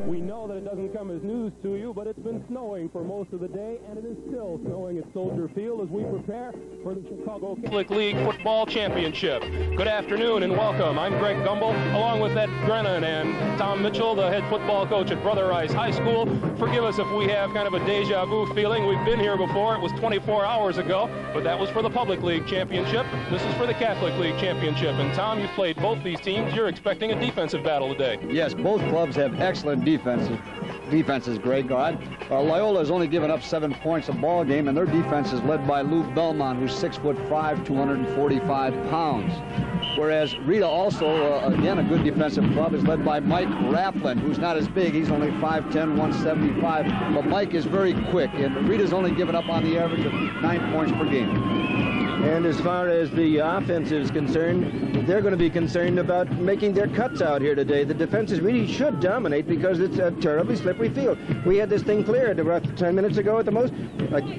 We know that it doesn't come as news to you, but it's been snowing for most of the day, and it is still snowing at Soldier Field as we prepare for the Chicago Catholic League Football Championship. Good afternoon and welcome. I'm Greg Gumbel, along with Ed Brennan and Tom Mitchell, the head football coach at Brother Rice High School. Forgive us if we have kind of a deja vu feeling. We've been here before. It was 24 hours ago, but that was for the Public League Championship. This is for the Catholic League Championship. And Tom, you've played both these teams. You're expecting a defensive battle today. Yes, both clubs have excellent defenses, Greg. Loyola has only given up 7 points a ball game, and their defense is led by Lou Belmont, who's 6'5", 245 pounds. Whereas Rita, also, again, a good defensive club, is led by Mike Rafflin, who's not as big. He's only 5'10", 175, but Mike is very quick, and Rita's only given up on the average of 9 points per game. And as far as the offense is concerned, they're going to be concerned about making their cuts out here today. The defenses really should dominate because it's a terribly slippery field. We had this thing cleared about 10 minutes ago at the most.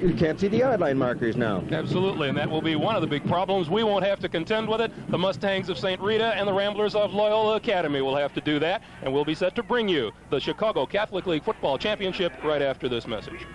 You can't see the yard line markers now. Absolutely, and that will be one of the big problems. We won't have to contend with it. The Mustangs of St. Rita and the Ramblers of Loyola Academy will have to do that, and we'll be set to bring you the Chicago Catholic League Football Championship right after this message.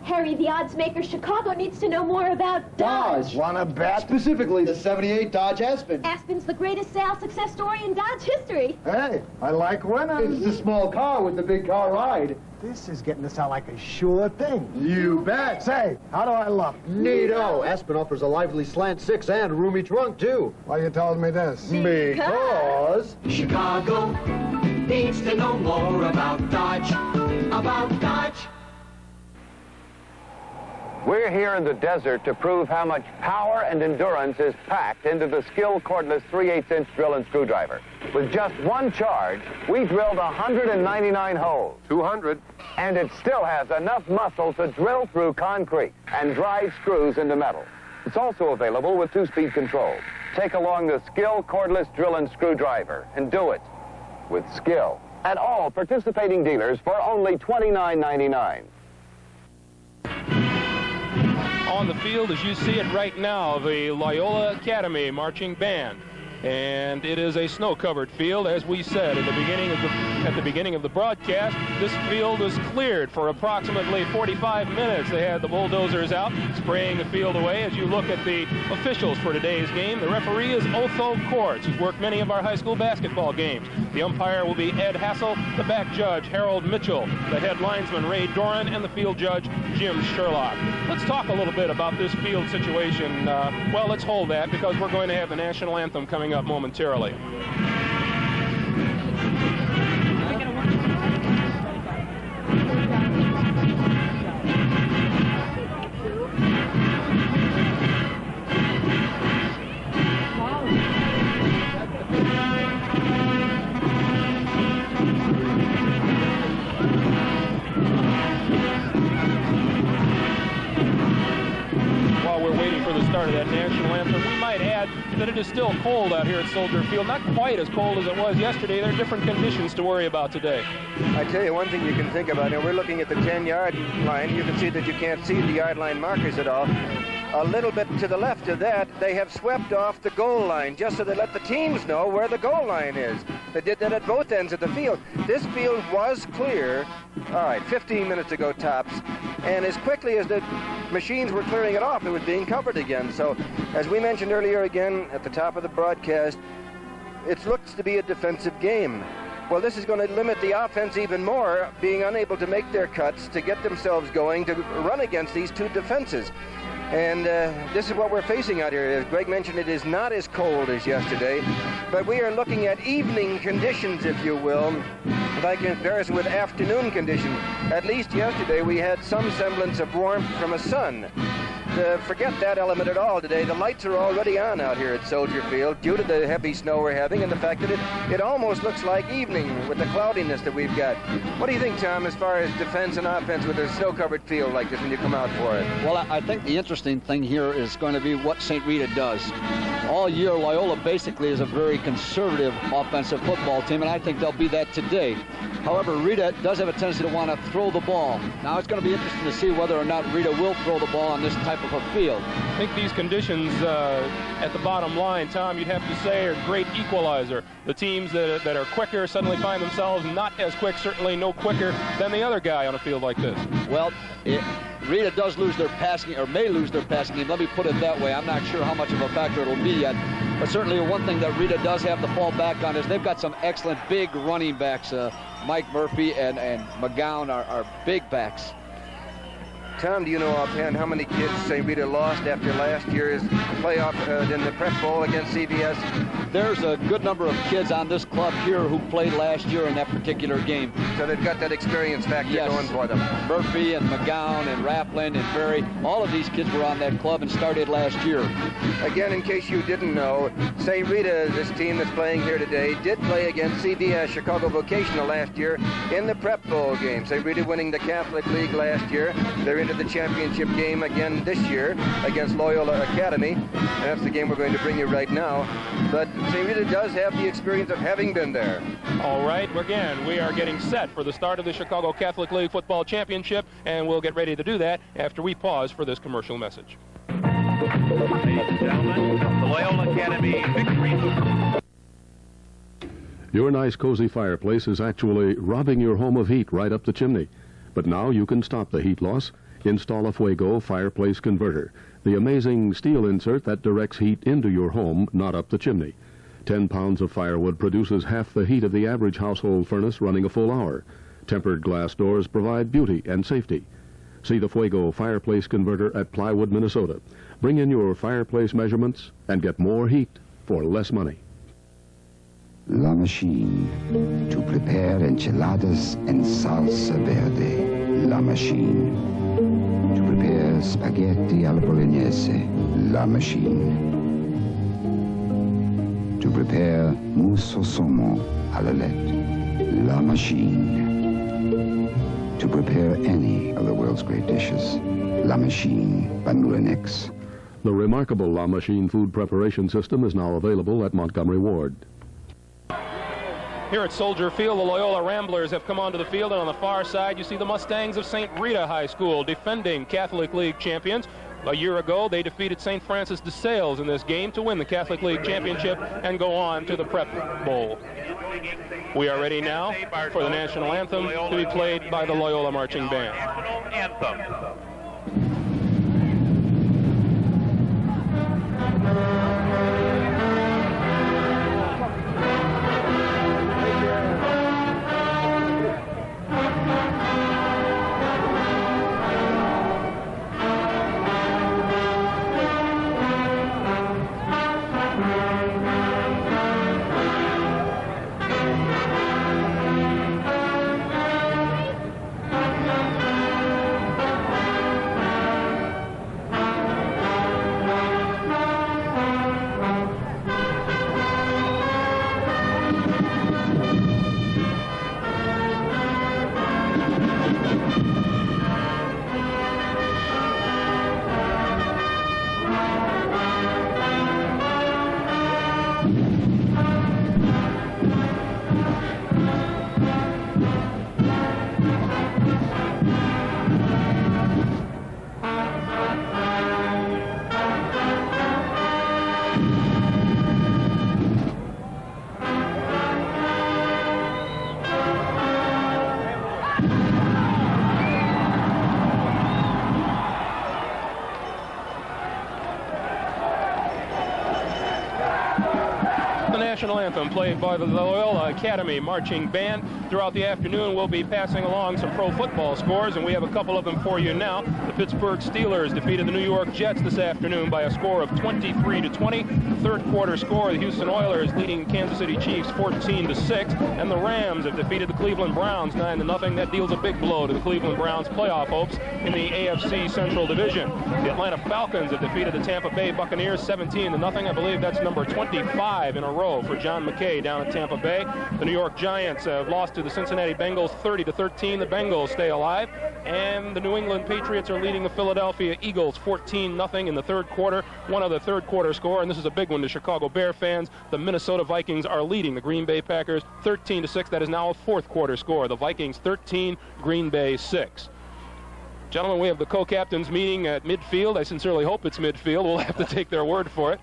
Harry, the odds maker, Chicago needs to know more about Dodge. Wanna bet? Specifically the 78 Dodge Aspen. Aspen's the greatest sales success story in Dodge history. Hey, I like winning. It's the small car with the big car ride. This is getting to sound like a sure thing. You bet. Say, how do I love it? Neato. Aspen offers a lively slant six and a roomy trunk, too. Why you telling me this? Because Chicago needs to know more about Dodge. We're here in the desert to prove how much power and endurance is packed into the Skill cordless 3/8-inch drill and screwdriver. With just one charge, we drilled 199 holes. 200. And it still has enough muscle to drill through concrete and drive screws into metal. It's also available with 2-speed control. Take along the Skill cordless drill and screwdriver and do it with skill. At all participating dealers for only $29.99. On the field, as you see it right now, the Loyola Academy marching band. And it is a snow-covered field, as we said at the beginning of the broadcast. This field was cleared for approximately 45 minutes. They had the bulldozers out spraying the field away. As you look at the officials for today's game, the referee is Otho Courts, who's worked many of our high school basketball games. The umpire will be Ed Hassel, the back judge Harold Mitchell, the head linesman Ray Doran, and the field judge Jim Sherlock. Let's talk a little bit about this field situation. Well, let's hold that because we're going to have the national anthem coming up momentarily. While we're waiting for the start of that national anthem, we might add that it is still cold out here at Soldier Field. Not quite as cold as it was yesterday. There are different conditions to worry about today. I tell you one thing you can think about. Now, we're looking at the 10-yard line. You can see that you can't see the yard line markers at all. A little bit to the left of that, they have swept off the goal line just so they let the teams know where the goal line is. They did that at both ends of the field. This field was clear, 15 minutes ago tops. And as quickly as the machines were clearing it off, it was being covered again. So, as we mentioned earlier again at the top of the broadcast, it looks to be a defensive game. Well, this is going to limit the offense even more, being unable to make their cuts to get themselves going to run against these two defenses. And this is what we're facing out here. As Greg mentioned, it is not as cold as yesterday, but we are looking at evening conditions, if you will, by comparison with afternoon conditions. At least yesterday we had some semblance of warmth from a sun. Forget that element at all today. The lights are already on out here at Soldier Field due to the heavy snow we're having and the fact that it almost looks like evening with the cloudiness that we've got. What do you think, Tom, as far as defense and offense with a snow-covered field like this when you come out for it? Well, I think the interesting thing here is going to be what St. Rita does. All year, Loyola basically is a very conservative offensive football team, and I think they'll be that today. However, Rita does have a tendency to want to throw the ball. Now, it's going to be interesting to see whether or not Rita will throw the ball on this type type of a field. I think these conditions at the bottom line, Tom, you'd have to say are great equalizer. The teams that are quicker suddenly find themselves not as quick, certainly no quicker than the other guy on a field like this. Well, Rita does lose their passing, or may lose their passing game. Let me put it that way. I'm not sure how much of a factor it'll be yet. But certainly one thing that Rita does have to fall back on is they've got some excellent big running backs. Mike Murphy and McGowan are big backs. Tom, do you know offhand how many kids St. Rita lost after last year's playoff in the Prep Bowl against CVS? There's a good number of kids on this club here who played last year in that particular game. So they've got that experience factor going for them. Murphy and McGowan and Raplin and Berry, all of these kids were on that club and started last year. Again, in case you didn't know, St. Rita, this team that's playing here today, did play against CVS Chicago Vocational last year in the Prep Bowl game. St. Rita winning the Catholic League last year. They're into the championship game again this year against Loyola Academy. And that's the game we're going to bring you right now. But St. Rita does have the experience of having been there. All right, again, we are getting set for the start of the Chicago Catholic League Football Championship, and we'll get ready to do that after we pause for this commercial message. Ladies and gentlemen, the Loyola Academy victory. Your nice, cozy fireplace is actually robbing your home of heat right up the chimney. But now you can stop the heat loss. Install a Fuego fireplace converter, the amazing steel insert that directs heat into your home, not up the chimney. 10 pounds of firewood produces half the heat of the average household furnace running a full hour. Tempered glass doors provide beauty and safety. See the Fuego fireplace converter at Plywood, Minnesota. Bring in your fireplace measurements and get more heat for less money. La Machine, to prepare enchiladas and salsa verde. La Machine, to prepare spaghetti alla bolognese. La Machine, to prepare mousse au saumon à la lettre. La Machine, to prepare any of the world's great dishes. La Machine by Moulinex. The remarkable La Machine food preparation system is now available at Montgomery Ward. Here at Soldier Field, the Loyola Ramblers have come onto the field, and on the far side you see the Mustangs of St. Rita High School, defending Catholic League champions. A year ago, they defeated St. Francis de Sales in this game to win the Catholic League championship and go on to the Prep Bowl. We are ready now for the national anthem to be played by the Loyola Marching Band. National anthem. National anthem played by the Loyola Academy Marching Band. Throughout the afternoon, we'll be passing along some pro football scores, and we have a couple of them for you now. The Pittsburgh Steelers defeated the New York Jets this afternoon by a score of 23-20. The third quarter score, the Houston Oilers leading Kansas City Chiefs 14-6, and the Rams have defeated the Cleveland Browns 9-0. That deals a big blow to the Cleveland Browns' playoff hopes in the AFC Central Division. The Atlanta Falcons have defeated the Tampa Bay Buccaneers 17-0. I believe that's number 25 in a row for John McKay down at Tampa Bay. The New York Giants have lost to the Cincinnati Bengals 30-13. The Bengals stay alive. And the New England Patriots are leading the Philadelphia Eagles 14-0 in the third quarter. One other third quarter score, and this is a big one to Chicago Bear fans. The Minnesota Vikings are leading the Green Bay Packers 13-6. That is now a fourth quarter score. The Vikings 13, Green Bay 6. Gentlemen, we have the co-captains meeting at midfield. I sincerely hope it's midfield. We'll have to take their word for it.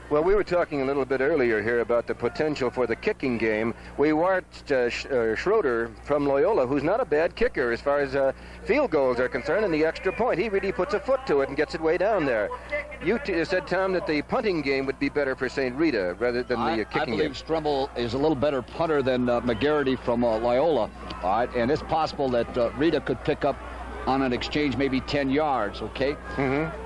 Well, we were talking a little bit earlier here about the potential for the kicking game. We watched Schroeder from Loyola, who's not a bad kicker as far as field goals are concerned, and the extra point. He really puts a foot to it and gets it way down there. You said, Tom, that the punting game would be better for St. Rita rather than the kicking game. I believe Stremble is a little better punter than McGarity from Loyola. All right, and it's possible that Rita could pick up on an exchange maybe 10 yards, okay?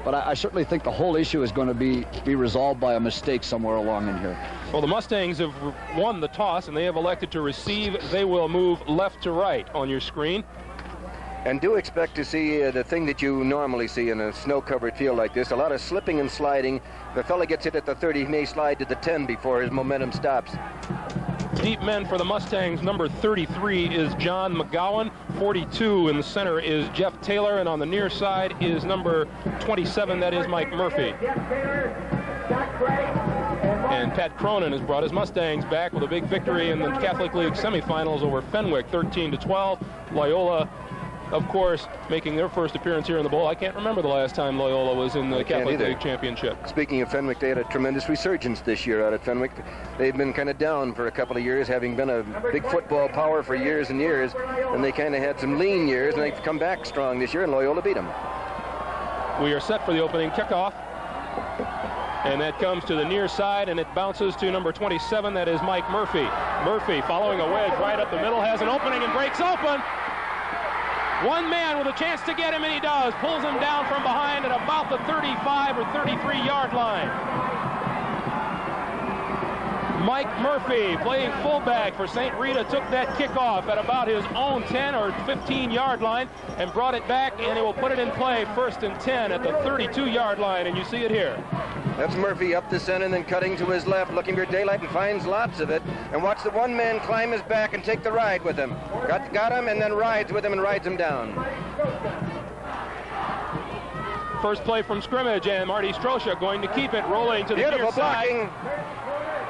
But I certainly think the whole issue is going to be resolved by a mistake somewhere along in here. Well, the Mustangs have won the toss, and they have elected to receive. They will move left to right on your screen. And do expect to see the thing that you normally see in a snow-covered field like this, a lot of slipping and sliding. If a fella gets hit at the 30, he may slide to the 10 before his momentum stops. Deep men for the Mustangs, number 33 is John McGowan. 42 in the center is Jeff Taylor, and on the near side is number 27, that is Mike Murphy. And Pat Cronin has brought his Mustangs back with a big victory in the Catholic League semifinals over Fenwick, 13-12. Loyola, of course, making their first appearance here in the bowl. I can't remember the last time Loyola was in the Catholic League Championship. Speaking of Fenwick, they had a tremendous resurgence this year out at Fenwick. They've been kind of down for a couple of years, having been a big football power for years and years, and they kind of had some lean years, and they've come back strong this year, and Loyola beat them. We are set for the opening kickoff, and that comes to the near side, and it bounces to number 27, that is Mike Murphy. Murphy, following a wedge right up the middle, has an opening and breaks open. One man with a chance to get him, and he does. Pulls him down from behind at about the 35 or 33-yard line. Mike Murphy, playing fullback for St. Rita, took that kickoff at about his own 10 or 15-yard line and brought it back, and he will put it in play 1st and 10 at the 32-yard line, and you see it here. That's Murphy up the center and then cutting to his left, looking for daylight, and finds lots of it. And watch the one man climb his back and take the ride with him. Got him and then rides with him and rides him down. First play from scrimmage, and Marty Strosha going to keep it, rolling to the near side.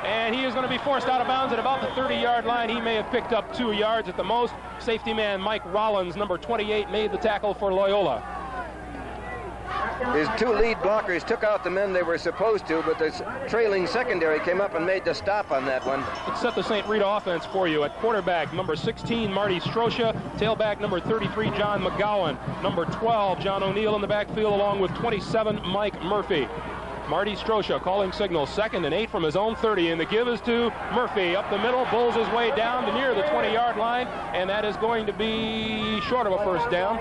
And he is going to be forced out of bounds at about the 30-yard line. He may have picked up 2 yards at the most. Safety man Mike Rollins, number 28, made the tackle for Loyola. His 2 lead blockers took out the men they were supposed to, but the trailing secondary came up and made the stop on that one. Let's set the St. Rita offense for you. At quarterback, number 16, Marty Strosha. Tailback, number 33, John McGowan. Number 12, John O'Neill in the backfield, along with 27, Mike Murphy. Marty Strosha calling signals, 2nd and 8 from his own 30, and the give is to Murphy. Up the middle, bulls his way down to near the 20-yard line, and that is going to be short of a first down.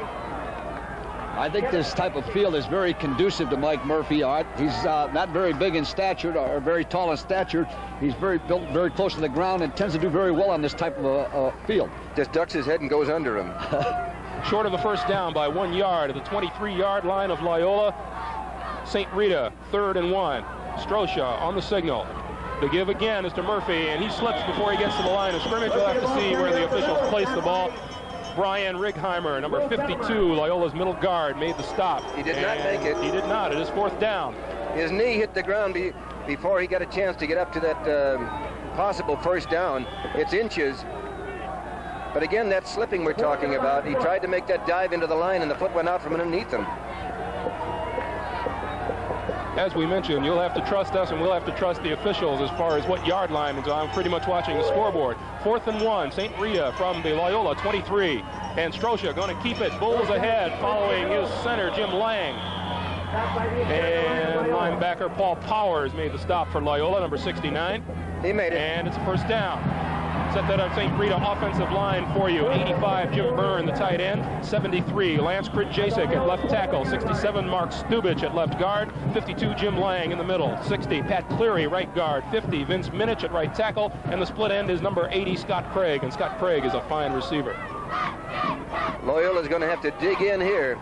I think this type of field is very conducive to Mike Murphy. He's not very big in stature or very tall in stature. He's built very close to the ground and tends to do very well on this type of field. Just ducks his head and goes under him. Short of the first down by 1 yard at the 23-yard line of Loyola. St. Rita, 3rd and 1. Strosha on the signal. The give again is to Murphy, and he slips before he gets to the line of scrimmage. We'll have to see where the officials place the ball. Brian Righeimer, number 52, Loyola's middle guard, made the stop. He did not make it. He did not. It is 4th down. His knee hit the ground before he got a chance to get up to that possible first down. It's inches. But again, that slipping we're talking about, he tried to make that dive into the line, and the foot went out from underneath him. As we mentioned, you'll have to trust us, and we'll have to trust the officials as far as what yard line is. I'm pretty much watching the scoreboard. 4th and 1, St. Rita from the Loyola 23. And Strosha going to keep it. Bulls ahead, following his center, Jim Lang. And linebacker Paul Powers made the stop for Loyola, number 69. He made it. And it's a first down. Set that up St. Rita offensive line for you. 85, Jim Byrne, the tight end. 73, Lance Krzyjacek at left tackle. 67, Mark Stubich at left guard. 52, Jim Lang in the middle. 60, Pat Cleary, right guard. 50, Vince Minich at right tackle. And the split end is number 80, Scott Craig. And Scott Craig is a fine receiver. Loyola's going to have to dig in here.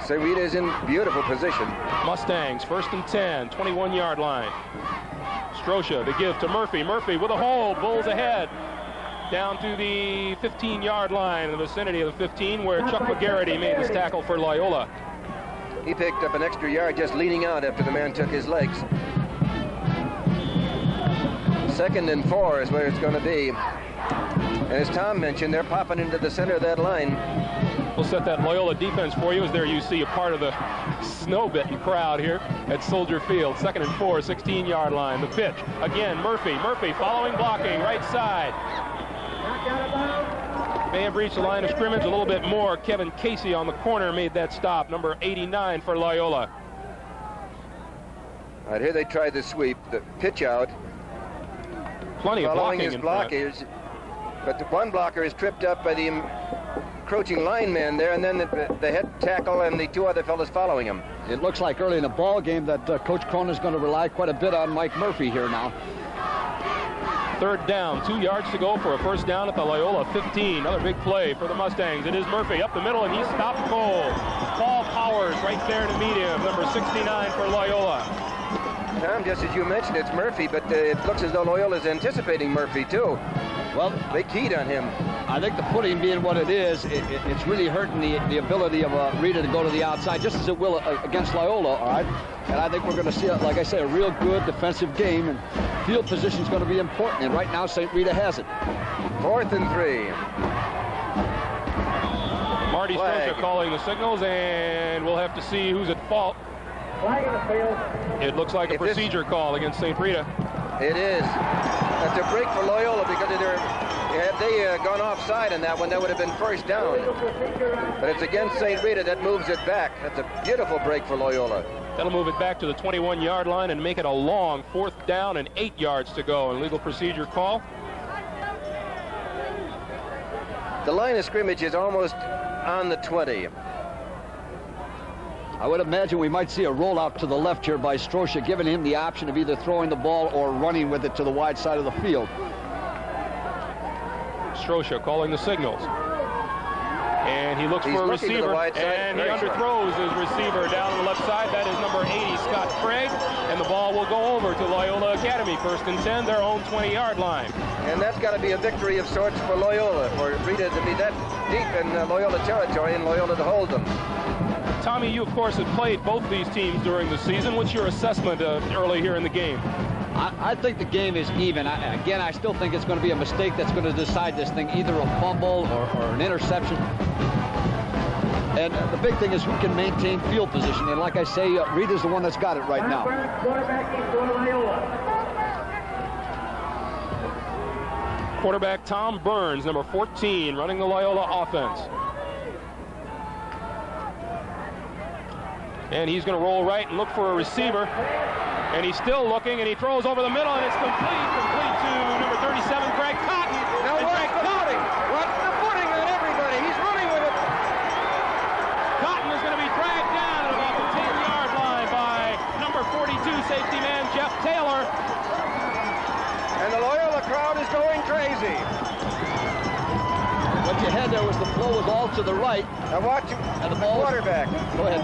St. Rita's in beautiful position. Mustangs, 1st and 10, 21-yard line. Strosha, the give to Murphy. Murphy with a hold, Bulls ahead. Down to the 15-yard line in the vicinity of the 15, where Chuck McGarity made this tackle for Loyola. He picked up an extra yard just leaning out after the man took his legs. 2nd and 4 is where it's going to be. And as Tom mentioned, they're popping into the center of that line. We'll set that Loyola defense for you as there you see a part of the snow-bitten crowd here at Soldier Field. 2nd and 4, 16-yard line. The pitch. Again, Murphy following, blocking, right side. May have reached the line of scrimmage a little bit more. Kevin Casey on the corner made that stop. Number 89 for Loyola. All right, here they tried the sweep, the pitch out. Plenty of blocking his in blockers, but the one blocker is tripped up by the encroaching lineman there, and then the head tackle and the 2 other fellas following him. It looks like early in the ball game that Coach Cronin's going to rely quite a bit on Mike Murphy here now. 3rd down, 2 yards to go for a first down at the Loyola 15. Another big play for the Mustangs. It is Murphy up the middle, and he stopped cold. Paul Powers right there to meet him, number 69 for Loyola. Tom, just as you mentioned, it's Murphy, but it looks as though Loyola's anticipating Murphy, too. Well, they keyed on him. I think the footing being what it is, it's really hurting the ability of Rita to go to the outside, just as it will against Loyola, all right? And I think we're going to see, like I say, a real good defensive game, and field position is going to be important, and right now St. Rita has it. 4th and 3. Marty Strosha calling the signals, and we'll have to see who's at fault. Flag in the field. It looks like a procedure call against St. Rita. It is. That's a break for Loyola because had they gone offside in that one, that would have been first down. But it's against St. Rita that moves it back. That's a beautiful break for Loyola. That'll move it back to the 21-yard line and make it a long 4th down and 8 yards to go. And legal procedure call. The line of scrimmage is almost on the 20. I would imagine we might see a rollout to the left here by Strosha, giving him the option of either throwing the ball or running with it to the wide side of the field. Strosha calling the signals. And he looks for a receiver, and he underthrows his receiver down on the left side. That is number 80, Scott Craig, and the ball will go over to Loyola Academy. 1st and 10, their own 20-yard line. And that's got to be a victory of sorts for Loyola, for Rita to be that deep in Loyola territory and Loyola to hold them. Tommy, you, of course, have played both these teams during the season. What's your assessment early here in the game? I think the game is even. Again, I still think it's going to be a mistake that's going to decide this thing, either a fumble or an interception. And the big thing is who can maintain field position. And like I say, Rita's the one that's got it right now. Quarterback Tom Burns, number 14, running the Loyola offense. And he's going to roll right and look for a receiver. And he's still looking, and he throws over the middle, and it's complete to number 37, Greg Cotton. Now what's the footing? What's the footing on everybody? He's running with it. Cotton is going to be dragged down at about the 10-yard line by number 42, safety man Jeff Taylor. And the Loyola crowd is going crazy. What you had there was the flow was all to the right. Now watch and the ball quarterback. Go ahead.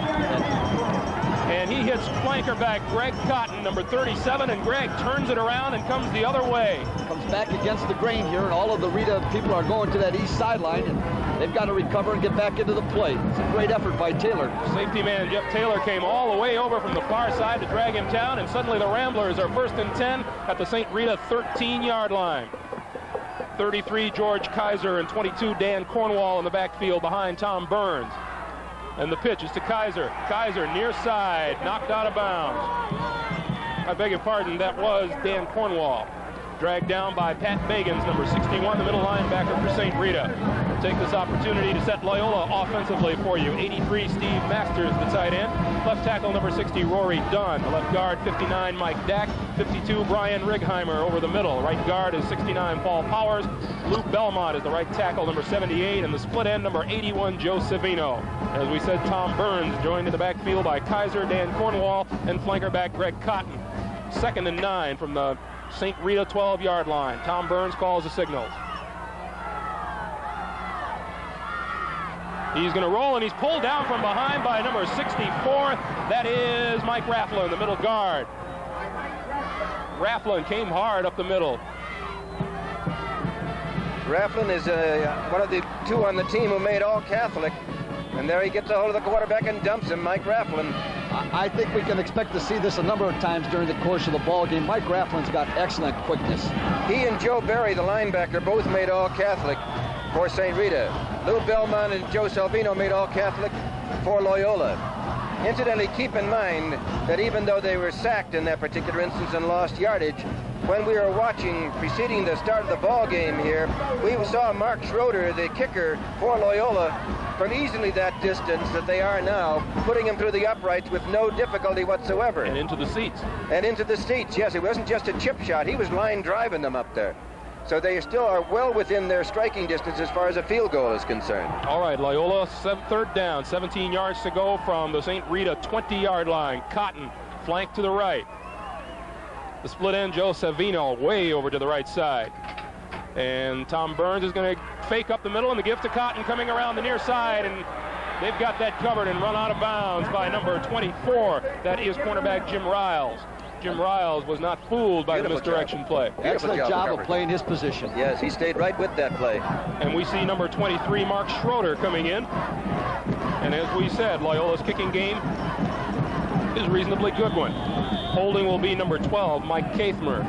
And he hits flanker back Greg Cotton, number 37, and Greg turns it around and comes the other way. Comes back against the grain here, and all of the Rita people are going to that east sideline, and they've got to recover and get back into the play. It's a great effort by Taylor. Safety man Jeff Taylor came all the way over from the far side to drag him down, and suddenly the Ramblers are 1st and 10 at the St. Rita 13-yard line. 33, George Kaiser, and 22, Dan Cornwall in the backfield behind Tom Burns. And the pitch is to Kaiser. Kaiser near side, knocked out of bounds. I beg your pardon, that was Dan Cornwall. Dragged down by Pat Bagans, number 61, the middle linebacker for St. Rita. We'll take this opportunity to set Loyola offensively for you. 83, Steve Masters, the tight end. Left tackle, number 60, Rory Dunn. The left guard, 59, Mike Dack. 52, Brian Righeimer over the middle. Right guard is 69, Paul Powers. Luke Belmont is the right tackle, number 78. And the split end, number 81, Joe Savino. As we said, Tom Burns joined in the backfield by Kaiser, Dan Cornwall, and flanker back Greg Cotton. 2nd and 9 from the St. Rita 12-yard line. Tom Burns calls the signals. He's going to roll, and he's pulled down from behind by number 64. That is Mike Rafflin, the middle guard. Rafflin came hard up the middle. Rafflin is one of the 2 on the team who made All-Catholic. And there he gets a hold of the quarterback and dumps him, Mike Rafflin. I think we can expect to see this a number of times during the course of the ball game. Mike Rafflin's got excellent quickness. He and Joe Berry, the linebacker, both made All-Catholic for St. Rita. Lou Belmont and Joe Salvino made All-Catholic for Loyola. Incidentally, keep in mind that even though they were sacked in that particular instance and lost yardage, when we were watching preceding the start of the ball game here, we saw Mark Schroeder, the kicker for Loyola, from easily that distance that they are now, putting him through the uprights with no difficulty whatsoever. And into the seats. And into the seats, yes. It wasn't just a chip shot. He was line driving them up there. So they still are well within their striking distance as far as a field goal is concerned. All right, Loyola, third down, 17 yards to go from the St. Rita 20-yard line. Cotton, flank to the right. The split end, Joe Savino, way over to the right side. And Tom Burns is going to fake up the middle, and the gift to Cotton coming around the near side, and they've got that covered and run out of bounds by number 24. That is cornerback Jim Riles. Jim Riles was not fooled by the misdirection play. Excellent job of playing his position. Yes, he stayed right with that play. And we see number 23, Mark Schroeder, coming in. And as we said, Loyola's kicking game is a reasonably good one. Holding will be number 12, Mike Kathmer.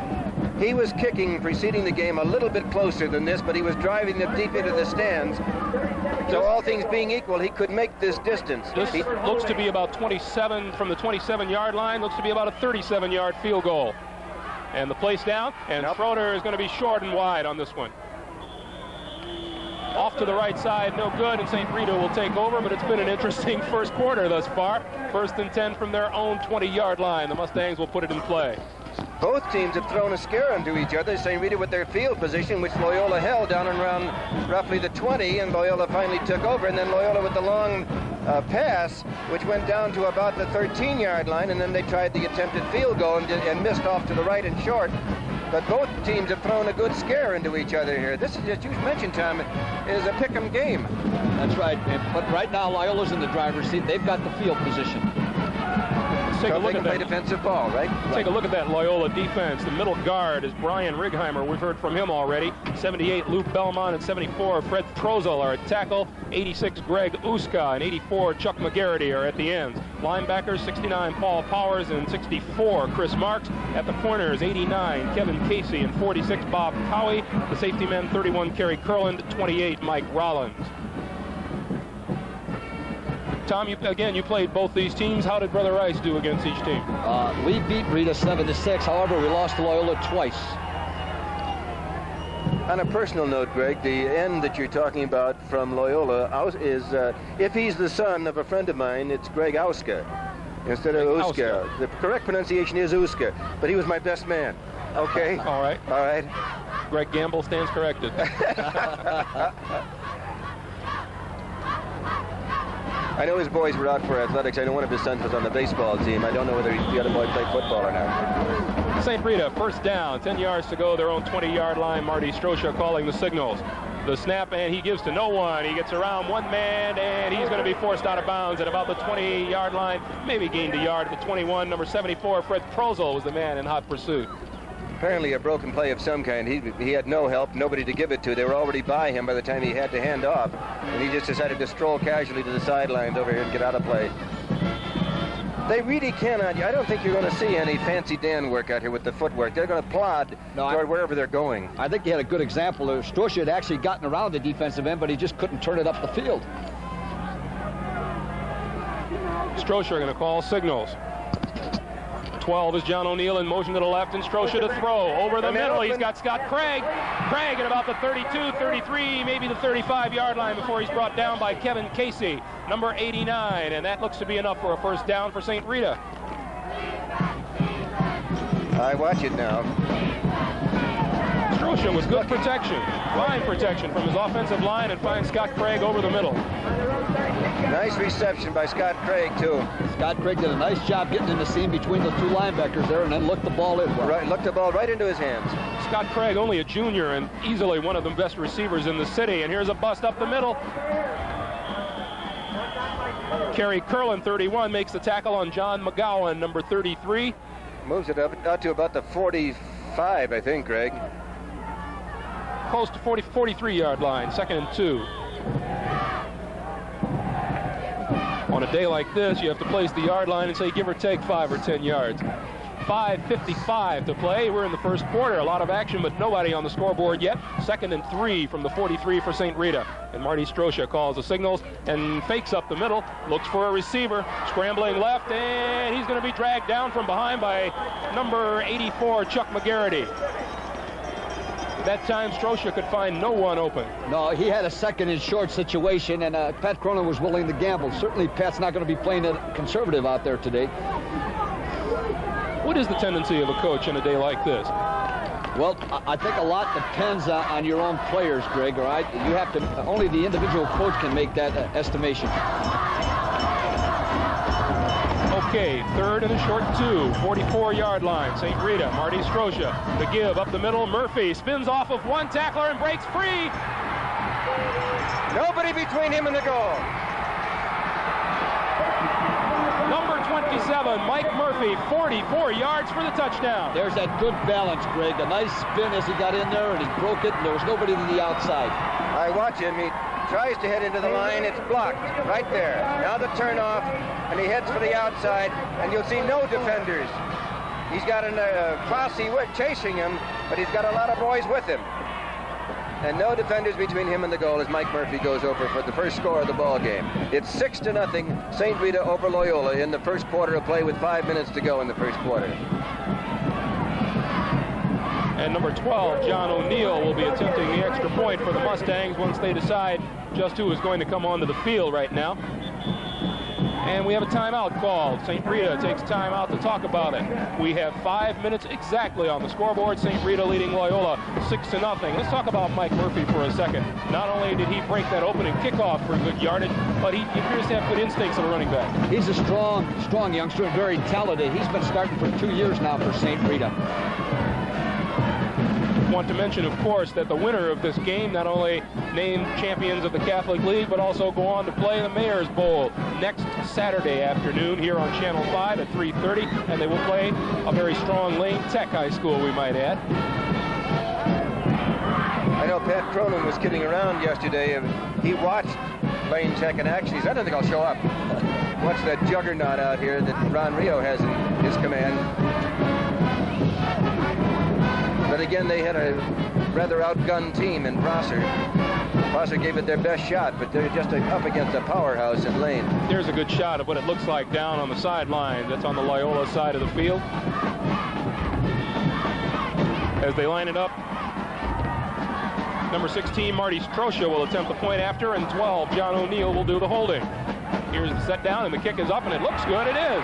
He was kicking preceding the game a little bit closer than this, but he was driving them deep into the stands. So all things being equal, he could make this distance. This looks to be about 27 from the 27-yard line, looks to be about a 37-yard field goal. And the place down, and Schroeder is going to be short and wide on this one. Off to the right side, no good, and St. Rita will take over, but it's been an interesting first quarter thus far. First and 10 from their own 20-yard line. The Mustangs will put it in play. Both teams have thrown a scare into each other. St. Rita with their field position, which Loyola held down and around roughly the 20, and Loyola finally took over. And then Loyola with the long pass, which went down to about the 13-yard line, and then they tried the attempted field goal and missed off to the right and short. But both teams have thrown a good scare into each other here. This is, as you mentioned, Tom, is a pick-em game. That's right. But right now, Loyola's in the driver's seat. They've got the field position. Take a look at that. Defensive ball, right? Take a look at that Loyola defense. The middle guard is Brian Righeimer. We've heard from him already. 78, Lou Belmont, and 74, Fred Trozel are at tackle. 86, Greg Uska, and 84, Chuck McGarity are at the ends. Linebackers, 69, Paul Powers, and 64, Chris Marks. At the corners, 89, Kevin Casey, and 46, Bob Cowie. The safety men, 31, Kerry Kurland, 28, Mike Rollins. Tom, you played both these teams. How did Brother Rice do against each team? We beat Rita 7-6. However, we lost to Loyola twice. On a personal note, Greg, the end that you're talking about from Loyola is, if he's the son of a friend of mine, it's Greg Auska instead of Uska. The correct pronunciation is Uska, but he was my best man. Okay? All right. All right. Greg Gamble stands corrected. I know his boys were out for athletics. I know one of his sons was on the baseball team. I don't know whether the other boy played football or not. St. Rita, first down, 10 yards to go, their own 20-yard line. Marty Strosha calling the signals. The snap, and he gives to no one. He gets around one man, and he's going to be forced out of bounds at about the 20-yard line. Maybe gained a yard at the 21. Number 74, Fred Trozel, was the man in hot pursuit. Apparently a broken play of some kind. He had no help, nobody to give it to. They were already by him by the time he had to hand off. And he just decided to stroll casually to the sidelines over here and get out of play. They really cannot. I don't think you're going to see any fancy Dan work out here with the footwork. They're going to plod toward wherever they're going. I think he had a good example. Strosha had actually gotten around the defensive end, but he just couldn't turn it up the field. Strosha going to call signals. 12 is John O'Neill in motion to the left, and Strosha to throw. Over the middle, he's got Scott Craig. Craig at about the 32, 33, maybe the 35-yard line before he's brought down by Kevin Casey, number 89, and that looks to be enough for a first down for St. Rita. I watch it now. Strosha with good protection, line protection from his offensive line, and finds Scott Craig over the middle. Nice reception by Scott Craig, too. Scott Craig did a nice job getting in the seam between the two linebackers there and then looked the ball in. Right, looked the ball right into his hands. Scott Craig, only a junior and easily one of the best receivers in the city. And here's a bust up the middle. Kerry Kurland, 31, makes the tackle on John McGowan, number 33. Moves it up out to about the 45, I think, Greg. Close to 43-yard line, 2nd and 2. On a day like this, you have to place the yard line and say give or take 5 or 10 yards. 5:55 to play. We're in the first quarter. A lot of action, but nobody on the scoreboard yet. 2nd and 3 from the 43 for St. Rita. And Marty Strosha calls the signals and fakes up the middle. Looks for a receiver. Scrambling left, and he's going to be dragged down from behind by number 84, Chuck McGarity. That time, Strosha could find no one open. No, he had a 2nd and short situation, and Pat Cronin was willing to gamble. Certainly, Pat's not going to be playing it conservative out there today. What is the tendency of a coach in a day like this? Well, I think a lot depends on your own players, Greg, all right? You have to, only the individual coach can make that estimation. Okay, 3rd and a short 2, 44-yard line. St. Rita, Marty Strosha, the give up the middle. Murphy spins off of one tackler and breaks free. Nobody between him and the goal. Number 27, Mike Murphy, 44 yards for the touchdown. There's that good balance, Greg. A nice spin as he got in there, and he broke it, and there was nobody to the outside. I watch him. He tries to head into the line. It's blocked right there. Now the turnoff, and he heads for the outside, and you'll see no defenders. He's got a posse chasing him, but he's got a lot of boys with him. And no defenders between him and the goal as Mike Murphy goes over for the first score of the ball game. It's 6-0, St. Rita over Loyola in the first quarter of play with 5 minutes to go in the first quarter. And number 12, John O'Neill, will be attempting the extra point for the Mustangs once they decide just who is going to come onto the field right now. And we have a timeout called. St. Rita takes time out to talk about it. We have 5 minutes exactly on the scoreboard. St. Rita leading Loyola 6-0. Let's talk about Mike Murphy for a second. Not only did he break that opening kickoff for good yardage, but he appears to have good instincts of a running back. He's a strong youngster and very talented. He's been starting for 2 years now for St. Rita. I want to mention, of course, that the winner of this game not only named champions of the Catholic League, but also go on to play the Mayor's Bowl next Saturday afternoon here on Channel 5 at 3:30, and they will play a very strong Lane Tech High School, we might add. I know Pat Cronin was kidding around yesterday. He watched Lane Tech in action. He said, I don't think I'll show up. Watch that juggernaut out here that Ron Rio has in his command. But again, they had a rather outgunned team in Prosser. Prosser gave it their best shot, but they're just up against a powerhouse in Lane. Here's a good shot of what it looks like down on the sideline. That's on the Loyola side of the field. As they line it up, number 16, Marty Strosha, will attempt the point after, and 12, John O'Neill, will do the holding. Here's the set down, and the kick is up, and it looks good. It is.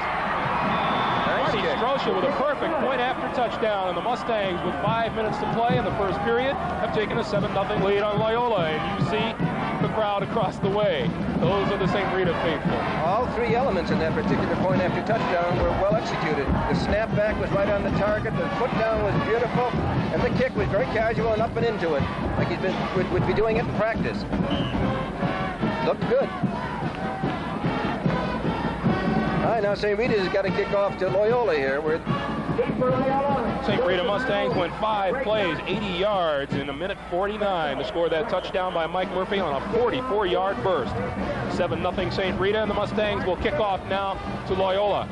Marty Strosha with a perfect point-after touchdown, and the Mustangs, with 5 minutes to play in the first period, have taken a 7-0 lead on Loyola, and you see the crowd across the way. Those are the St. Rita faithful. All 3 elements in that particular point-after touchdown were well executed. The snapback was right on the target, the foot down was beautiful, and the kick was very casual and up and into it, like would be doing it in practice. Looked good. All right, now St. Rita's got to kick off to Loyola here. St. Rita Mustangs went 5 plays, 80 yards in 1:49 to score that touchdown by Mike Murphy on a 44-yard burst. 7-0 St. Rita, and the Mustangs will kick off now to Loyola.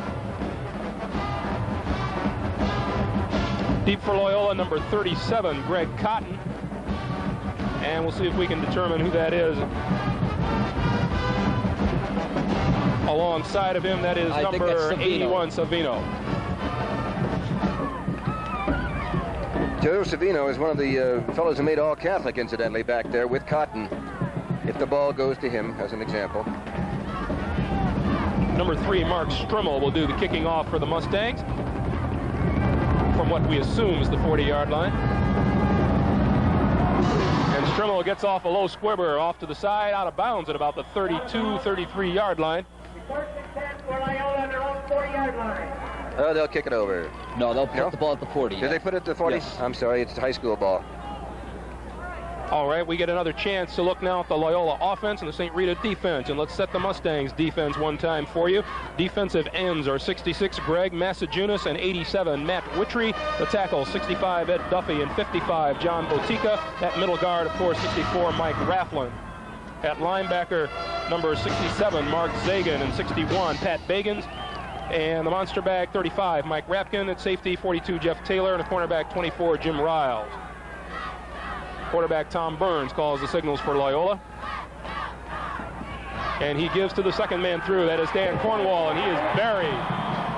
Deep for Loyola, number 37, Greg Cotton. And we'll see if we can determine who that is. Alongside of him, that is number 81, Savino. Joe Savino is one of the fellows who made All-Catholic, incidentally, back there with Cotton, if the ball goes to him, as an example. Number 3, Mark Strimmel, will do the kicking off for the Mustangs from what we assume is the 40-yard line. And Strimmel gets off a low squibber off to the side, out of bounds at about the 32, 33-yard line. Oh, they'll kick it over. No, they'll put the ball at the 40. Did they put it at the 40? Yes. I'm sorry, it's a high school ball. All right, we get another chance to look now at the Loyola offense and the St. Rita defense. And let's set the Mustangs defense one time for you. Defensive ends are 66, Greg Massajunas, and 87, Matt Wittry. The tackle, 65, Ed Duffy, and 55, John Botica. That middle guard, of course, 64, Mike Rafflin. At linebacker, number 67, Mark Zagan, and 61, Pat Bagans. And the monster bag, 35, Mike Rapkin. At safety, 42, Jeff Taylor. And a cornerback, 24, Jim Riles. Quarterback Tom Burns calls the signals for Loyola. And he gives to the second man through. That is Dan Cornwall, and he is buried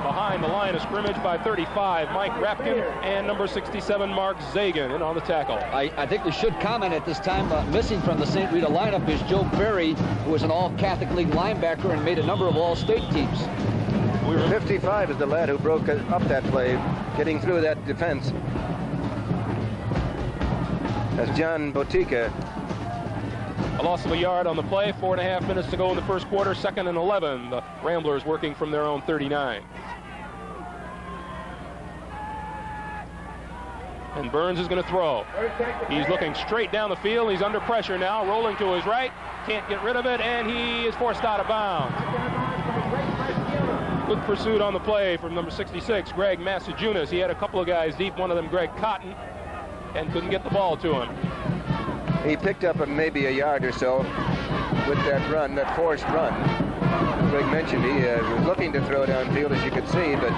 behind the line of scrimmage by 35, Mike Rapkin, and number 67, Mark Zagan, in on the tackle. I think we should comment at this time, missing from the St. Rita lineup is Joe Berry, who was an all-Catholic League linebacker and made a number of all-state teams. 55 is the lad who broke up that play, getting through that defense. That's John Botica. A loss of a yard on the play, 4.5 minutes to go in the first quarter, 2nd and 11. The Ramblers working from their own 39. And Burns is going to throw. He's looking straight down the field. He's under pressure now, rolling to his right. Can't get rid of it, and he is forced out of bounds. Good pursuit on the play from number 66, Greg Massajunas. He had a couple of guys deep, one of them Greg Cotton, and couldn't get the ball to him. He picked up maybe a yard or so with that run, that forced run. Greg mentioned he was looking to throw downfield, as you could see, but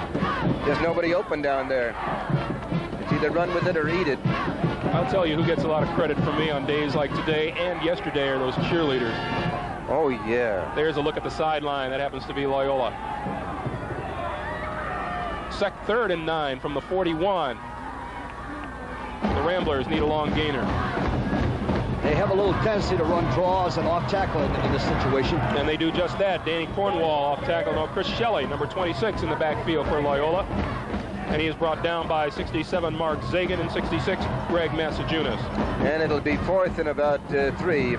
there's nobody open down there. It's either run with it or eat it. I'll tell you who gets a lot of credit from me on days like today and yesterday are those cheerleaders. Oh, yeah. There's a look at the sideline. That happens to be Loyola. 3rd and 9 from the 41. The Ramblers need a long gainer. They have a little tendency to run draws and off tackle in this situation. And they do just that. Danny Cornwall off tackle. Now Chris Shelley, number 26 in the backfield for Loyola. And he is brought down by 67, Mark Zagan, and 66, Greg Massajunas. And it'll be 4th and about 3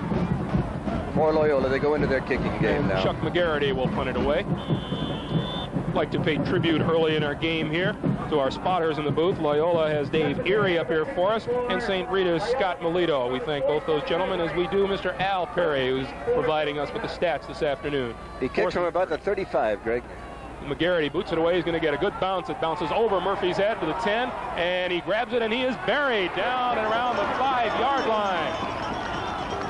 for Loyola. They go into their kicking game now. Chuck McGarity will punt it away. I'd like to pay tribute early in our game here to our spotters in the booth. Loyola has Dave Erie up here for us, and St. Rita's Scott Melito. We thank both those gentlemen, as we do Mr. Al Perry, who's providing us with the stats this afternoon. He kicks from about the 35, Greg. McGarity boots it away. He's going to get a good bounce. It bounces over Murphy's head to the 10, and he grabs it, and he is buried down and around the 5-yard line.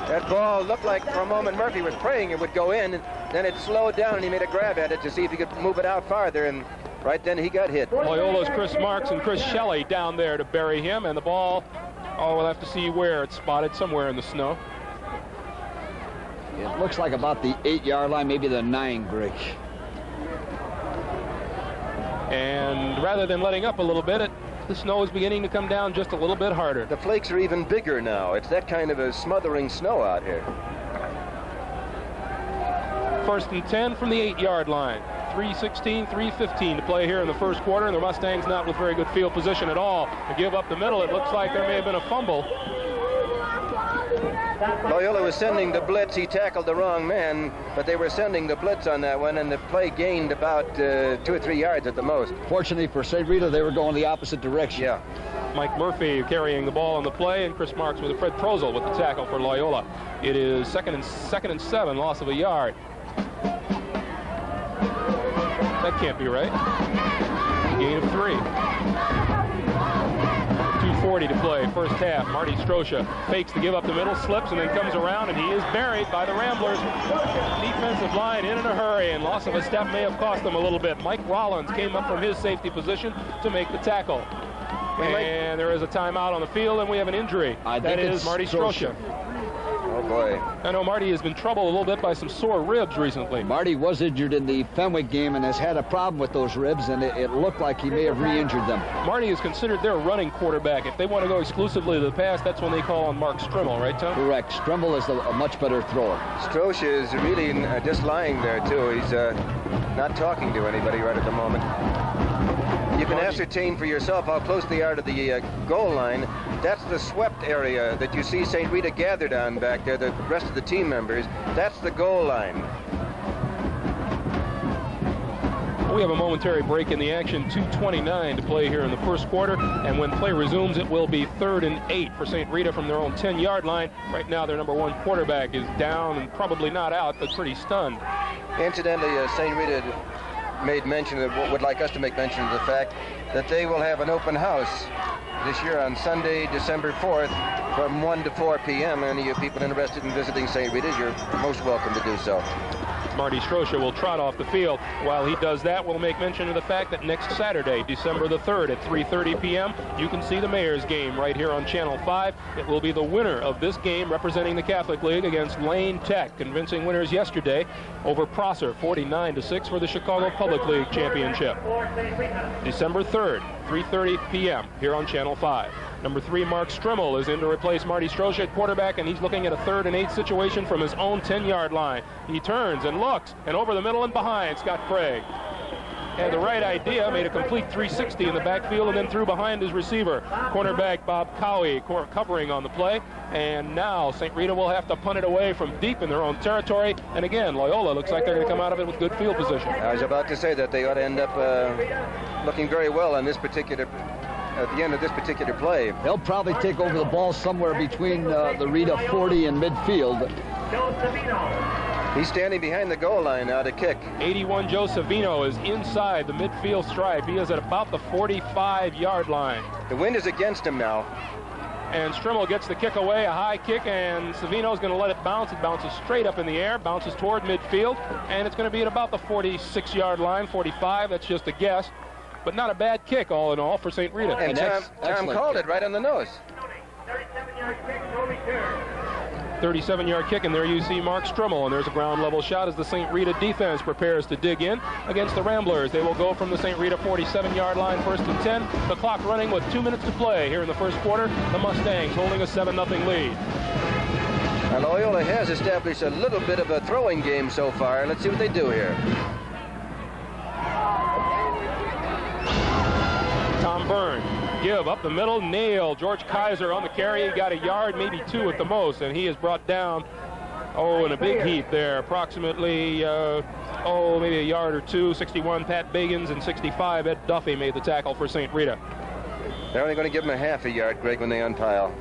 That ball looked like for a moment Murphy was praying it would go in, and then it slowed down, and he made a grab at it to see if he could move it out farther, and right then he got hit. Loyola's Chris Marks and Chris Shelley down there to bury him, and the ball, we'll have to see where it's spotted, somewhere in the snow. It looks like about the 8-yard line, maybe the 9, Greg. And rather than letting up a little bit, the snow is beginning to come down just a little bit harder. The flakes are even bigger now. It's that kind of a smothering snow out here. 1st and 10 from the 8-yard line. 3:16, 3:15 to play here in the first quarter, and the Mustangs not with very good field position at all. To give up the middle, it looks like there may have been a fumble. Loyola was sending the blitz. He tackled the wrong man, but they were sending the blitz on that one, and the play gained about 2 or 3 yards at the most. Fortunately for St. Rita, they were going the opposite direction. Yeah. Mike Murphy carrying the ball on the play, and Chris Marks with Fred Prozel with the tackle for Loyola. It is second and 7, loss of a yard. That can't be right. Gain of 3. 2:40 to play, first half. Marty Strosha fakes to give up the middle, slips, and then comes around, and he is buried by the Ramblers. Defensive line in a hurry, and loss of a step may have cost them a little bit. Mike Rollins came up from his safety position to make the tackle. And there is a timeout on the field, and we have an injury. That is Marty Strosha. Oh, boy. I know Marty has been troubled a little bit by some sore ribs recently. Marty was injured in the Fenwick game and has had a problem with those ribs, and it looked like he may have re-injured them. Marty is considered their running quarterback. If they want to go exclusively to the pass, that's when they call on Mark Strimmel, right, Tom? Correct. Strimmel is a much better thrower. Strosha is really just lying there, too. He's not talking to anybody right at the moment. You can ascertain for yourself how close they are to the goal line. That's the swept area that you see St. Rita gathered on back there, the rest of the team members. That's the goal line. We have a momentary break in the action, 2:29 to play here in the first quarter, and when play resumes, it will be 3rd and 8 for St. Rita from their own 10-yard line. Right now, their number 1 quarterback is down and probably not out, but pretty stunned. Incidentally, St. Rita would like us to make mention of the fact that they will have an open house this year on Sunday, December 4th, from 1 to 4 p.m. Any of you people interested in visiting St. Rita's, you're most welcome to do so. Marty Strosha will trot off the field. While he does that, we'll make mention of the fact that next Saturday, December the 3rd at 3:30 p.m., you can see the Mayor's game right here on Channel 5. It will be the winner of this game representing the Catholic League against Lane Tech, convincing winners yesterday over Prosser, 49-6 for the Chicago Public League Championship. December 3rd, 3:30 p.m. here on Channel 5. Number 3, Mark Strimmel, is in to replace Marty Strosha at quarterback, and he's looking at a 3rd and 8 situation from his own 10-yard line. He turns and looks, and over the middle and behind, Scott Craig. Had the right idea, made a complete 360 in the backfield, and then threw behind his receiver. Cornerback Bob Cowie covering on the play, and now St. Rita will have to punt it away from deep in their own territory. And again, Loyola looks like they're going to come out of it with good field position. I was about to say that they ought to end up looking very well on this particular at the end of this particular play. They'll probably take over the ball somewhere between the Rita 40 and midfield. He's standing behind the goal line now to kick. 81 Joe Savino is inside the midfield stripe. He is at about the 45-yard line. The wind is against him now. And Strimmel gets the kick away, a high kick, and Savino's going to let it bounce. It bounces straight up in the air, bounces toward midfield, and it's going to be at about the 46-yard line, 45. That's just a guess. But not a bad kick, all in all, for St. Rita. And Tom called it right on the nose. 37-yard kick, and there you see Mark Strimmel, and there's a ground level shot as the St. Rita defense prepares to dig in against the Ramblers. They will go from the St. Rita 47-yard line, 1st and 10. The clock running with 2 minutes to play here in the first quarter. The Mustangs holding a 7-0 lead. Now, Loyola has established a little bit of a throwing game so far. Let's see what they do here. Tom Byrne, give up the middle, nail. George Kaiser on the carry. He got a yard, maybe 2 at the most, and he is brought down, in a big heap there. Approximately, maybe a yard or 2. 61, Pat Bagans, and 65, Ed Duffy made the tackle for St. Rita. They're only going to give him a half a yard, Greg, when they unpile.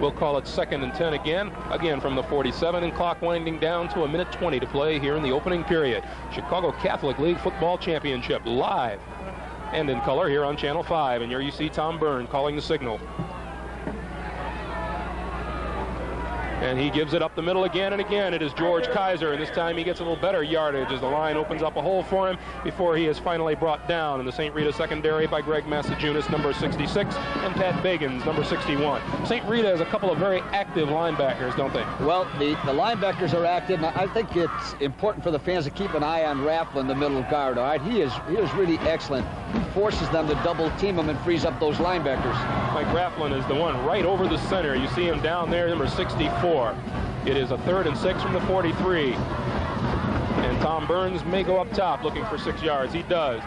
We'll call it 2nd and 10 again from the 47, and clock winding down to 1:20 to play here in the opening period. Chicago Catholic League Football Championship live and in color here on Channel 5. And here you see Tom Byrne calling the signal. And he gives it up the middle again and again. It is George Kaiser, and this time he gets a little better yardage as the line opens up a hole for him before he is finally brought down in the St. Rita secondary by Greg Massajunas, number 66, and Pat Bagans, number 61. St. Rita has a couple of very active linebackers, don't they? Well, the linebackers are active, and I think it's important for the fans to keep an eye on Rafflin, the middle guard, all right? He is really excellent. He forces them to double team him and frees up those linebackers. Mike Rafflin is the one right over the center. You see him down there, number 64. It is a 3rd and 6 from the 43. And Tom Burns may go up top looking for 6 yards. He does.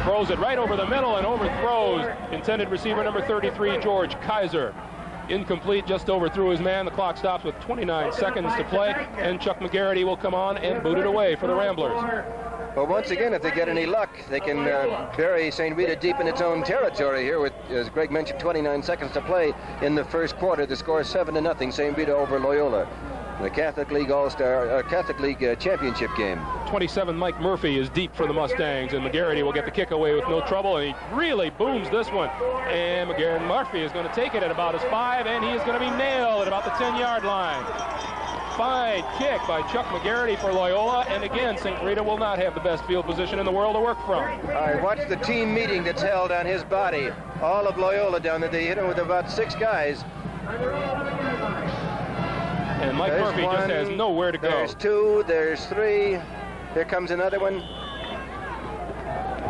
Throws it right over the middle and overthrows intended receiver number 33, George Kaiser. Incomplete, just overthrew his man. The clock stops with 29 seconds to play, and Chuck McGarity will come on and boot it away for the Ramblers. Well, once again, if they get any luck, they can bury St. Rita deep in its own territory here with, as Greg mentioned, 29 seconds to play in the first quarter. The score is 7-0, St. Rita over Loyola. The Catholic League Catholic League Championship game. 27 Mike Murphy is deep for the Mustangs, and McGarity will get the kick away with no trouble, and he really booms this one. And Murphy is going to take it at about his 5, and he is going to be nailed at about the 10-yard line. Fine kick by Chuck McGarity for Loyola, and again, St. Rita will not have the best field position in the world to work from. I watched the team meeting that's held on his body. All of Loyola down there, they hit him with about 6 guys. And Mike Murphy just has nowhere to go. There's 2, there's 3. Here comes another one.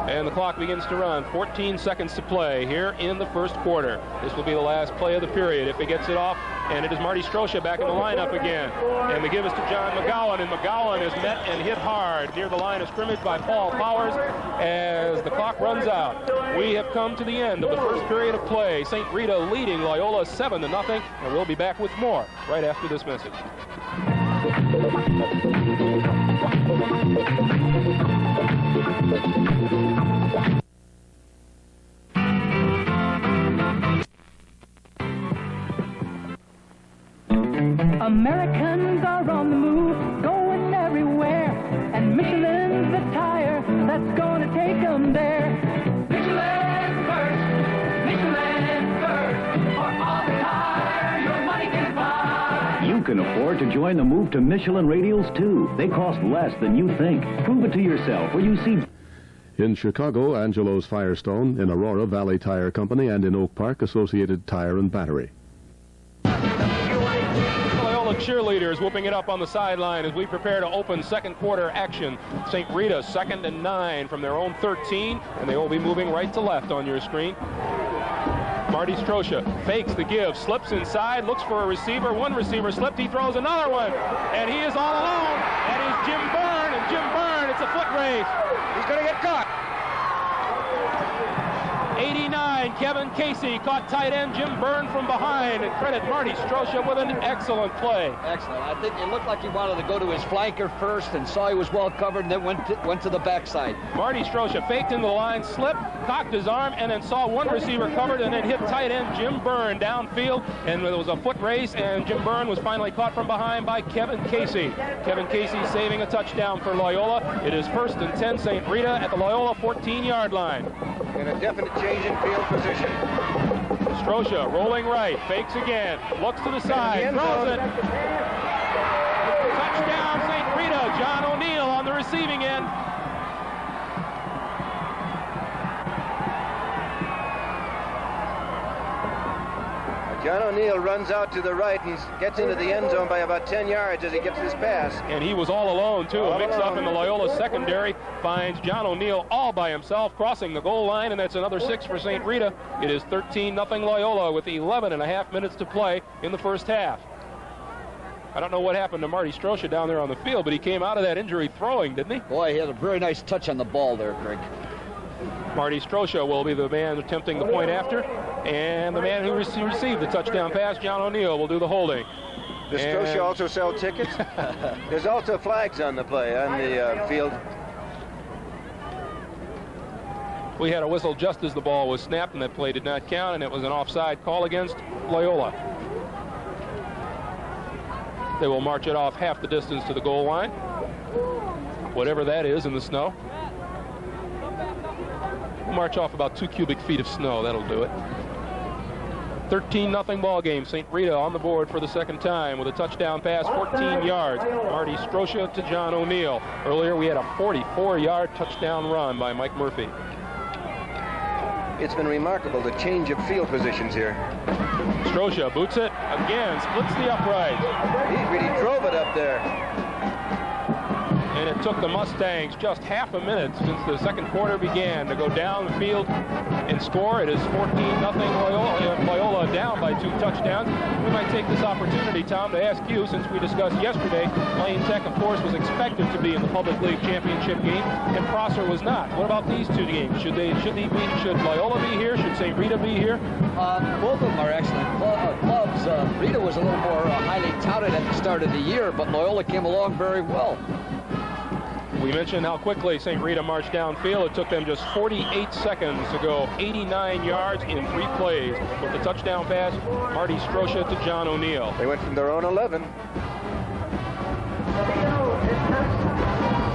And the clock begins to run. 14 seconds to play here in the first quarter. This will be the last play of the period if he gets it off. And it is Marty Strosha back in the lineup again. And the give is to John McGowan, and McGowan is met and hit hard near the line of scrimmage by Paul Powers as the clock runs out. We have come to the end of the first period of play. St. Rita leading Loyola 7-0, and we'll be back with more right after this message. Americans are on the move, going everywhere, and Michelin's the tire that's gonna take them there. Michelin! Or to join the move to Michelin radials, too. They cost less than you think. Prove it to yourself when you see... In Chicago, Angelo's Firestone. In Aurora, Valley Tire Company. And in Oak Park, Associated Tire and Battery. Loyola cheerleaders whooping it up on the sideline as we prepare to open second quarter action. St. Rita 2nd and 9 from their own 13, and they will be moving right to left on your screen. Marty Strosha fakes the give, slips inside, looks for a receiver. One receiver slipped, he throws another one, and he is all alone. That is Jim Byrne, and Jim Byrne, it's a foot race. He's going to get caught. 89, Kevin Casey caught tight end Jim Byrne from behind, and credit Marty Strosha with an excellent play. Excellent. I think it looked like he wanted to go to his flanker first and saw he was well covered and then went to the backside. Marty Strosha faked into the line, slipped, cocked his arm, and then saw one receiver covered and then hit tight end Jim Byrne downfield, and there was a foot race, and Jim Byrne was finally caught from behind by Kevin Casey. Kevin Casey saving a touchdown for Loyola. It is 1st and 10 St. Rita at the Loyola 14-yard line. And a definite change in field position. Strosha rolling right, fakes again, looks to the side, throws it. Touchdown St. Rita. John O'Neill on the receiving end. John O'Neill runs out to the right and gets into the end zone by about 10 yards as he gets his pass. And he was all alone, too. A mix-up in the Loyola secondary finds John O'Neill all by himself, crossing the goal line, and that's another 6 for St. Rita. It is 13-0 Loyola with 11.5 minutes to play in the first half. I don't know what happened to Marty Strosha down there on the field, but he came out of that injury throwing, didn't he? Boy, he had a very nice touch on the ball there, Greg. Marty Strosha will be the man attempting the point after, and the man who received the touchdown pass, John O'Neill, will do the holding. Does Strosha also sell tickets? There's also flags on the play, on the field. We had a whistle just as the ball was snapped, and that play did not count, and it was an offside call against Loyola. They will march it off half the distance to the goal line, whatever that is in the snow. We'll march off about 2 cubic feet of snow. That'll do it. 13-0 ball game. St. Rita on the board for the second time with a touchdown pass, 14 yards. Marty Strosha to John O'Neill. Earlier we had a 44-yard touchdown run by Mike Murphy. It's been remarkable, the change of field positions here. Strosha boots it again, splits the upright. He really drove it up there. And it took the Mustangs just half a minute since the second quarter began to go down the field and score. It is 14-0 Loyola down by 2 touchdowns. We might take this opportunity, Tom, to ask you, since we discussed yesterday, Lane Tech, of course, was expected to be in the Public League Championship game, and Prosser was not. What about these 2 games? Should Loyola be here? Should St. Rita be here? Both of them are excellent clubs. Rita was a little more highly touted at the start of the year, but Loyola came along very well. We mentioned how quickly St. Rita marched downfield. It took them just 48 seconds to go 89 yards in 3 plays. With the touchdown pass, Marty Strosha to John O'Neill. They went from their own 11.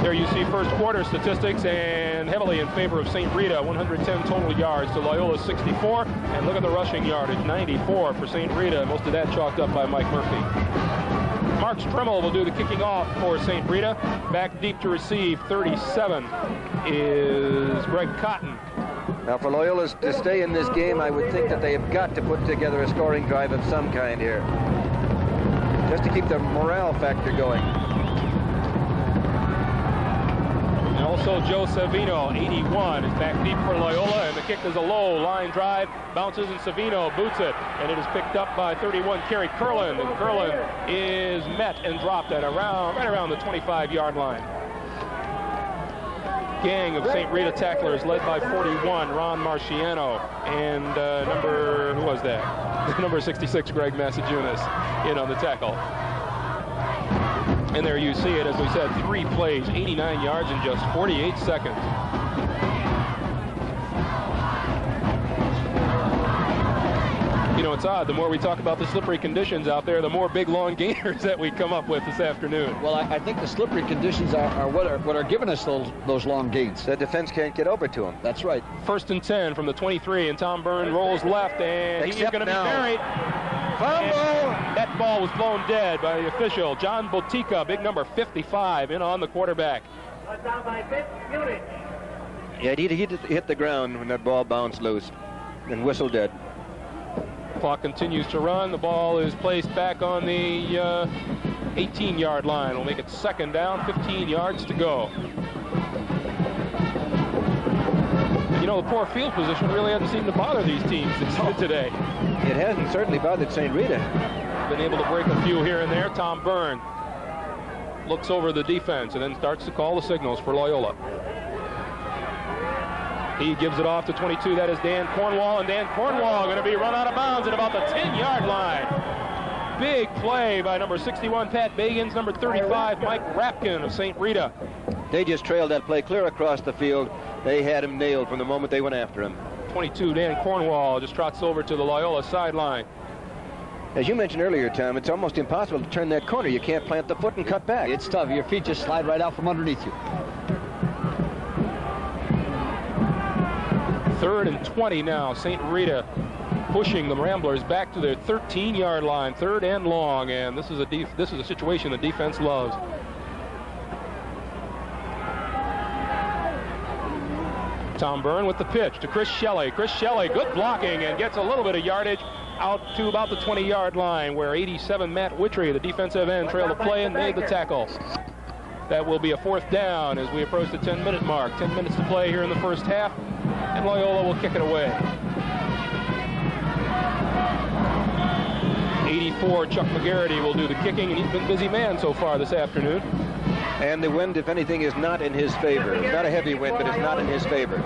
There you see first quarter statistics, and heavily in favor of St. Rita. 110 total yards to Loyola 64. And look at the rushing yardage, 94 for St. Rita. Most of that chalked up by Mike Murphy. Mark Strimmel will do the kicking off for St. Rita. Back deep to receive, 37 is Greg Cotton. Now for Loyola to stay in this game, I would think that they have got to put together a scoring drive of some kind here, just to keep the morale factor going. And also Joe Savino, 81, is back deep for Loyola, and the kick is a low line drive, bounces, and Savino boots it, and it is picked up by 31 Kerry Curlin, and Curlin is met and dropped at right around the 25-yard line. Gang of St. Rita tacklers led by 41 Ron Marciano and number 66 Greg Massajunas in on the tackle. And there you see it, as we said, 3 plays, 89 yards in just 48 seconds. You know, it's odd. The more we talk about the slippery conditions out there, the more big, long gainers that we come up with this afternoon. Well, I think the slippery conditions are what are giving us those long gains. The defense can't get over to them. That's right. 1st and 10 from the 23, and Tom Byrne rolls left, and he's going to be buried. Fumble! That ball was blown dead by the official. John Botica, big number 55, in on the quarterback. Yeah, he hit the ground when that ball bounced loose and whistled dead. Clock continues to run. The ball is placed back on the 18-yard line. We'll make it second down, 15 yards to go. You know, the poor field position really hasn't seemed to bother these teams today. It hasn't certainly bothered St. Rita. Been able to break a few here and there. Tom Byrne looks over the defense and then starts to call the signals for Loyola. He gives it off to 22. That is Dan Cornwall, and Dan Cornwall going to be run out of bounds at about the 10-yard line. Big play by number 61, Pat Bagans, number 35, Mike Rapkin of St. Rita. They just trailed that play clear across the field. They had him nailed from the moment they went after him. 22, Dan Cornwall, just trots over to the Loyola sideline. As you mentioned earlier, Tom, it's almost impossible to turn that corner. You can't plant the foot and cut back. It's tough. Your feet just slide right out from underneath you. 3rd and 20 now. St. Rita pushing the Ramblers back to their 13-yard line, 3rd and long, and this is a situation the defense loves. Tom Byrne with the pitch to Chris Shelley. Chris Shelley, good blocking, and gets a little bit of yardage out to about the 20-yard line, where 87 Matt Wittry, the defensive end, trailed the play and made the tackle. That will be a 4th down as we approach the 10-minute mark. 10 minutes to play here in the first half, and Loyola will kick it away. 84, Chuck McGarity will do the kicking, and he's been a busy man so far this afternoon. And the wind, if anything, is not in his favor. Not a heavy wind, but it's not in his favor.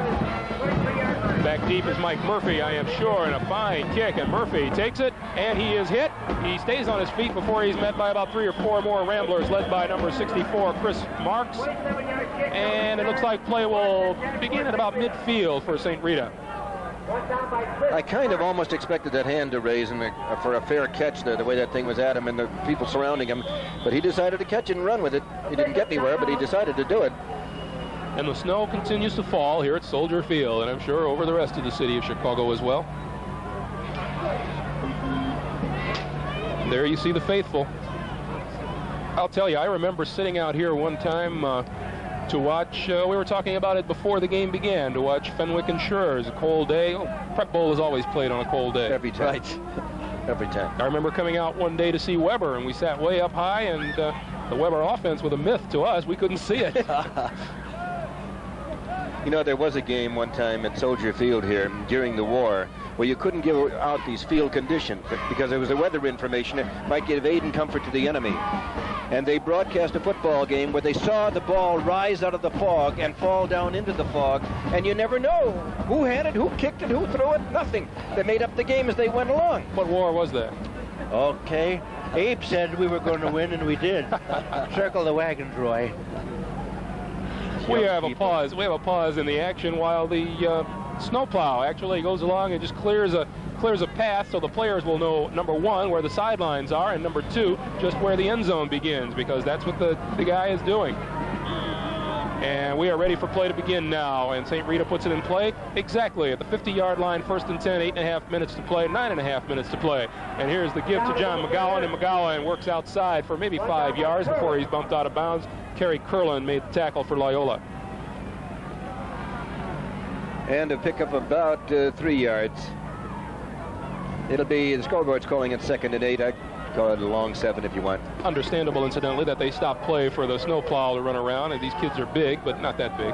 Back deep is Mike Murphy, I am sure, and a fine kick, and Murphy takes it, and he is hit. He stays on his feet before he's met by about 3 or 4 more Ramblers, led by number 64, Chris Marks. And it looks like play will begin at about midfield for St. Rita. I kind of almost expected that hand to raise for a fair catch there, the way that thing was at him and the people surrounding him. But he decided to catch it and run with it. He didn't get anywhere, but he decided to do it. And the snow continues to fall here at Soldier Field, and I'm sure over the rest of the city of Chicago as well. And there you see the faithful. I'll tell you, I remember sitting out here one time to watch, we were talking about it before the game began, to watch Fenwick and Schurz, a cold day. Oh, Prep Bowl is always played on a cold day. Every time. Right. Every time. I remember coming out one day to see Weber, and we sat way up high, and the Weber offense was a myth to us. We couldn't see it. You know, there was a game one time at Soldier Field here during the war where you couldn't give out these field conditions because there was the weather information. It might give aid and comfort to the enemy. And they broadcast a football game where they saw the ball rise out of the fog and fall down into the fog, and you never know who had it, who kicked it, who threw it, nothing. They made up the game as they went along. What war was that? Okay. Abe said we were going to win, and we did. Circle the wagons, Roy. We have a pause. We have a pause in the action while the snowplow actually goes along and just clears a path so the players will know, number 1, where the sidelines are, and number 2, just where the end zone begins, because that's what the guy is doing. And we are ready for play to begin now, and St. Rita puts it in play exactly at the 50-yard line, 1st and 10, 8.5 minutes to play, 9.5 minutes to play. And here's the give to John McGowan, and McGowan works outside for maybe 5 yards before he's bumped out of bounds. Kerry Curlin made the tackle for Loyola. And a pickup of about 3 yards. It'll be, the scoreboard's calling it 2nd and 8. I'd call it a long 7 if you want. Understandable, incidentally, that they stopped play for the snowplow to run around, and these kids are big, but not that big.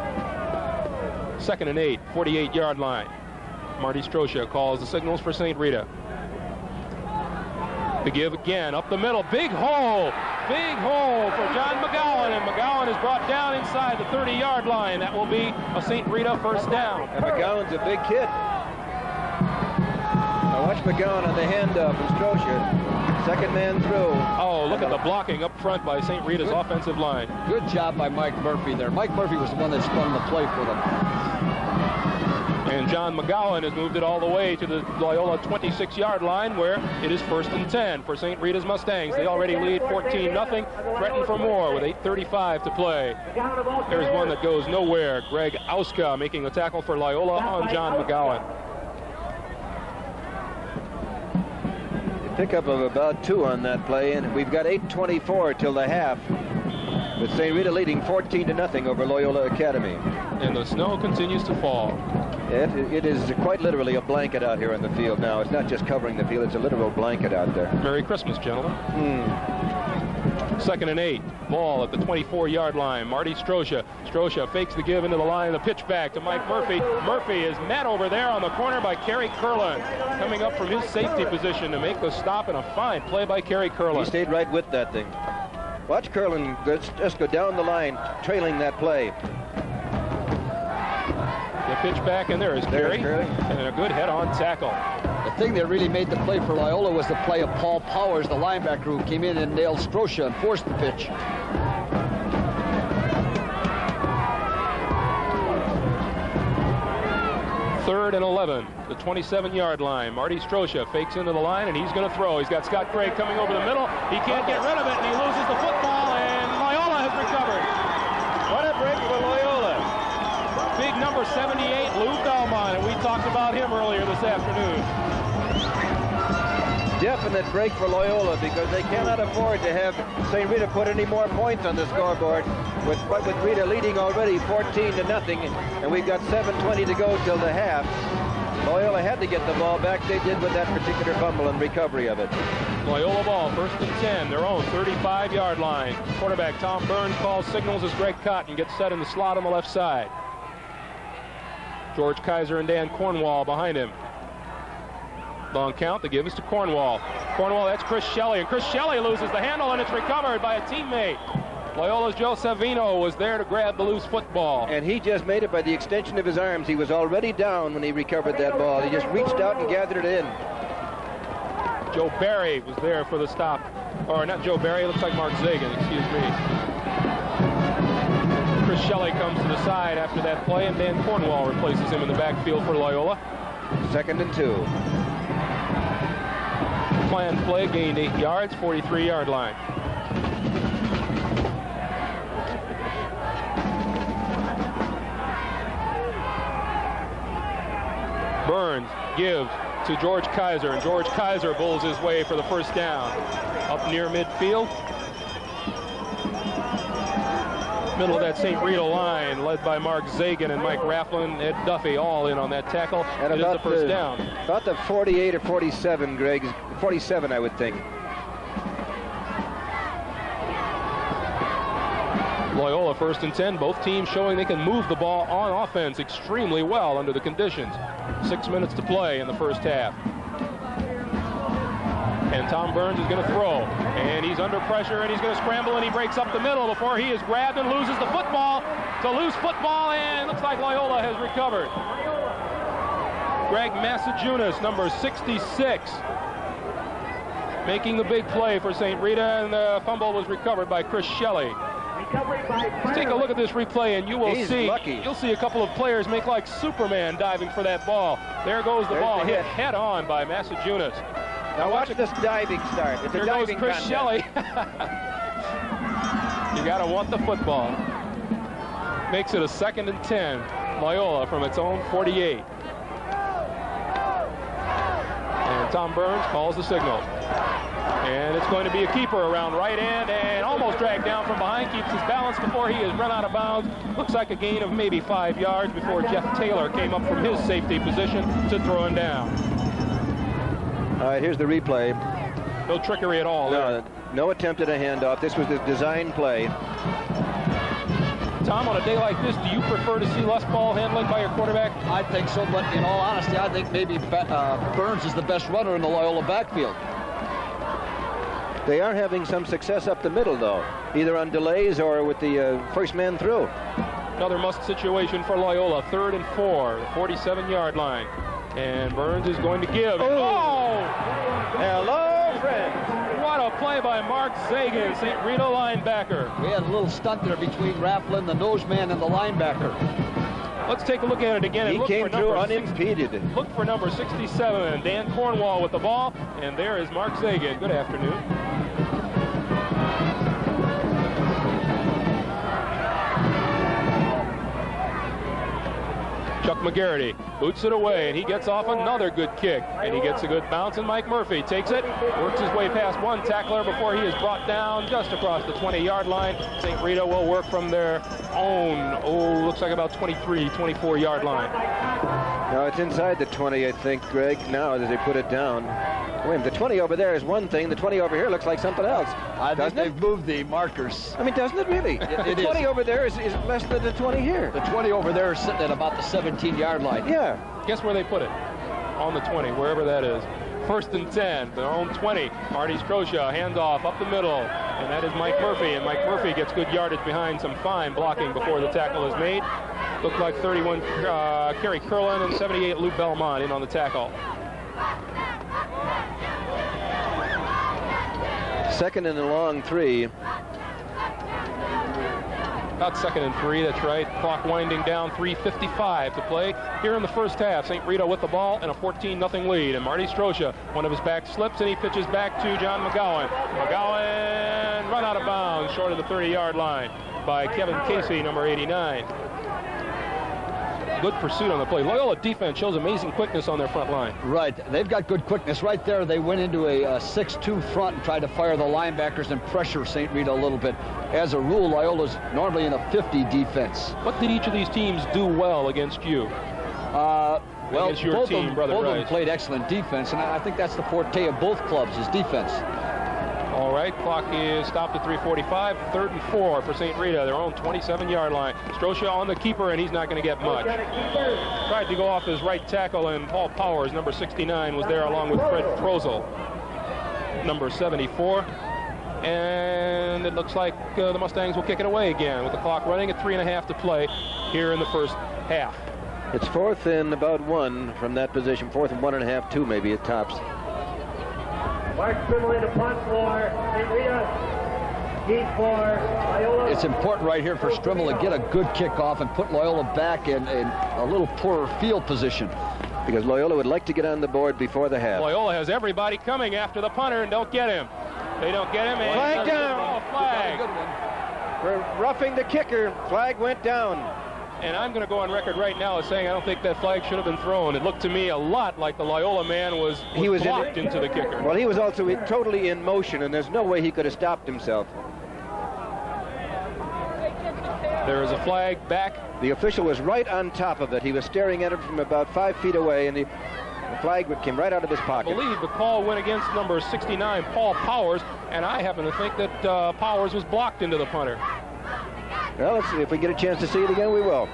2nd and 8, 48-yard line. Marty Strosha calls the signals for St. Rita. The give again, up the middle, big hole for John McGowan, and McGowan is brought down inside the 30-yard line. That will be a St. Rita 1st down. And McGowan's a big kid. Now watch McGowan on the handoff and Strosha. 2nd man through. Oh, look at the blocking up front by St. Rita's offensive line. Good job by Mike Murphy there. Mike Murphy was the one that spun the play for them. And John McGowan has moved it all the way to the Loyola 26-yard line, where it is 1st and 10 for St. Rita's Mustangs. They already lead 14-0, threaten for more with 8:35 to play. There's one that goes nowhere. Greg Auska making the tackle for Loyola on John McGowan. Pickup of about 2 on that play, and we've got 8:24 till the half, with St. Rita leading 14-0 over Loyola Academy. And the snow continues to fall. It is quite literally a blanket out here in the field now. It's not just covering the field, it's a literal blanket out there. Merry Christmas, gentlemen. 2nd and 8. Ball at the 24-yard line. Marty Strosha. Strosha fakes the give into the line. The pitch back to Mike Murphy. Murphy is met over there on the corner by Kerry Curlin, coming up from his safety position to make the stop, and a fine play by Kerry Curlin. He stayed right with that thing. Watch Curlin just go down the line, trailing that play. The pitch back, and there is Kerry. And a good head-on tackle. The thing that really made the play for Loyola was the play of Paul Powers, the linebacker, who came in and nailed Strosha and forced the pitch. Third and 11, the 27-yard line. Marty Strosha fakes into the line, and he's going to throw. He's got Scott Craig coming over the middle. He can't get rid of it, and he loses the football, and Loyola has recovered. What a break for Loyola. Big number 78, Lou Belmont, and we talked about him earlier this afternoon. Definite break for Loyola, because they cannot afford to have St. Rita put any more points on the scoreboard, with Rita leading already 14-0, and we've got 7:20 to go till the half. Loyola had to get the ball back. They did with that particular fumble and recovery of it. Loyola ball, 1st and 10, their own 35-yard line. Quarterback Tom Burns calls signals as Greg Cotton gets set in the slot on the left side. George Kaiser and Dan Cornwall behind him. Long count, the give is to Cornwall. Cornwall, that's Chris Shelley, and Chris Shelley loses the handle, and it's recovered by a teammate. Loyola's Joe Savino was there to grab the loose football. And he just made it by the extension of his arms. He was already down when he recovered that ball. He just reached out and gathered it in. Joe Barry was there for the stop. Or not Joe Barry, it looks like Mark Zagan, excuse me. Chris Shelley comes to the side after that play, and Dan Cornwall replaces him in the backfield for Loyola. 2nd and 2. Planned play, gained 8 yards, 43-yard line. Burns gives to George Kaiser, and George Kaiser bowls his way for the first down. Up near midfield. Middle of that St. Rita line, led by Mark Zagan and Mike Rafflin, Ed Duffy, all in on that tackle. And it is the first down. About the 48 or 47, Greg. 47, I would think. Loyola 1st and 10. Both teams showing they can move the ball on offense extremely well under the conditions. 6 minutes to play in the first half. And Tom Burns is going to throw. And he's under pressure, and he's going to scramble, and he breaks up the middle before he is grabbed and loses the football. It's a loose football, and looks like Loyola has recovered. Greg Massajunas, number 66, making the big play for St. Rita, and the fumble was recovered by Chris Shelley. Let's take a look at this replay, and you will you'll see a couple of players make like Superman diving for that ball. There goes the ball, hit head on by Massajunas. Now watch this diving start. It's a diving Chris contest. Shelley. You got to want the football. Makes it a 2nd and 10. Loyola from its own 48. And Tom Burns calls the signal. And it's going to be a keeper around right end, and almost dragged down from behind. Keeps his balance before he is run out of bounds. Looks like a gain of maybe 5 yards before Jeff Taylor came up from his safety position to throw him down. All right, here's the replay. No trickery at all. No attempt at a handoff. This was the design play. Tom, on a day like this, do you prefer to see less ball handling by your quarterback? I think so, but in all honesty, I think maybe Burns is the best runner in the Loyola backfield. They are having some success up the middle, though, either on delays or with the first man through. Another must situation for Loyola. 3rd and 4, 47-yard line. And Burns is going to give. Oh! Hello, friends. What a play by Mark Zagan, St. Rita linebacker. We had a little stunt there between Rafflin, the nose man, and the linebacker. Let's take a look at it again. And he came through unimpeded. Look for number 67, and Dan Cornwall with the ball. And there is Mark Zagan. Good afternoon. Chuck McGarity boots it away, and he gets off another good kick, and he gets a good bounce, and Mike Murphy takes it, works his way past one tackler before he is brought down just across the 20-yard line. St. Rita will work from their own, looks like about 23, 24-yard line. No, it's inside the 20, I think, Greg, now as they put it down. Wait, the 20 over there is one thing. The 20 over here looks like something else. I think they've moved the markers. I mean, doesn't it really? The 20 over there is less than the 20 here. The 20 over there is sitting at about the 17-yard line. Yeah. Guess where they put it? On the 20, wherever that is. 1st and 10, their own 20. Marty Strosha, handoff up the middle, and that is Mike Murphy. And Mike Murphy gets good yardage behind some fine blocking before the tackle is made. Looked like 31 Kerry Curlin and 78 Lou Belmont in on the tackle. 2nd and a long 3. About 2nd and 3, that's right. Clock winding down, 3:55 to play here in the first half. St. Rita with the ball and a 14-0 lead. And Marty Strosha, one of his backs slips, and he pitches back to John McGowan. McGowan run out of bounds short of the 30-yard line by Kevin Casey, number 89. Good pursuit on the play. Loyola defense shows amazing quickness on their front line. Right. They've got good quickness right there. They went into a 6-2 front and tried to fire the linebackers and pressure St. Rita a little bit. As a rule, Loyola's normally in a 50 defense. What did each of these teams do well against you? Well, against your team, Brother both of them Rice. played excellent defense, and I think that's the forte of both clubs, is defense. All right, clock is stopped at 3:45. 3rd and 4 for St. Rita, their own 27-yard line. Strosha on the keeper, and he's not going to get much. Tried to go off his right tackle, and Paul Powers, number 69, was there along with Fred Frozel, number 74. And it looks like the Mustangs will kick it away again with the clock running at 3.5 to play here in the first half. It's 4th and about 1 from that position. 4th and 1.5, 2 maybe at tops. Mark Trimley to punt for St. Rita. Keep for Loyola. It's important right here for Strimmel to get a good kickoff and put Loyola back in a little poorer field position. Because Loyola would like to get on the board before the half. Loyola has everybody coming after the punter and don't get him. They don't get him. And Flag down. Flag. For roughing the kicker. Flag went down. And I'm going to go on record right now as saying I don't think that flag should have been thrown. It looked to me a lot like the Loyola man was blocked into the kicker. Well, he was also totally in motion, and there's no way he could have stopped himself. There is a flag back. The official was right on top of it. He was staring at it from about 5 feet away, and the flag came right out of his pocket. I believe the call went against number 69, Paul Powers, and I happen to think that Powers was blocked into the punter. Well, let's see. If we get a chance to see it again, we will.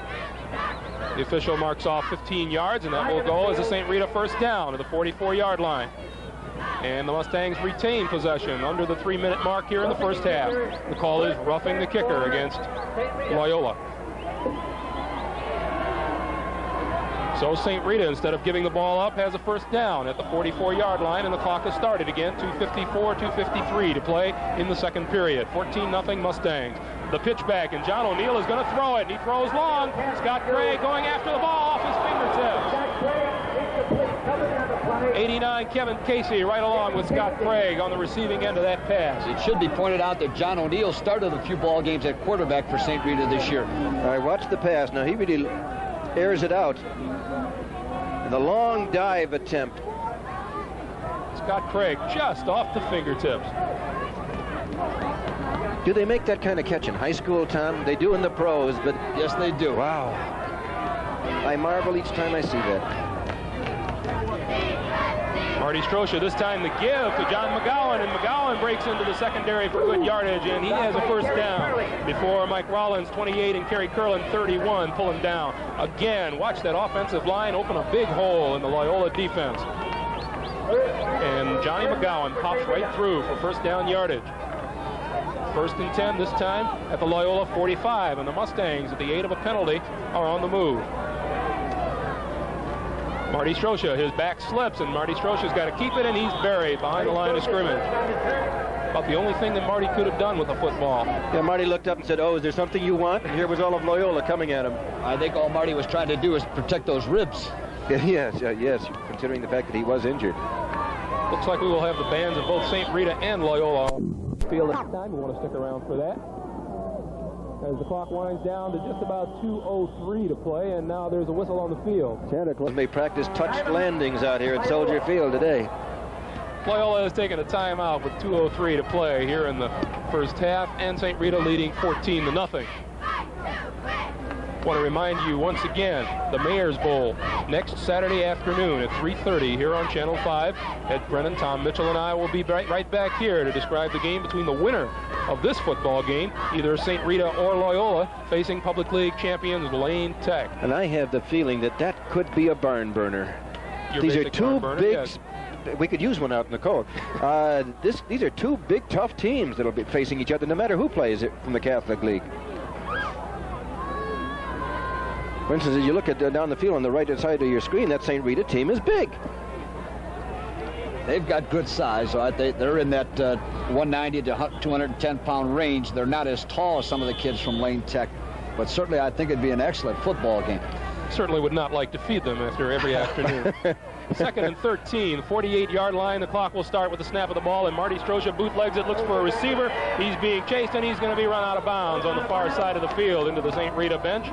The official marks off 15 yards, and that will go as a St. Rita first down to the 44-yard line. And the Mustangs retain possession under the 3-minute mark here in the first half. The call is roughing the kicker against Loyola. So St. Rita, instead of giving the ball up, has a first down at the 44-yard line, and the clock has started again. 2:54, 2:53 to play in the second period. 14-0 Mustangs. The pitch back, and John O'Neill is going to throw it, and he throws long. Scott Gray going after the ball off his fingertips. 89 Kevin Casey right along with Scott Craig on the receiving end of that pass. It should be pointed out that John O'Neill started a few ball games at quarterback for St. Rita this year. All right, watch the pass. Now, he really airs it out. And the long dive attempt. Scott Craig just off the fingertips. Do they make that kind of catch in high school, Tom? They do in the pros, but... Yes, they do. Wow. I marvel each time I see that. Marty Strosha, this time the give to John McGowan, and McGowan breaks into the secondary for good yardage, and he has a first down before Mike Rollins, 28, and Kerry Curlin, 31, pull him down. Again, watch that offensive line open a big hole in the Loyola defense. And Johnny McGowan pops right through for first down yardage. 1st and 10 this time at the Loyola 45, and the Mustangs, at the aid of a penalty, are on the move. Marty Strosha, his back slips, and Marty Strosha's got to keep it, and he's buried behind the line of scrimmage. About the only thing that Marty could have done with the football. Yeah, Marty looked up and said, "Oh, is there something you want?" And here was all of Loyola coming at him. I think all Marty was trying to do is protect those ribs. Yes, considering the fact that he was injured. Looks like we will have the bands of both St. Rita and Loyola on the field at the time. We want to stick around for that. as the clock winds down to just about 2:03 to play, and now there's a whistle on the field. Santa Claus may practice touched landings out here at Soldier Field today. Loyola has taken a timeout with 2:03 to play here in the first half, and St. Rita leading 14-0. Want to remind you once again, the Mayor's Bowl next Saturday afternoon at 3:30 here on Channel 5. Ed Brennan, Tom Mitchell, and I will be right back here to describe the game between the winner of this football game, either St. Rita or Loyola, facing Public League champions Lane Tech. And I have the feeling that that could be a barn burner. Your These are basic two barn burner, big... yes. We could use one out in the cold. These are two big, tough teams that'll be facing each other no matter who plays it from the Catholic League. For instance, as you look at down the field on the right side of your screen, that St. Rita team is big. They've got good size, right? They're in that 190 to 210-pound range. They're not as tall as some of the kids from Lane Tech, but certainly I think it'd be an excellent football game. Certainly would not like to feed them after every afternoon. Second and 13, 48-yard line. The clock will start with the snap of the ball, and Marty Strosha bootlegs it, looks for a receiver. He's being chased, and he's going to be run out of bounds on the far side of the field into the St. Rita bench.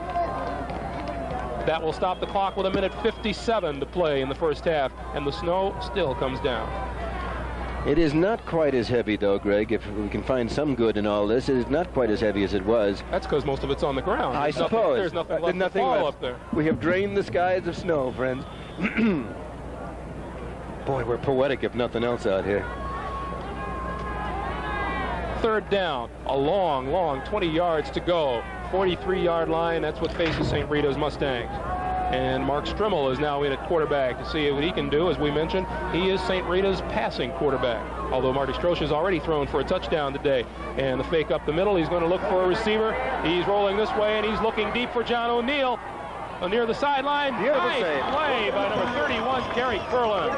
That will stop the clock with 1:57 to play in the first half, and the snow still comes down. It is not quite as heavy, though, Greg. If we can find some good in all this, it is not quite as heavy as it was. That's because most of it's on the ground. I suppose. There's nothing left to fall up there. We have drained the skies of snow, friends. Boy, we're poetic if nothing else out here. Third down, a long 20 yards to go. 43-yard line, that's what faces St. Rita's Mustangs. And Mark Strimmel is now in at quarterback to see what he can do. As we mentioned, he is St. Rita's passing quarterback, although Marty Strosha has already thrown for a touchdown today. And the fake up the middle, he's going to look for a receiver. He's rolling this way, and he's looking deep for John O'Neill. Near the sideline. Nice play by number 31, Kerry Kurland.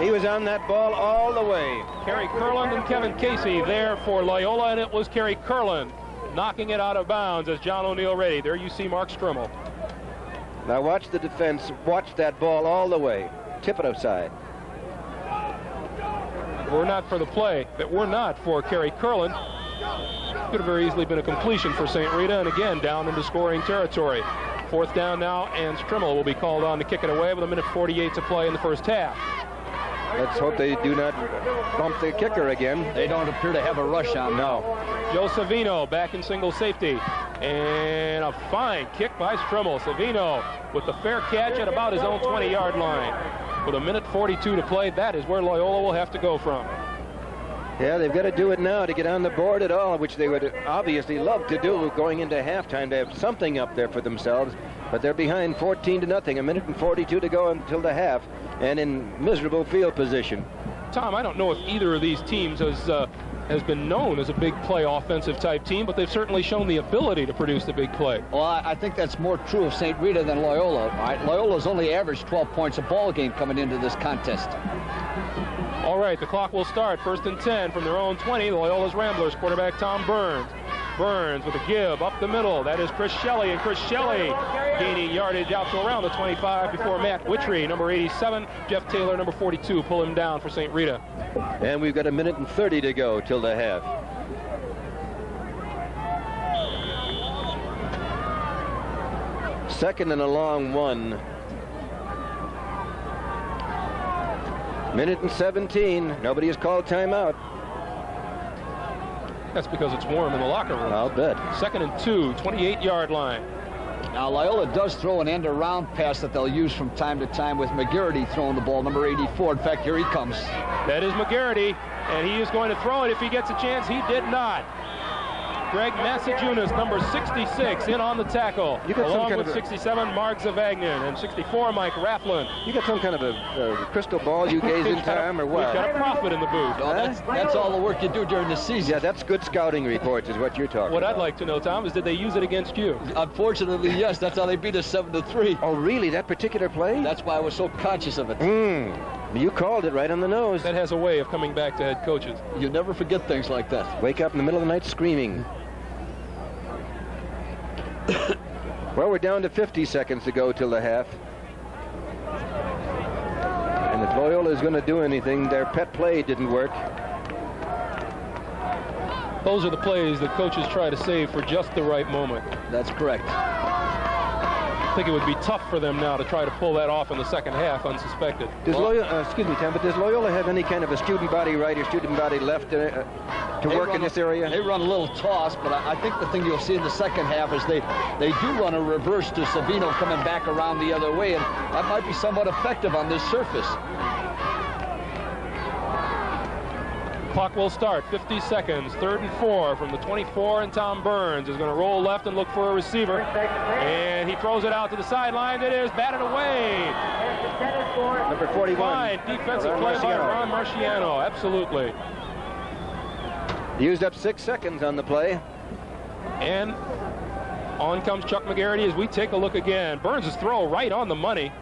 He was on that ball all the way. Kerry Kurland and Kevin Casey there for Loyola, and it was Kerry Kurland knocking it out of bounds as John O'Neill ready. There you see Mark Strimmel. Now watch the defense. Watch that ball all the way. Tip it outside. Were not for the play, that were not for Kerry Kurland, could have very easily been a completion for St. Rita, and again down into scoring territory. Fourth down now, and Strimmel will be called on to kick it away with 1:48 to play in the first half. Let's hope they do not bump the kicker again. They don't appear to have a rush on. No. Joe Savino back in single safety. And a fine kick by Strimmel. Savino with the fair catch at about his own 20-yard line. With 1:42 to play, that is where Loyola will have to go from. Yeah, they've got to do it now to get on the board at all, which they would obviously love to do going into halftime to have something up there for themselves. But they're behind 14-0, 1:42 to go until the half, and in miserable field position. Tom, I don't know if either of these teams has been known as a big play offensive type team, but they've certainly shown the ability to produce the big play. Well, I think that's more true of St. Rita than Loyola. Right? Loyola's only averaged 12 points a ball game coming into this contest. All right, the clock will start. First and 10 from their own 20. Loyola's Ramblers quarterback Tom Burns. Burns with a give up the middle. That is Chris Shelley, and Chris Shelley gaining yardage out to around the 25 before Matt Witry, number 87. Jeff Taylor, number 42, pull him down for St. Rita. And we've got 1:30 to go till the half. Second and a long one. 1:17. Nobody has called timeout. That's because it's warm in the locker room. I'll bet. Second and 2, 28-yard line. Now, Loyola does throw an end-around pass that they'll use from time to time with McGarity throwing the ball, number 84. In fact, here he comes. That is McGarity, and he is going to throw it if he gets a chance. He did not. Greg Massajunas, number 66, in on the tackle. Along with 67, Mark Zavagnin, and 64, Mike Rafflin. You got some kind of a crystal ball you gaze in time, or what? We've got a prophet in the booth. No, that's all the work you do during the season. Yeah, that's good scouting reports is what you're talking What about. I'd like to know, Tom, is did they use it against you? Unfortunately, yes. That's how they beat us 7-3. Oh, really? That particular play? That's why I was so conscious of it. You called it right on the nose. That has a way of coming back to head coaches. You never forget things like that. Wake up in the middle of the night screaming. Well, we're down to 50 seconds to go till the half. And if Loyola is going to do anything, their pet play didn't work. Those are the plays that coaches try to save for just the right moment. That's correct. I think it would be tough for them now to try to pull that off in the second half unsuspected. Does Loyola, excuse me, Tom, but does Loyola have any kind of a student body right or student body left to work in this area? They run a little toss, but I think the thing you'll see in the second half is they do run a reverse to Savino coming back around the other way, and that might be somewhat effective on this surface. Clock will start, 50 seconds, 3rd and 4 from the 24, and Tom Burns is going to roll left and look for a receiver. And he throws it out to the sideline. It is batted away. Number 41. Fine defensive play by Ron Marciano, absolutely. He used up 6 seconds on the play. And on comes Chuck McGarity as we take a look again. Burns' throw right on the money.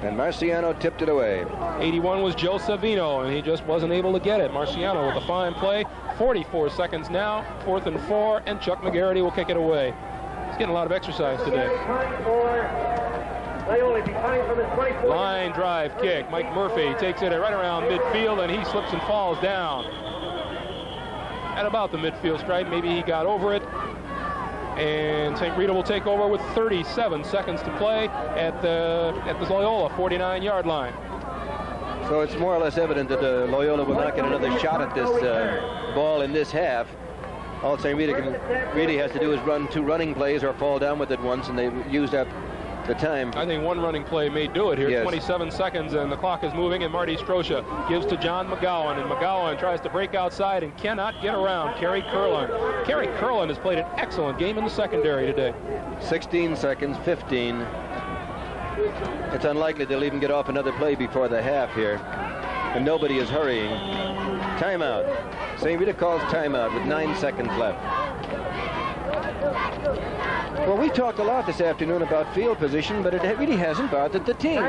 And Marciano tipped it away. 81 was Joe Savino, and he just wasn't able to get it. Marciano with a fine play. 44 seconds now, 4th and 4, and Chuck McGarity will kick it away. He's getting a lot of exercise today. Line drive kick. Mike Murphy takes it right around midfield, and he slips and falls down. At about the midfield stripe, maybe he got over it. And St. Rita will take over with 37 seconds to play at the Loyola 49-yard line. So it's more or less evident that Loyola will not get another shot at this ball in this half. All St. Rita really has to do is run 2 running plays or fall down with it once, and they've used up the time. I think 1 running play may do it here. Yes. 27 seconds, and the clock is moving, and Marty Strosha gives to John McGowan, and McGowan tries to break outside and cannot get around Kerry Curlin. Kerry Curlin has played an excellent game in the secondary today. 16 seconds, 15. It's unlikely they'll even get off another play before the half here, and nobody is hurrying. Timeout. St. Rita calls timeout with 9 seconds left. Well, we talked a lot this afternoon about field position, but it really hasn't bothered the team.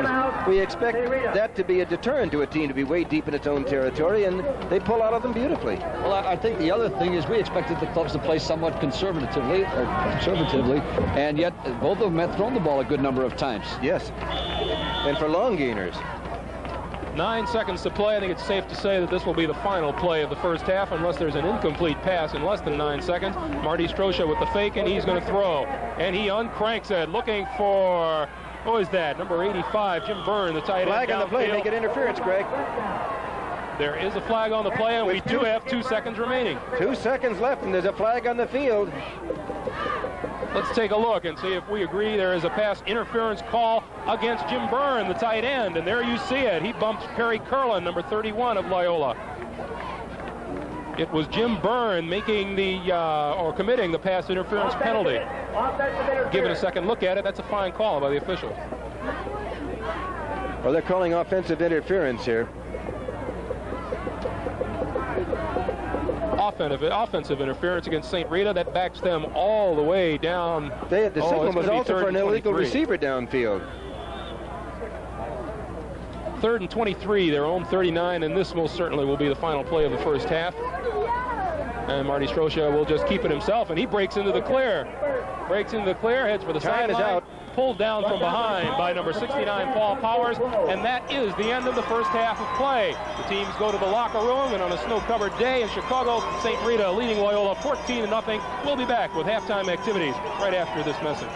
We expect that to be a deterrent to a team to be way deep in its own territory, and they pull out of them beautifully. Well, I think the other thing is we expected the clubs to play somewhat conservatively, and yet both of them have thrown the ball a good number of times. Yes, and for long gainers. 9 seconds to play. I think it's safe to say that this will be the final play of the first half unless there's an incomplete pass in less than 9 seconds. Marty Strosha with the fake, and he's going to throw. And he uncranks it, looking for, who is that? Number 85, Jim Byrne, the tight end. Flag on the play, make it interference, Greg. There is a flag on the play, and we do have 2 seconds remaining. 2 seconds left, and there's a flag on the field. Let's take a look and see if we agree there is a pass interference call against Jim Byrne, the tight end. And there you see it. He bumps Perry Curlin, number 31 of Loyola. It was Jim Byrne making or committing the pass interference penalty. Give it a second look at it. That's a fine call by the officials. Well, they're calling offensive interference here. Offensive interference against St. Rita. That backs them all the way down. The signal was also for an illegal receiver downfield. 3rd and 23, their own 39, and this most certainly will be the final play of the first half. And Marty Strosha will just keep it himself, and he breaks into the clear. Heads for the sideline. Pulled down from behind by number 69, Paul Powers, and that is the end of the first half of play. The teams go to the locker room, and on a snow-covered day in Chicago, St. Rita leading Loyola 14-0. We'll be back with halftime activities right after this message.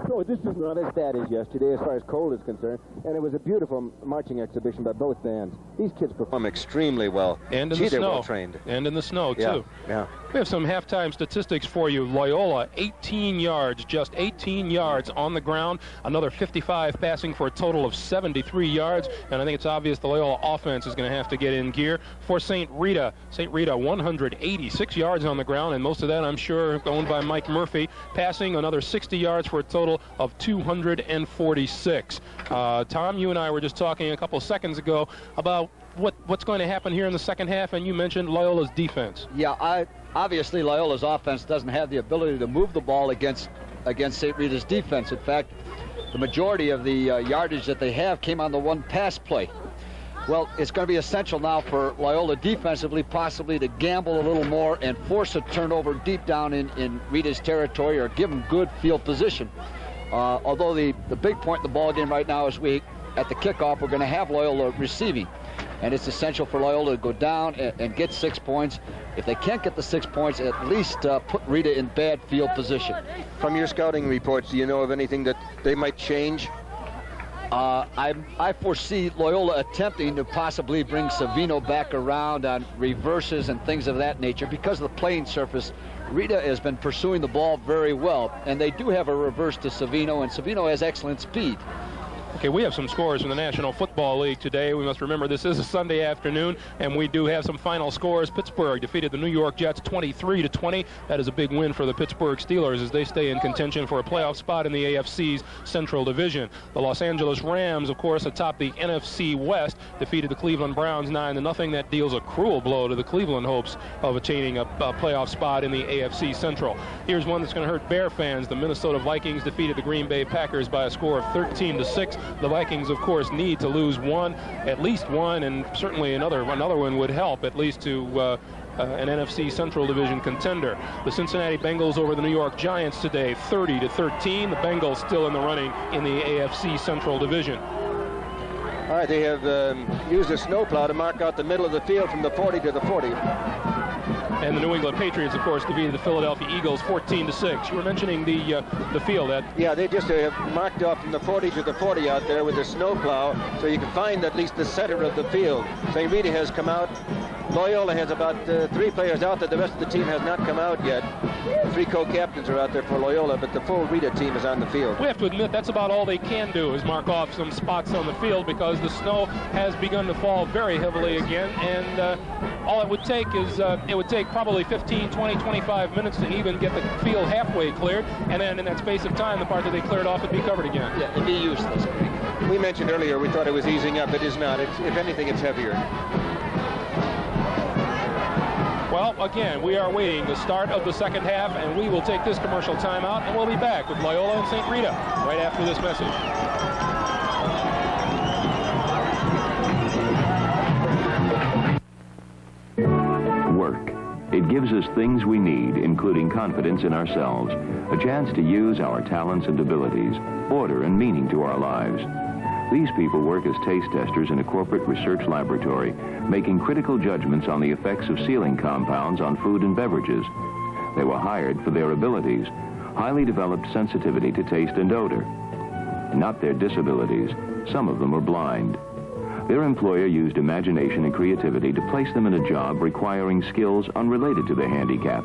No, this is not as bad as yesterday as far as cold is concerned, and it was a beautiful marching exhibition by both bands. These kids perform extremely well. And in the snow. Well trained. And in the snow, too. Yeah. We have some halftime statistics for you. Loyola, 18 yards, just 18 yards on the ground. Another 55 passing for a total of 73 yards. And I think it's obvious the Loyola offense is going to have to get in gear. For St. Rita, 186 yards on the ground, and most of that, I'm sure, owned by Mike Murphy. Passing another 60 yards for a total of 246. Tom, you and I were just talking a couple seconds ago about what's going to happen here in the second half, and you mentioned Loyola's defense. Yeah, obviously Loyola's offense doesn't have the ability to move the ball against St. Rita's defense. In fact, the majority of the yardage that they have came on the one pass play. Well, it's going to be essential now for Loyola defensively possibly to gamble a little more and force a turnover deep down in Rita's territory or give them good field position. Although the big point in the ball game right now is at the kickoff, we're going to have Loyola receiving. And it's essential for Loyola to go down and get 6 points. If they can't get the 6 points, at least put Rita in bad field position. From your scouting reports, do you know of anything that they might change? I foresee Loyola attempting to possibly bring Savino back around on reverses and things of that nature. Because of the playing surface, Rita has been pursuing the ball very well. And they do have a reverse to Savino, and Savino has excellent speed. Okay, we have some scores from the National Football League today. We must remember this is a Sunday afternoon, and we do have some final scores. Pittsburgh defeated the New York Jets 23-20. That is a big win for the Pittsburgh Steelers as they stay in contention for a playoff spot in the AFC's Central Division. The Los Angeles Rams, of course, atop the NFC West, defeated the Cleveland Browns 9-0. That deals a cruel blow to the Cleveland hopes of attaining a playoff spot in the AFC Central. Here's one that's going to hurt Bear fans. The Minnesota Vikings defeated the Green Bay Packers by a score of 13-6. The Vikings, of course, need to lose one, at least one, and certainly another one would help, at least to an NFC Central Division contender. The Cincinnati Bengals over the New York Giants today, 30-13. The Bengals still in the running in the AFC Central Division. All right, they have used a snowplow to mark out the middle of the field from the 40 to the 40. And the New England Patriots, of course, defeated the Philadelphia Eagles 14-6. You were mentioning the field, Ed. Yeah, they just have marked off from the 40 to the 40 out there with a snowplow, so you can find at least the center of the field. St. Rita has come out. Loyola has about 3 players out there. The rest of the team has not come out yet. 3 co-captains are out there for Loyola, but the full Rita team is on the field. We have to admit that's about all they can do is mark off some spots on the field because the snow has begun to fall very heavily again, and all it would take is it would take probably 15, 20, 25 minutes to even get the field halfway cleared, and then in that space of time, the part that they cleared off would be covered again. Yeah, it'd be useless. We mentioned earlier we thought it was easing up. It is not. If anything, it's heavier. Well, again, we are waiting the start of the second half, and we will take this commercial timeout, and we'll be back with Loyola and St. Rita right after this message. Work. It gives us things we need, including confidence in ourselves, a chance to use our talents and abilities, order and meaning to our lives. These people work as taste testers in a corporate research laboratory, making critical judgments on the effects of sealing compounds on food and beverages. They were hired for their abilities, highly developed sensitivity to taste and odor. Not their disabilities. Some of them were blind. Their employer used imagination and creativity to place them in a job requiring skills unrelated to their handicap.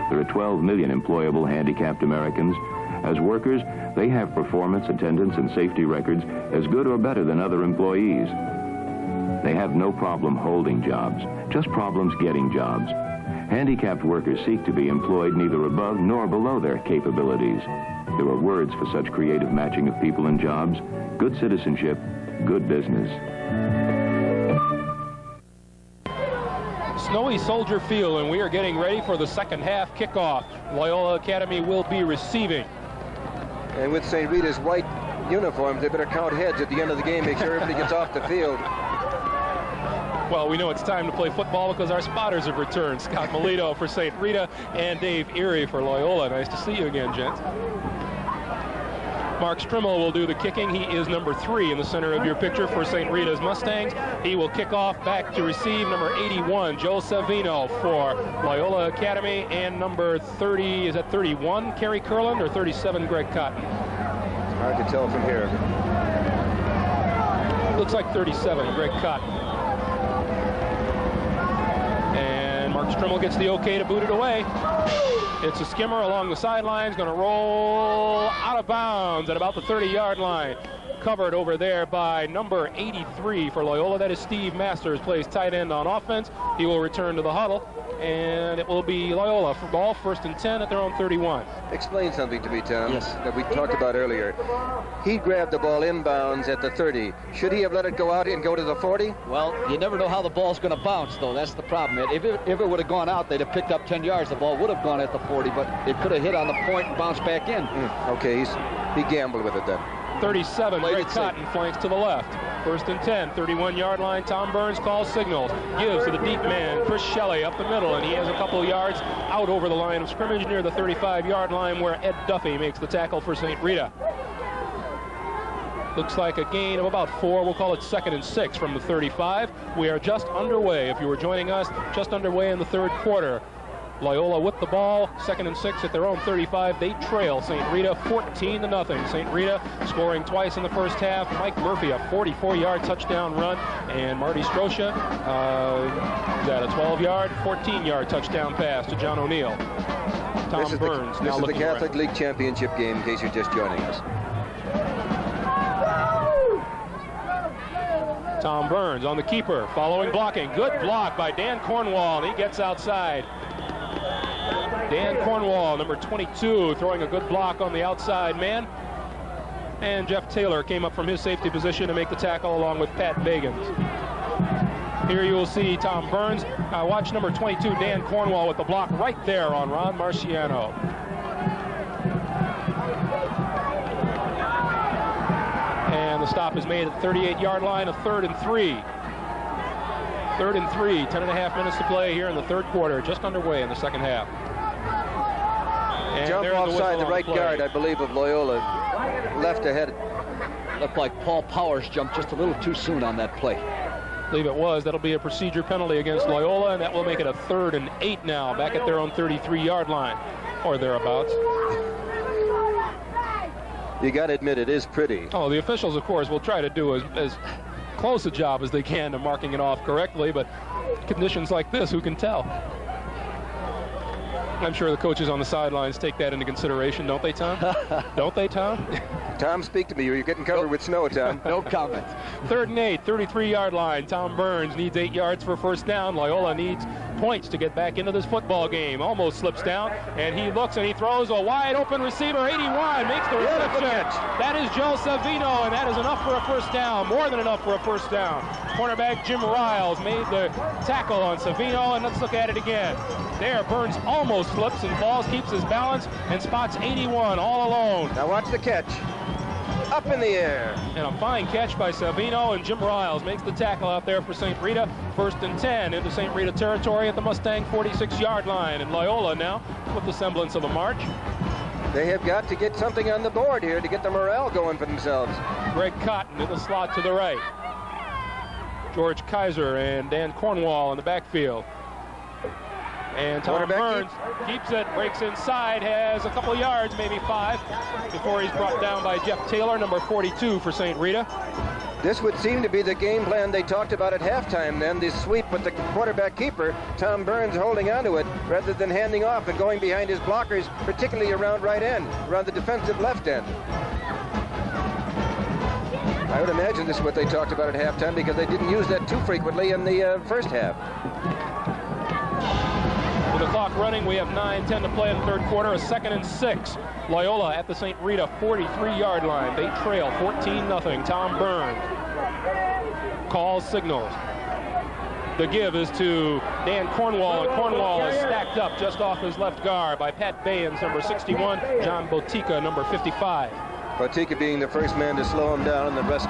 There are 12 million employable handicapped Americans. As workers, they have performance, attendance, and safety records as good or better than other employees. They have no problem holding jobs, just problems getting jobs. Handicapped workers seek to be employed neither above nor below their capabilities. There are words for such creative matching of people and jobs: good citizenship, good business. Snowy Soldier Field, and we are getting ready for the second half kickoff. Loyola Academy will be receiving. And with St. Rita's white uniforms, they better count heads at the end of the game, make sure everybody gets off the field. Well, we know it's time to play football because our spotters have returned. Scott Melito for St. Rita and Dave Erie for Loyola. Nice to see you again, gents. Mark Strimmel will do the kicking. He is number 3 in the center of your picture for St. Rita's Mustangs. He will kick off back to receive number 81, Joe Savino for Loyola Academy, and number 30, is that 31, Kerry Kurland, or 37, Greg Cotton? It's hard to tell from here. Looks like 37, Greg Cotton. And Mark Strimmel gets the okay to boot it away. It's a skimmer along the sidelines, going to roll out of bounds at about the 30-yard line. Covered over there by number 83 for Loyola. That is Steve Masters, plays tight end on offense. He will return to the huddle, and it will be Loyola for ball, 1st and 10 at their own 31. Explain something to me, Tom, yes, that we talked about earlier. He grabbed the ball inbounds at the 30. Should he have let it go out and go to the 40? Well, you never know how the ball's going to bounce, though. That's the problem. If it would have gone out, they'd have picked up 10 yards. The ball would have gone at the 40, but it could have hit on the point and bounced back in. Okay, he gambled with it then. 37, Greg Cotton flanks to the left. 1st and 10, 31-yard line. Tom Burns calls signals. Gives to the deep man, Chris Shelley, up the middle, and he has a couple of yards out over the line of scrimmage near the 35-yard line where Ed Duffy makes the tackle for St. Rita. Looks like a gain of about 4. We'll call it 2nd and 6 from the 35. We are just underway. If you were joining us, just underway in the third quarter. Loyola with the ball, 2nd and 6 at their own 35. They trail St. Rita 14-0. St. Rita scoring twice in the first half. Mike Murphy, a 44-yard touchdown run, and Marty Strosha, got a 12-yard, 14-yard touchdown pass to John O'Neill. Tom Burns now looking around. This is the Catholic League Championship game, in case you're just joining us. Tom Burns on the keeper, following blocking. Good block by Dan Cornwall, and he gets outside. Dan Cornwall, number 22, throwing a good block on the outside man. And Jeff Taylor came up from his safety position to make the tackle along with Pat Bagans. Here you will see Tom Burns. Watch number 22, Dan Cornwall, with the block right there on Ron Marciano. And the stop is made at the 38-yard line, a 3rd and 3. 3rd and 3, 10.5 minutes to play here in the third quarter, just underway in the second half. And jump offside the right guard, I believe, of Loyola. Left ahead. Looked like Paul Powers jumped just a little too soon on that play. I believe it was. That'll be a procedure penalty against Loyola, and that will make it a 3rd and 8 now, back at their own 33-yard line, or thereabouts. You got to admit, it is pretty. Oh, the officials, of course, will try to do as close a job as they can to marking it off correctly, but conditions like this, who can tell? I'm sure the coaches on the sidelines take that into consideration, don't they, Tom? Don't they, Tom? Tom, speak to me. You're getting covered with snow, Tom. No comment. 3rd and 8, 33-yard line. Tom Burns needs 8 yards for first down. Loyola needs points to get back into this football game. Almost slips down, and he looks and he throws a wide open receiver. 81 makes the reception. That is Joe Savino, and that is enough for a first down. More than enough for a first down. Cornerback Jim Riles made the tackle on Savino, and let's look at it again. There, Burns almost flips and falls, keeps his balance, and spots 81 all alone. Now watch the catch. Up in the air. And a fine catch by Savino, and Jim Riles makes the tackle out there for St. Rita. 1st and 10 into St. Rita territory at the Mustang 46-yard line. And Loyola now with the semblance of a march. They have got to get something on the board here to get the morale going for themselves. Greg Cotton in the slot to the right. George Kaiser and Dan Cornwall in the backfield. And Tom Burns keeps it, breaks inside, has a couple of yards, maybe 5, before he's brought down by Jeff Taylor, number 42 for St. Rita. This would seem to be the game plan they talked about at halftime then, the sweep with the quarterback keeper, Tom Burns holding onto it rather than handing off and going behind his blockers, particularly around right end, around the defensive left end. I would imagine this is what they talked about at halftime because they didn't use that too frequently in the first half. With the clock running, we have 9:10 to play in the third quarter, a 2nd and 6. Loyola at the St. Rita 43-yard line. They trail 14-0. Tom Burns calls signals. The give is to Dan Cornwall, and Cornwall is stacked up just off his left guard by Pat Bayens, number 61, John Botica, number 55. Botica being the first man to slow him down, and the rest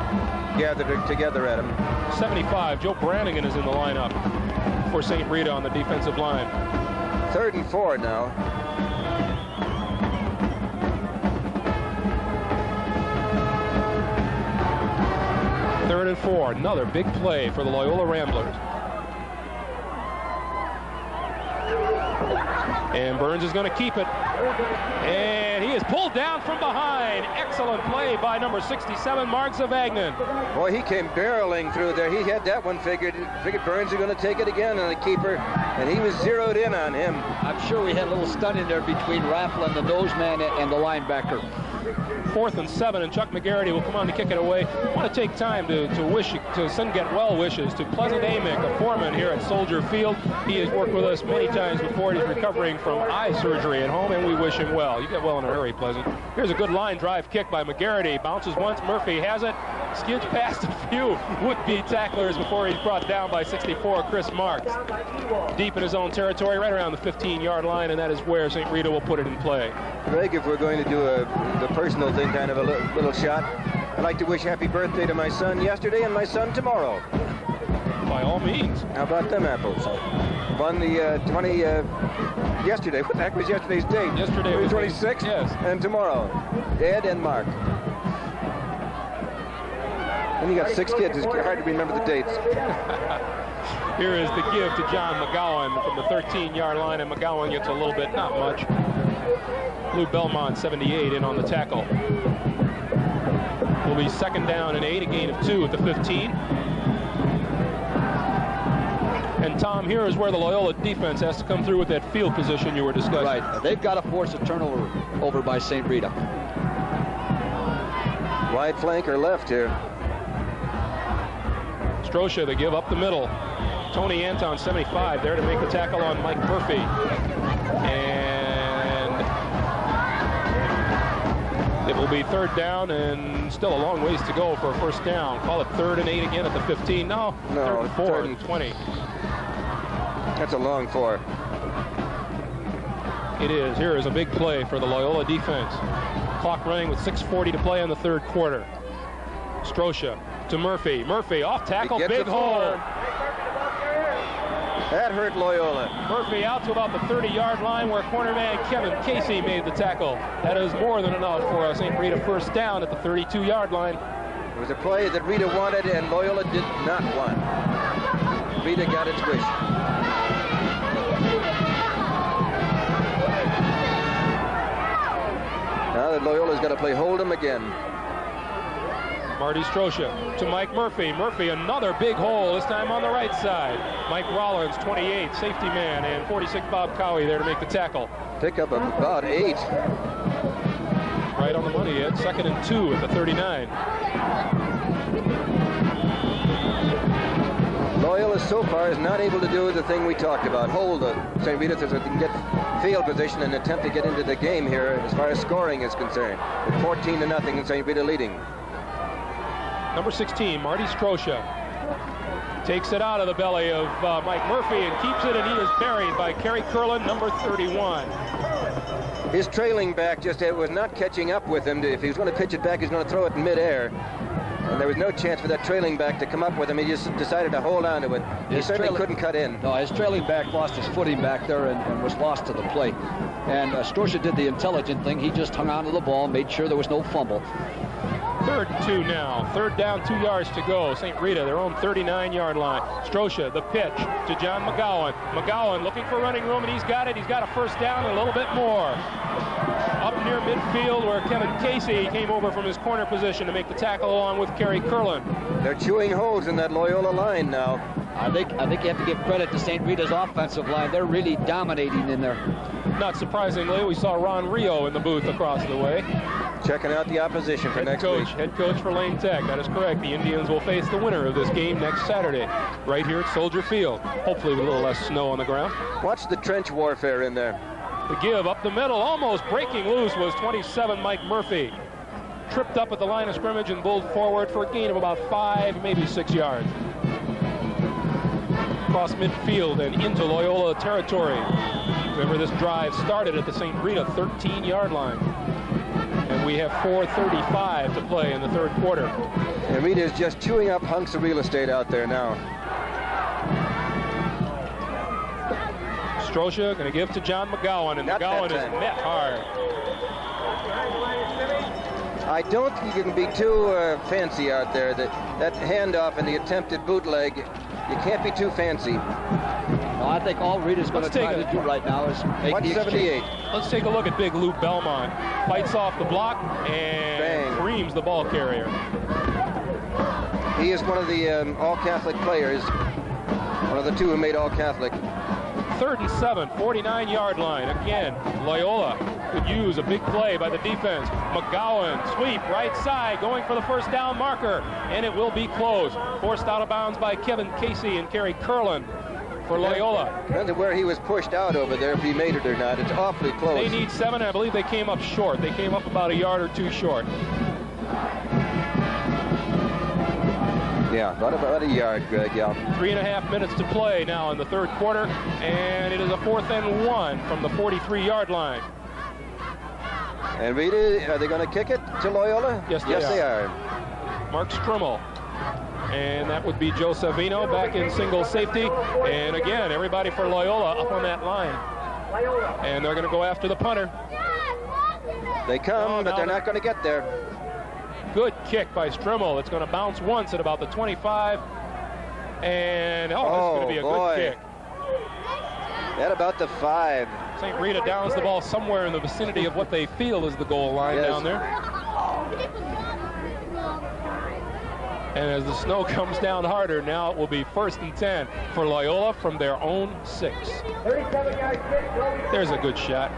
gathered together at him. 75, Joe Brannigan is in the lineup for St. Rita on the defensive line. 3rd and 4 now. Third and 4, another big play for the Loyola Ramblers. And Burns is going to keep it. And he is pulled down from behind. Excellent play by number 67, Mark Zavagnin. Boy, he came barreling through there. He had that one figured. Burns is going to take it again on the keeper, and he was zeroed in on him. I'm sure we had a little stun in there between Raffle and the nose man and the linebacker. 4th and 7, and Chuck McGarity will come on to kick it away. I want to take time to send get well wishes to Pleasant Amick, a foreman here at Soldier Field. He has worked with us many times before. He's recovering from eye surgery at home, and we wish him well. You get well in a hurry, Pleasant. Here's a good line drive kick by McGarity. Bounces once, Murphy has it. Skids past a few would-be tacklers before he's brought down by 64, Chris Marks. Deep in his own territory, right around the 15-yard line, and that is where St. Rita will put it in play. Greg, if we're going to do the personal thing, kind of a little shot. I'd like to wish happy birthday to my son yesterday and my son tomorrow. By all means. How about them apples? Won the 20 yesterday. What the heck was yesterday's date? Yesterday was 26th. Yes. And tomorrow, Ed and Mark. And you got 6 kids. It's hard to remember the dates. Here is the give to John McGowan from the 13-yard line, and McGowan gets a little bit, not much. Lou Belmont, 78, in on the tackle. Will be 2nd down and 8, a gain of 2 at the 15. And Tom, here is where the Loyola defense has to come through with that field position you were discussing. Right. They've got to force a turnover over by St. Rita. Wide flanker left here. Strosha, the give up the middle. Tony Anton, 75, there to make the tackle on Mike Murphy. And it will be 3rd down and still a long ways to go for a 1st down. Call it 3rd and 8 again at the 15. No, 3rd and 4 and 20. That's a long 4. It is. Here is a big play for the Loyola defense. Clock running with 6:40 to play in the 3rd quarter. Strosha to Murphy. Murphy off tackle, big hole. That hurt Loyola. Murphy out to about the 30-yard line where cornerman Kevin Casey made the tackle. That is more than enough for a St. Rita 1st down at the 32-yard line. It was a play that Rita wanted and Loyola did not want. Rita got its wish. Now that Loyola's got to play Hold'em again. Marty Strosha to Mike Murphy. Murphy, another big hole, this time on the right side. Mike Rollins, 28, safety man, and 46 Bob Cowie there to make the tackle. Pick up about 8. Right on the money, Ed. 2nd and 2 at the 39. Loyola so far is not able to do the thing we talked about. Hold St. Rita so they can get field position and attempt to get into the game here as far as scoring is concerned. With 14-0 and St. Rita leading. Number 16, Marty Strosha, takes it out of the belly of Mike Murphy and keeps it, and he is buried by Kerry Curlin, number 31. His trailing back just was not catching up with him. If he was going to pitch it back, he was going to throw it in midair. And there was no chance for that trailing back to come up with him. He just decided to hold on to it. He certainly couldn't cut in. No, his trailing back lost his footing back there and was lost to the plate. And Strosha did the intelligent thing. He just hung on to the ball, made sure there was no fumble. 3rd and 2 now. 3rd down, 2 yards to go. St. Rita, their own 39-yard line. Strosha, the pitch to John McGowan. McGowan looking for running room, and he's got it. He's got a 1st down and a little bit more. Up near midfield where Kevin Casey came over from his corner position to make the tackle along with Kerry Curlin. They're chewing holes in that Loyola line now. I think you have to give credit to St. Rita's offensive line. They're really dominating in there. Not surprisingly, we saw Ron Rio in the booth across the way. Checking out the opposition for next week. Head coach for Lane Tech. That is correct. The Indians will face the winner of this game next Saturday, right here at Soldier Field. Hopefully with a little less snow on the ground. Watch the trench warfare in there. The give up the middle, almost breaking loose, was 27 Mike Murphy. Tripped up at the line of scrimmage and bowled forward for a gain of about 5, maybe 6 yards. Across midfield and into Loyola territory. Remember, this drive started at the St. Rita 13-yard line. And we have 4:35 to play in the 3rd quarter. And Rita is just chewing up hunks of real estate out there now. Strosha going to give to John McGowan, and McGowan is met hard. I don't think you can be too fancy out there. That handoff and the attempted bootleg, you can't be too fancy. No, I think all Rita's going to try to do right now is make 178. Let's take a look at big Lou Belmont. Fights off the block and creams the ball carrier. He is one of the all-Catholic players. One of the 2 who made all-Catholic. 3rd and 7, 49-yard line. Again, Loyola could use a big play by the defense. McGowan, sweep, right side, going for the 1st down marker, and it will be closed. Forced out of bounds by Kevin Casey and Kerry Curlin for Loyola. Depends on where he was pushed out over there, if he made it or not. It's awfully close. They need 7, and I believe they came up short. They came up about a yard or 2 short. Yeah, about a yard, Greg, yeah. 3.5 minutes to play now in the 3rd quarter, and it is a 4th and 1 from the 43-yard line. And Rita, are they going to kick it to Loyola? Yes, they are. Mark Strummel. And that would be Joe Savino back in single safety. And again, everybody for Loyola up on that line. And they're going to go after the punter. They come, but they're not going to get there. Good kick by Strummel. It's going to bounce once at about the 25. And, this is going to be a good kick. At about the 5. St. Rita downs the ball somewhere in the vicinity of what they feel is the goal line down there. And as the snow comes down harder, now it will be 1st and 10 for Loyola from their own 6. There's a good shot.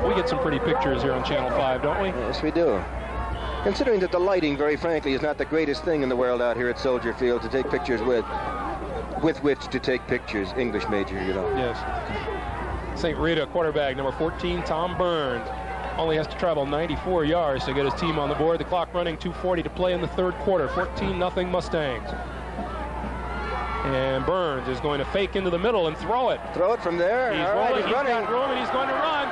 We get some pretty pictures here on Channel 5, don't we? Yes, we do. Considering that the lighting, very frankly, is not the greatest thing in the world out here at Soldier Field to take pictures with which to take pictures, English major, you know. Yes. St. Rita quarterback number 14, Tom Burns, only has to travel 94 yards to get his team on the board. The clock running, 2:40 to play in the 3rd quarter. 14-0 Mustangs. And Burns is going to fake into the middle and throw it. Throw it from there. He's rolling. He's got room, and he's going to run.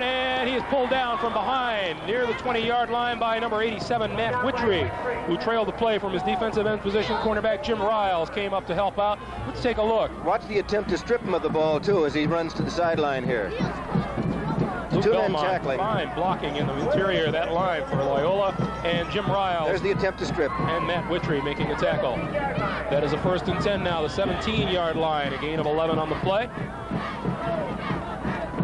And he is pulled down from behind near the 20-yard line by number 87, Matt Wittry, who trailed the play from his defensive end position. Cornerback Jim Riles came up to help out. Let's take a look. Watch the attempt to strip him of the ball, too, as he runs to the sideline here. Two-man tackling. Fine blocking in the interior of that line for Loyola, and Jim Riles. There's the attempt to strip. And Matt Wittry making a tackle. That is a 1st and 10 now, the 17-yard line, a gain of 11 on the play.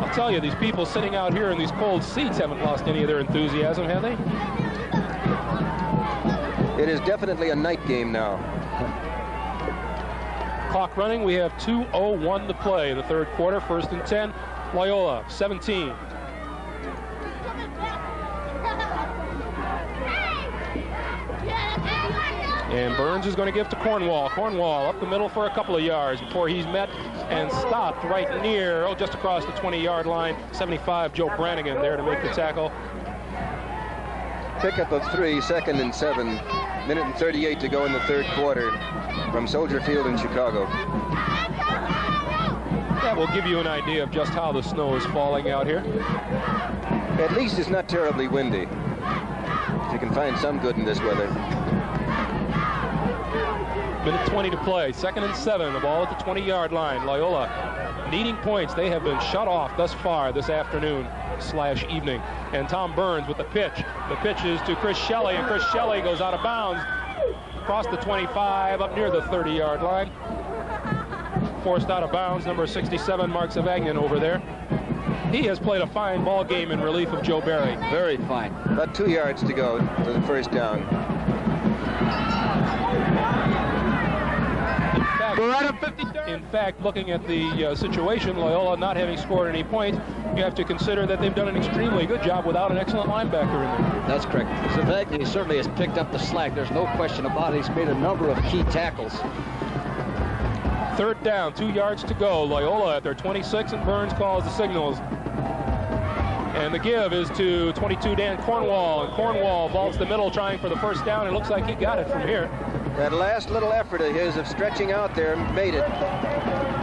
I'll tell you, these people sitting out here in these cold seats haven't lost any of their enthusiasm, have they? It is definitely a night game now. Clock running, we have 2:01 to play in the 3rd quarter, 1st and 10, Loyola, 17. And Burns is going to give to Cornwall. Cornwall up the middle for a couple of yards before he's met and stopped right near, just across the 20-yard line. 75, Joe Brannigan there to make the tackle. Pickup of 3, 2nd and 7. Minute and 38 to go in the 3rd quarter from Soldier Field in Chicago. That will give you an idea of just how the snow is falling out here. At least it's not terribly windy. You can find some good in this weather. Minute 20 to play. 2nd and 7. The ball at the 20-yard line. Loyola needing points. They have been shut off thus far this afternoon/evening. And Tom Burns with the pitch. The pitch is to Chris Shelley, and Chris Shelley goes out of bounds across the 25 up near the 30-yard line. Forced out of bounds, number 67, Mark Savagnin over there. He has played a fine ball game in relief of Joe Barry. Very fine. About 2 yards to go to the 1st down. In fact, looking at the situation, Loyola not having scored any points, you have to consider that they've done an extremely good job without an excellent linebacker in there. That's correct. Savagnin certainly has picked up the slack. There's no question about it. He's made a number of key tackles. 3rd down, 2 yards to go. Loyola at their 26, and Burns calls the signals. And the give is to 22, Dan Cornwall. And Cornwall vaults the middle trying for the 1st down. It looks like he got it from here. That last little effort of his of stretching out there made it.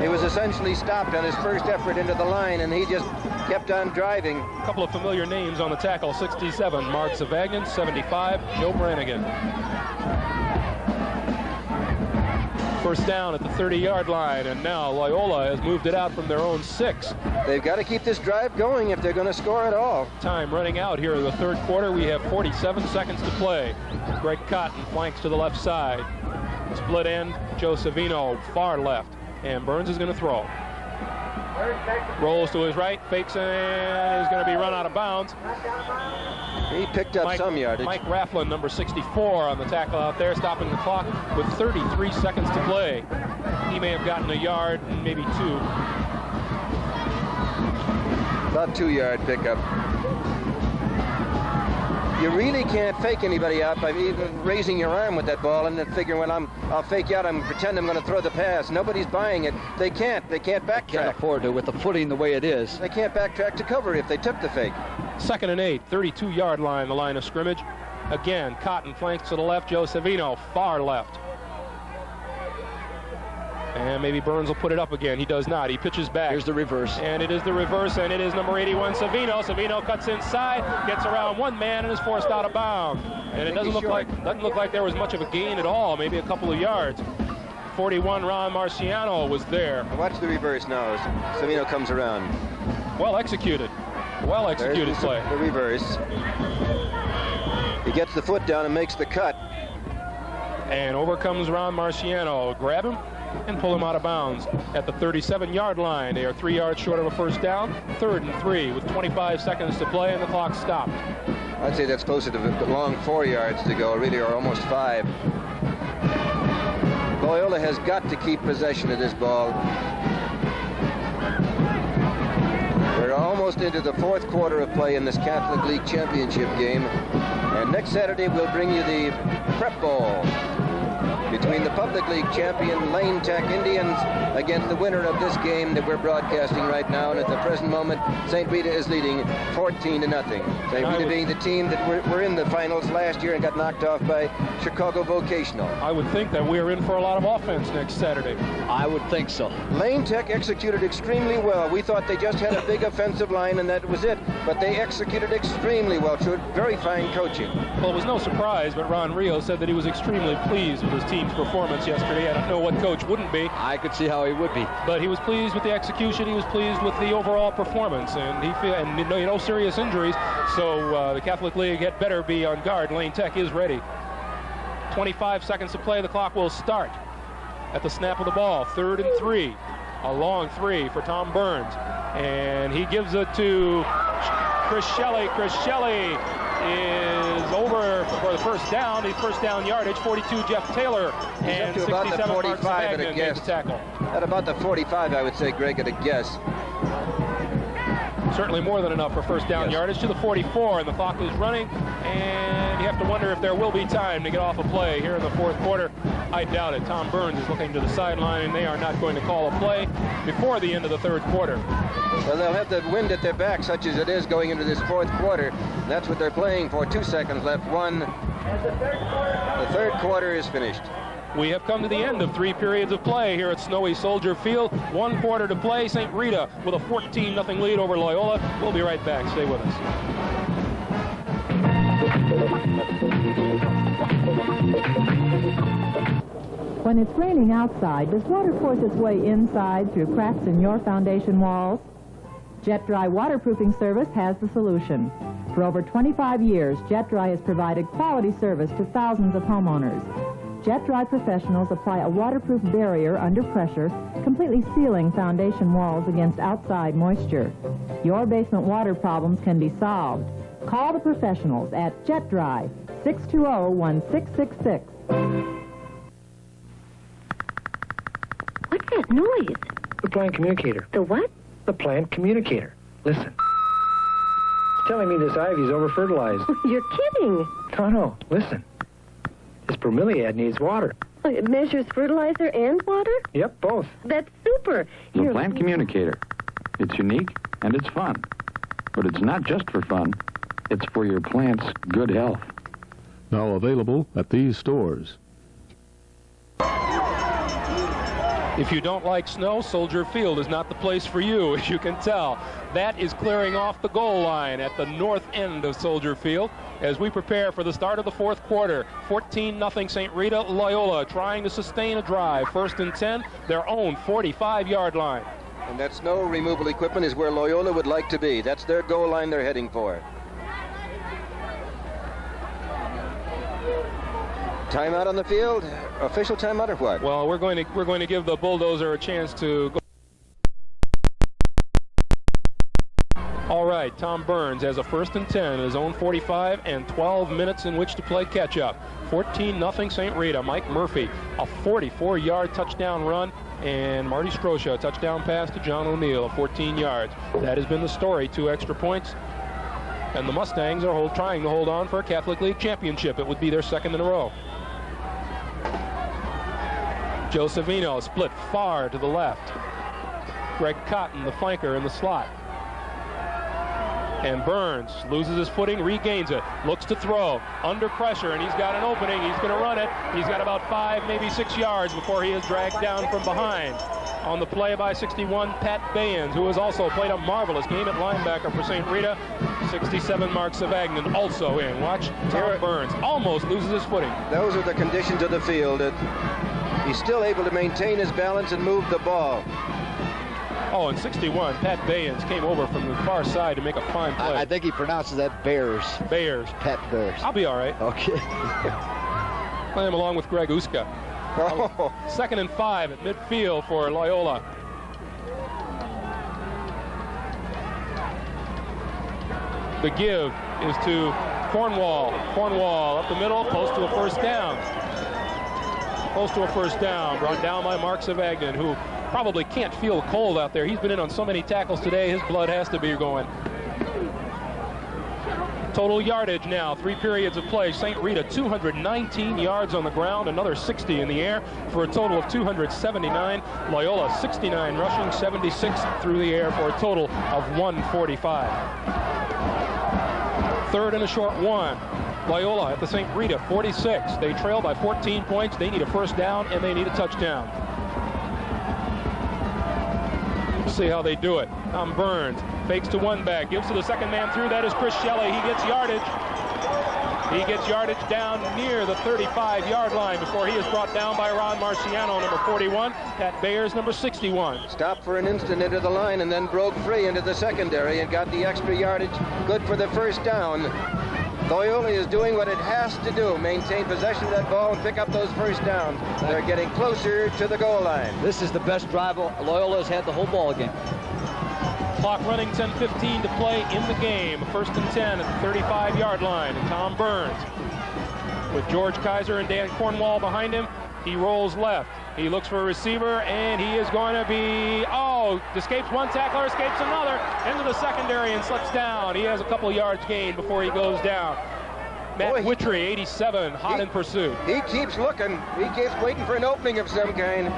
He was essentially stopped on his first effort into the line, and he just kept on driving. A couple of familiar names on the tackle. 67, Mark Savagnin. 75, Joe Brannigan. 1st down at the 30-yard line, and now Loyola has moved it out from their own 6. They've got to keep this drive going if they're going to score at all. Time running out here in the 3rd quarter. We have 47 seconds to play. Greg Cotton flanks to the left side. Split end, Joe Savino far left, and Burns is going to throw. Rolls to his right, fakes, and is going to be run out of bounds. He picked up some yardage. Mike Rafflin, number 64, on the tackle out there, stopping the clock with 33 seconds to play. He may have gotten a yard, maybe 2. About 2-yard pickup. You really can't fake anybody out by even raising your arm with that ball and then figuring, well, I'll fake you out and pretend I'm going to throw the pass. Nobody's buying it. They can't backtrack. Can't afford to with the footing the way it is. They can't backtrack to cover if they took the fake. 2nd and 8, 32-yard line, the line of scrimmage. Again, Cotton flanks to the left, Joe Savino far left. And maybe Burns will put it up again. He does not. He pitches back. Here's the reverse. And it is the reverse, and it is number 81, Savino. Savino cuts inside, gets around one man, and is forced out of bounds. And it doesn't look like there was much of a gain at all, maybe a couple of yards. 41, Ron Marciano was there. Watch the reverse now as Savino comes around. Well executed. Well executed play. The reverse. He gets the foot down and makes the cut. And over comes Ron Marciano. Grab him and pull him out of bounds at the 37-yard line. They are 3 yards short of a first down. 3rd and 3 with 25 seconds to play, and the clock stopped. I'd say that's closer to the long 4 yards to go, really, or almost 5. Loyola has got to keep possession of this ball. We're almost into the 4th quarter of play in this Catholic League Championship game. And next Saturday, we'll bring you the Prep Bowl between the Public League champion Lane Tech Indians against the winner of this game that we're broadcasting right now. And at the present moment, St. Rita is leading 14-0. St. Rita being the team that were in the finals last year and got knocked off by Chicago Vocational. I would think that we're in for a lot of offense next Saturday. I would think so. Lane Tech executed extremely well. We thought they just had a big offensive line and that was it. But they executed extremely well. Very fine coaching. Well, it was no surprise, but Ron Rio said that he was extremely pleased with his team's performance yesterday. I don't know what coach wouldn't be. I could see how he would be. But he was pleased with the execution. He was pleased with the overall performance, and no serious injuries. So the Catholic League had better be on guard. Lane Tech is ready. 25 seconds to play. The clock will start at the snap of the ball. 3rd and 3. A long 3 for Tom Burns. And he gives it to Chris Shelley. Chris Shelley is over for the first down. His first down yardage, 42, Jeff Taylor. And 67, 45 at a guess. Tackle. At about the 45, I would say, Greg, at a guess. Certainly more than enough for first down yardage to the 44, and the clock is running, and you have to wonder if there will be time to get off a play here in the 4th quarter. I doubt it. Tom Burns is looking to the sideline, and they are not going to call a play before the end of the 3rd quarter. Well, they'll have the wind at their back, such as it is going into this 4th quarter. That's what they're playing for. 2 seconds left. The 3rd quarter is finished. We have come to the end of 3 periods of play here at Snowy Soldier Field. 1 quarter to play. St. Rita with a 14-0 lead over Loyola. We'll be right back. Stay with us. When it's raining outside, does water force its way inside through cracks in your foundation walls? Jet Dry Waterproofing Service has the solution. For over 25 years, Jet Dry has provided quality service to thousands of homeowners. Jet Dry professionals apply a waterproof barrier under pressure, completely sealing foundation walls against outside moisture. Your basement water problems can be solved. Call the professionals at Jet Dry, 620-1666. What's that noise? The plant communicator. The what? The plant communicator. Listen. It's telling me this ivy's over-fertilized. You're kidding. No, listen. This bromeliad needs water. It measures fertilizer and water? Yep, both. That's super. The plant communicator. It's unique and it's fun. But it's not just for fun. It's for your plant's good health. Now available at these stores. If you don't like snow, Soldier Field is not the place for you, as you can tell. That is clearing off the goal line at the north end of Soldier Field as we prepare for the start of the 4th quarter. 14-0 St. Rita. Loyola trying to sustain a drive. 1st and 10, their own 45-yard line. And that snow removal equipment is where Loyola would like to be. That's their goal line they're heading for. Timeout on the field? Official timeout or what? Well, we're going to give the bulldozer a chance to go. All right, Tom Burns has a 1st and 10 in his own 45 and 12 minutes in which to play catch-up. 14-0 St. Rita. Mike Murphy, a 44-yard touchdown run, and Marty Strosha, a touchdown pass to John O'Neill of 14 yards. That has been the story. 2 extra points. And the Mustangs are trying to hold on for a Catholic League championship. It would be their 2nd in a row. Joe Savino split far to the left. Greg Cotton, the flanker, in the slot. And Burns loses his footing, regains it, looks to throw, under pressure, and he's got an opening. He's going to run it. He's got about 5, maybe 6 yards before he is dragged down from behind. On the play by 61, Pat Bayans, who has also played a marvelous game at linebacker for St. Rita. 67, Mark Savagnin also in. Watch Tom Burns almost loses his footing. Those are the conditions of the field. He's still able to maintain his balance and move the ball. Oh, and 61, Pat Bayans came over from the far side to make a fine play. I think he pronounces that Bears. Bears. Pat Bears. I'll be all right. Okay. Play him along with Greg Uska. Oh. 2nd and 5 at midfield for Loyola. The give is to Cornwall. Cornwall up the middle, close to a first down. Close to a first down, brought down by Mark Savagnin, who probably can't feel cold out there. He's been in on so many tackles today, his blood has to be going. Total yardage now, 3 periods of play. St. Rita 219 yards on the ground, another 60 in the air for a total of 279. Loyola 69 rushing, 76 through the air for a total of 145. 3rd and a short 1. Loyola at the St. Rita 46. They trail by 14 points. They need a first down and they need a touchdown. See how they do it. Tom Burns fakes to one back, gives to the second man through. That is Chris Shelley. He gets yardage. He gets yardage down near the 35-yard line before he is brought down by Ron Marciano, number 41. Pat Bayers, number 61. Stopped for an instant into the line and then broke free into the secondary and got the extra yardage. Good for the first down. Loyola is doing what it has to do, maintain possession of that ball and pick up those first downs. They're getting closer to the goal line. This is the best drive Loyola has had the whole ball game. Clock running, 10:15 to play in the game. 1st and 10 at the 35-yard line. And Tom Burns with George Kaiser and Dan Cornwall behind him. He rolls left. He looks for a receiver, and he is going to be, escapes one tackler, escapes another, into the secondary and slips down. He has a couple yards gained before he goes down. Matt Witry, 87, hot in pursuit. He keeps looking. He keeps waiting for an opening of some kind.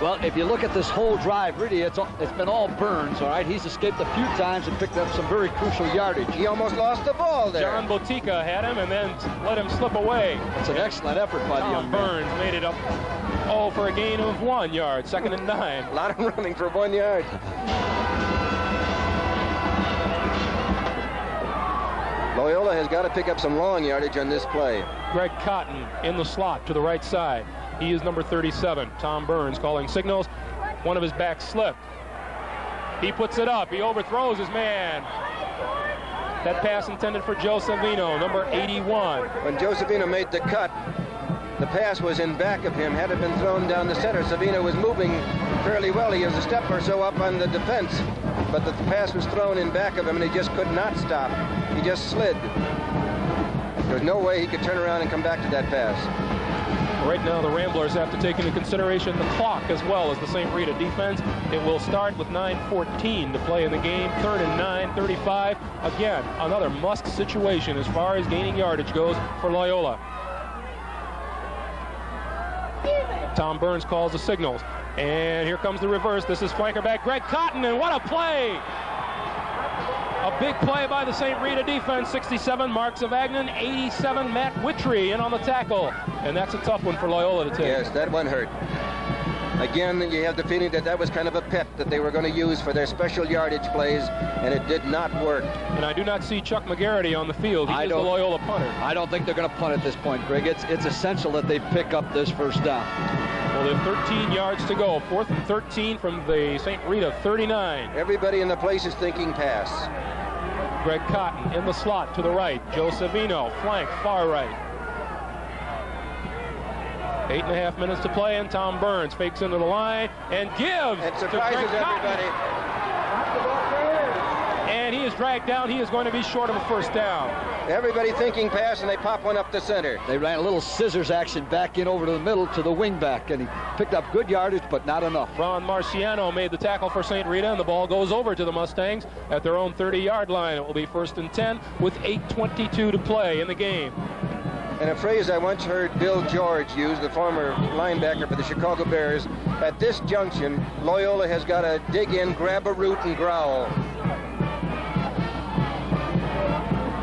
Well, if you look at this whole drive, really, it's been all Burns, all right? He's escaped a few times and picked up some very crucial yardage. He almost lost the ball there. John Botica had him and then let him slip away. It's an excellent effort by the young man. Burns made it up, for a gain of 1 yard, 2nd and 9. A lot of running for 1 yard. Loyola has got to pick up some long yardage on this play. Greg Cotton in the slot to the right side. He is number 37. Tom Burns calling signals. One of his backs slipped. He puts it up. He overthrows his man. That pass intended for Joe Savino, number 81. When Joe Savino made the cut, the pass was in back of him. Had it been thrown down the center, Savino was moving fairly well. He was a step or so up on the defense, but the pass was thrown in back of him, and he just could not stop. He just slid. There's no way he could turn around and come back to that pass. Right now, the Ramblers have to take into consideration the clock as well as the St. Rita defense. It will start with 9:14 to play in the game. 3rd and 9, 35. Again, another must situation as far as gaining yardage goes for Loyola. Tom Burns calls the signals. And here comes the reverse. This is flanker back Greg Cotton, and what a play! A big play by the St. Rita defense. 67, Mark Savagnin. 87, Matt Witry in on the tackle. And that's a tough one for Loyola to take. Yes, that one hurt. Again, you have the feeling that was kind of a pet that they were going to use for their special yardage plays, and it did not work. And I do not see Chuck McGarity on the field. He is the Loyola punter. I don't think they're going to punt at this point, Greg. It's essential that they pick up this first down. Well, they have 13 yards to go. 4th and 13 from the St. Rita 39. Everybody in the place is thinking pass. Greg Cotton in the slot to the right. Joe Savino, flank, far right. 8.5 minutes to play, and Tom Burns fakes into the line and gives and surprises everybody. And he is dragged down. He is going to be short of a first down. Everybody thinking pass, and they pop one up the center. They ran a little scissors action back in over to the middle to the wing back, and he picked up good yardage, but not enough. Ron Marciano made the tackle for St. Rita, and the ball goes over to the Mustangs at their own 30-yard line. It will be 1st and 10 with 8:22 to play in the game. And a phrase I once heard Bill George use, the former linebacker for the Chicago Bears, at this junction, Loyola has got to dig in, grab a root, and growl.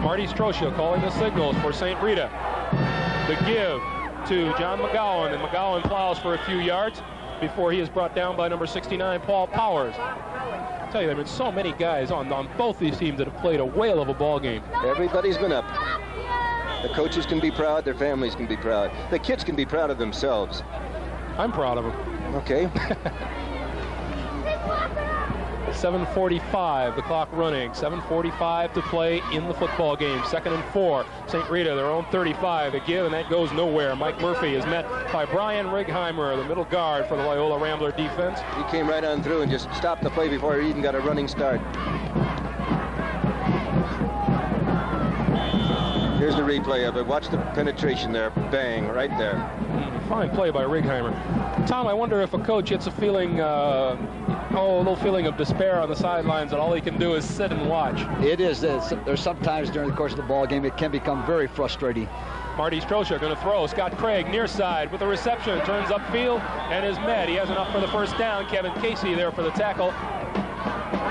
Marty Strosha calling the signals for St. Rita. The give to John McGowan, and McGowan plows for a few yards before he is brought down by number 69, Paul Powers. I tell you, there have been so many guys on both these teams that have played a whale of a ball game. Everybody's been up. The coaches can be proud, their families can be proud. The kids can be proud of themselves. I'm proud of them. Okay. 7:45, the clock running. 7:45 to play in the football game. 2nd and 4. St. Rita, their own 35. A give, and that goes nowhere. Mike Murphy is met by Brian Righeimer, the middle guard for the Loyola Rambler defense. He came right on through and just stopped the play before he even got a running start. Here's the replay of it. Watch the penetration there. Bang, right there. Fine play by Righeimer. Tom, I wonder if a coach gets a feeling, a little feeling of despair on the sidelines that all he can do is sit and watch. It is. There's sometimes during the course of the ball game it can become very frustrating. Marty Strosha going to throw. Scott Craig near side with the reception. Turns upfield and is met. He has enough for the first down. Kevin Casey there for the tackle.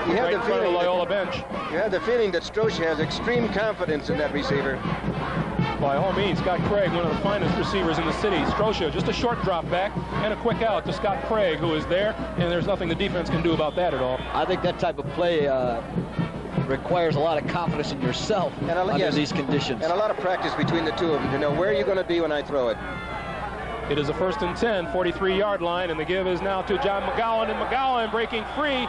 You have the feeling the Loyola bench. You have the feeling that Strosha has extreme confidence in that receiver. By all means, Scott Craig, one of the finest receivers in the city. Strosha, just a short drop back and a quick out to Scott Craig, who is there, and there's nothing the defense can do about that at all. I think that type of play requires a lot of confidence in yourself under these conditions. And a lot of practice between the two of them to know where you're going to be when I throw it. It is a 1st and 10, 43-yard line, and the give is now to John McGowan, and McGowan breaking free,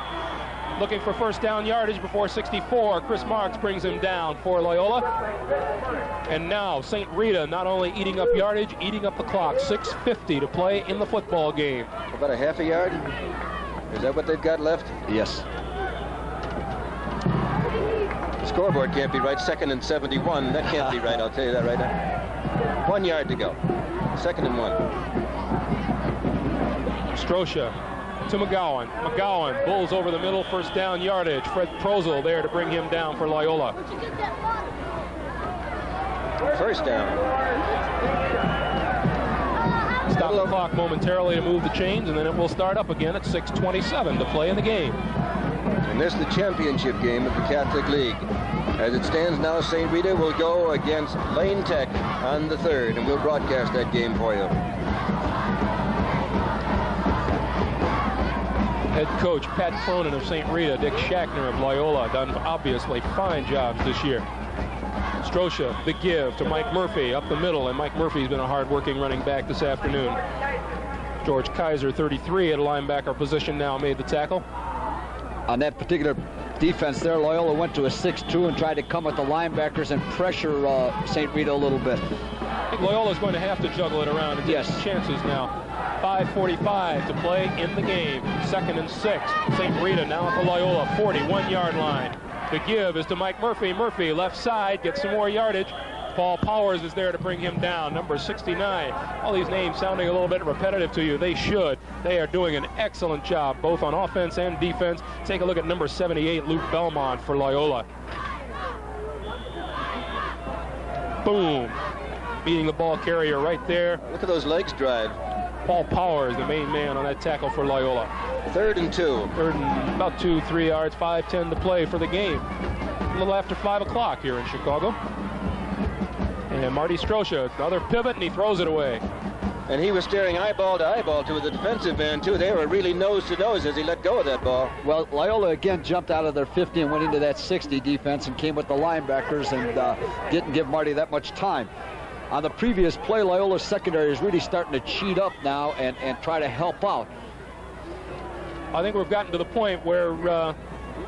looking for first down yardage before 64. Chris Marks brings him down for Loyola. And now St. Rita not only eating up yardage, eating up the clock. 6:50 to play in the football game. About a half a yard? Is that what they've got left? Yes. The scoreboard can't be right. 2nd and 71. That can't be right, I'll tell you that right now. 1 yard to go. 2nd and 1. Strosha to McGowan. McGowan bulls over the middle, first down yardage. Fred Prozel there to bring him down for Loyola. First down. Stop the clock momentarily to move the chains, and then it will start up again at 6:27 to play in the game. And this is the championship game of the Catholic League. As it stands now, St. Rita will go against Lane Tech on the 3rd, and we'll broadcast that game for you. Head coach Pat Cronin of St. Rita, Dick Shackner of Loyola, done obviously fine jobs this year. Strosha, the give to Mike Murphy up the middle, and Mike Murphy's been a hard-working running back this afternoon. George Kaiser, 33, at a linebacker position now, made the tackle. On that particular defense there, Loyola went to a 6-2 and tried to come at the linebackers and pressure St. Rita a little bit. I think Loyola's going to have to juggle it around and take some chances now. 5:45 to play in the game. 2nd and 6. St. Rita now at the Loyola 41-yard line. The give is to Mike Murphy. Murphy left side gets some more yardage. Paul Powers is there to bring him down, number 69. All these names sounding a little bit repetitive to you. They should. They are doing an excellent job, both on offense and defense. Take a look at number 78, Luke Belmont for Loyola. Boom. Beating the ball carrier right there. Look at those legs drive. Paul Powers, the main man on that tackle for Loyola. 3rd and 2. 3rd and about 2-3 yards, 5:10 to play for the game. A little after 5 o'clock here in Chicago. And Marty Strosha, another pivot, and he throws it away. And he was staring eyeball to eyeball to the defensive end, too. They were really nose to nose as he let go of that ball. Well, Loyola again jumped out of their 50 and went into that 60 defense and came with the linebackers and didn't give Marty that much time. On the previous play, Loyola's secondary is really starting to cheat up now and try to help out. I think we've gotten to the point where,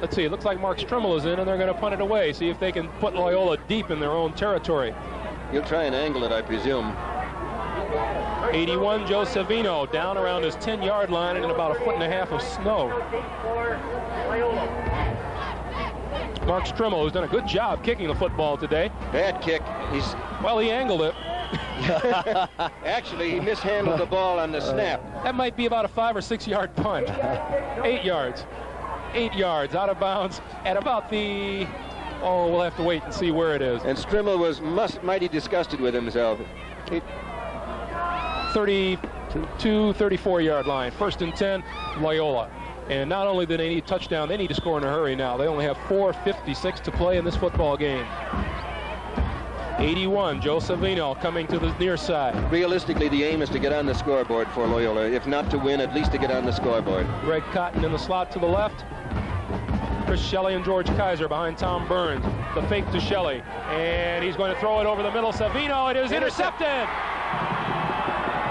let's see, it looks like Mark Strimmel is in, and they're going to punt it away, see if they can put Loyola deep in their own territory. You'll try and angle it, I presume. 81, Joe Savino, down around his 10-yard line and in about 1.5 feet of snow. Mark Strimmel, who's done a good job kicking the football today. Bad kick. Well, he angled it. Actually, he mishandled the ball on the snap. That might be about a 5 or 6 yard punt. 8 yards. 8 yards out of bounds at about the... Oh, we'll have to wait and see where it is. And Strimmel was mighty disgusted with himself. 32, 34-yard line. 1st and 10, Loyola. And not only do they need a touchdown, they need to score in a hurry now. They only have 4:56 to play in this football game. 81, Joe Savino coming to the near side. Realistically, the aim is to get on the scoreboard for Loyola. If not to win, at least to get on the scoreboard. Greg Cotton in the slot to the left. Chris Shelley and George Kaiser behind Tom Burns. The fake to Shelley, and he's going to throw it over the middle. Savino, it is intercepted.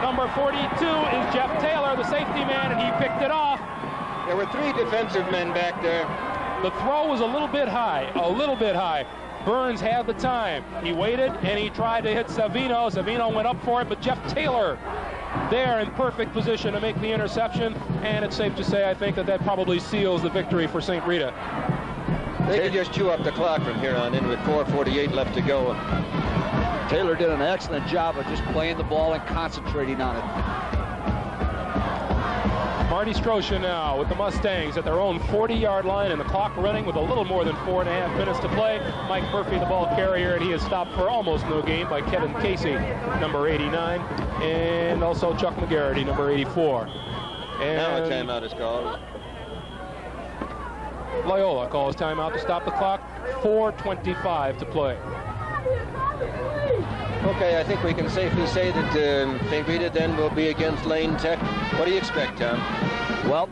Number 42 is Jeff Taylor, the safety man, and he picked it off. There were 3 defensive men back there. The throw was a little bit high. Burns had the time. He waited, and he tried to hit Savino. Savino went up for it, but Jeff Taylor there in perfect position to make the interception. And it's safe to say, I think, that probably seals the victory for St. Rita. They can just chew up the clock from here on in with 4:48 left to go. Taylor did an excellent job of just playing the ball and concentrating on it. Marty Strosha now with the Mustangs at their own 40-yard line, and the clock running with a little more than 4.5 minutes to play. Mike Murphy, the ball carrier, and he is stopped for almost no gain by Kevin Casey, number 89, and also Chuck McGarity, number 84. And now a timeout is called. Loyola calls timeout to stop the clock. 4:25 to play. Okay, I think we can safely say that St. Rita then will be against Lane Tech. What do you expect, Tom? Well,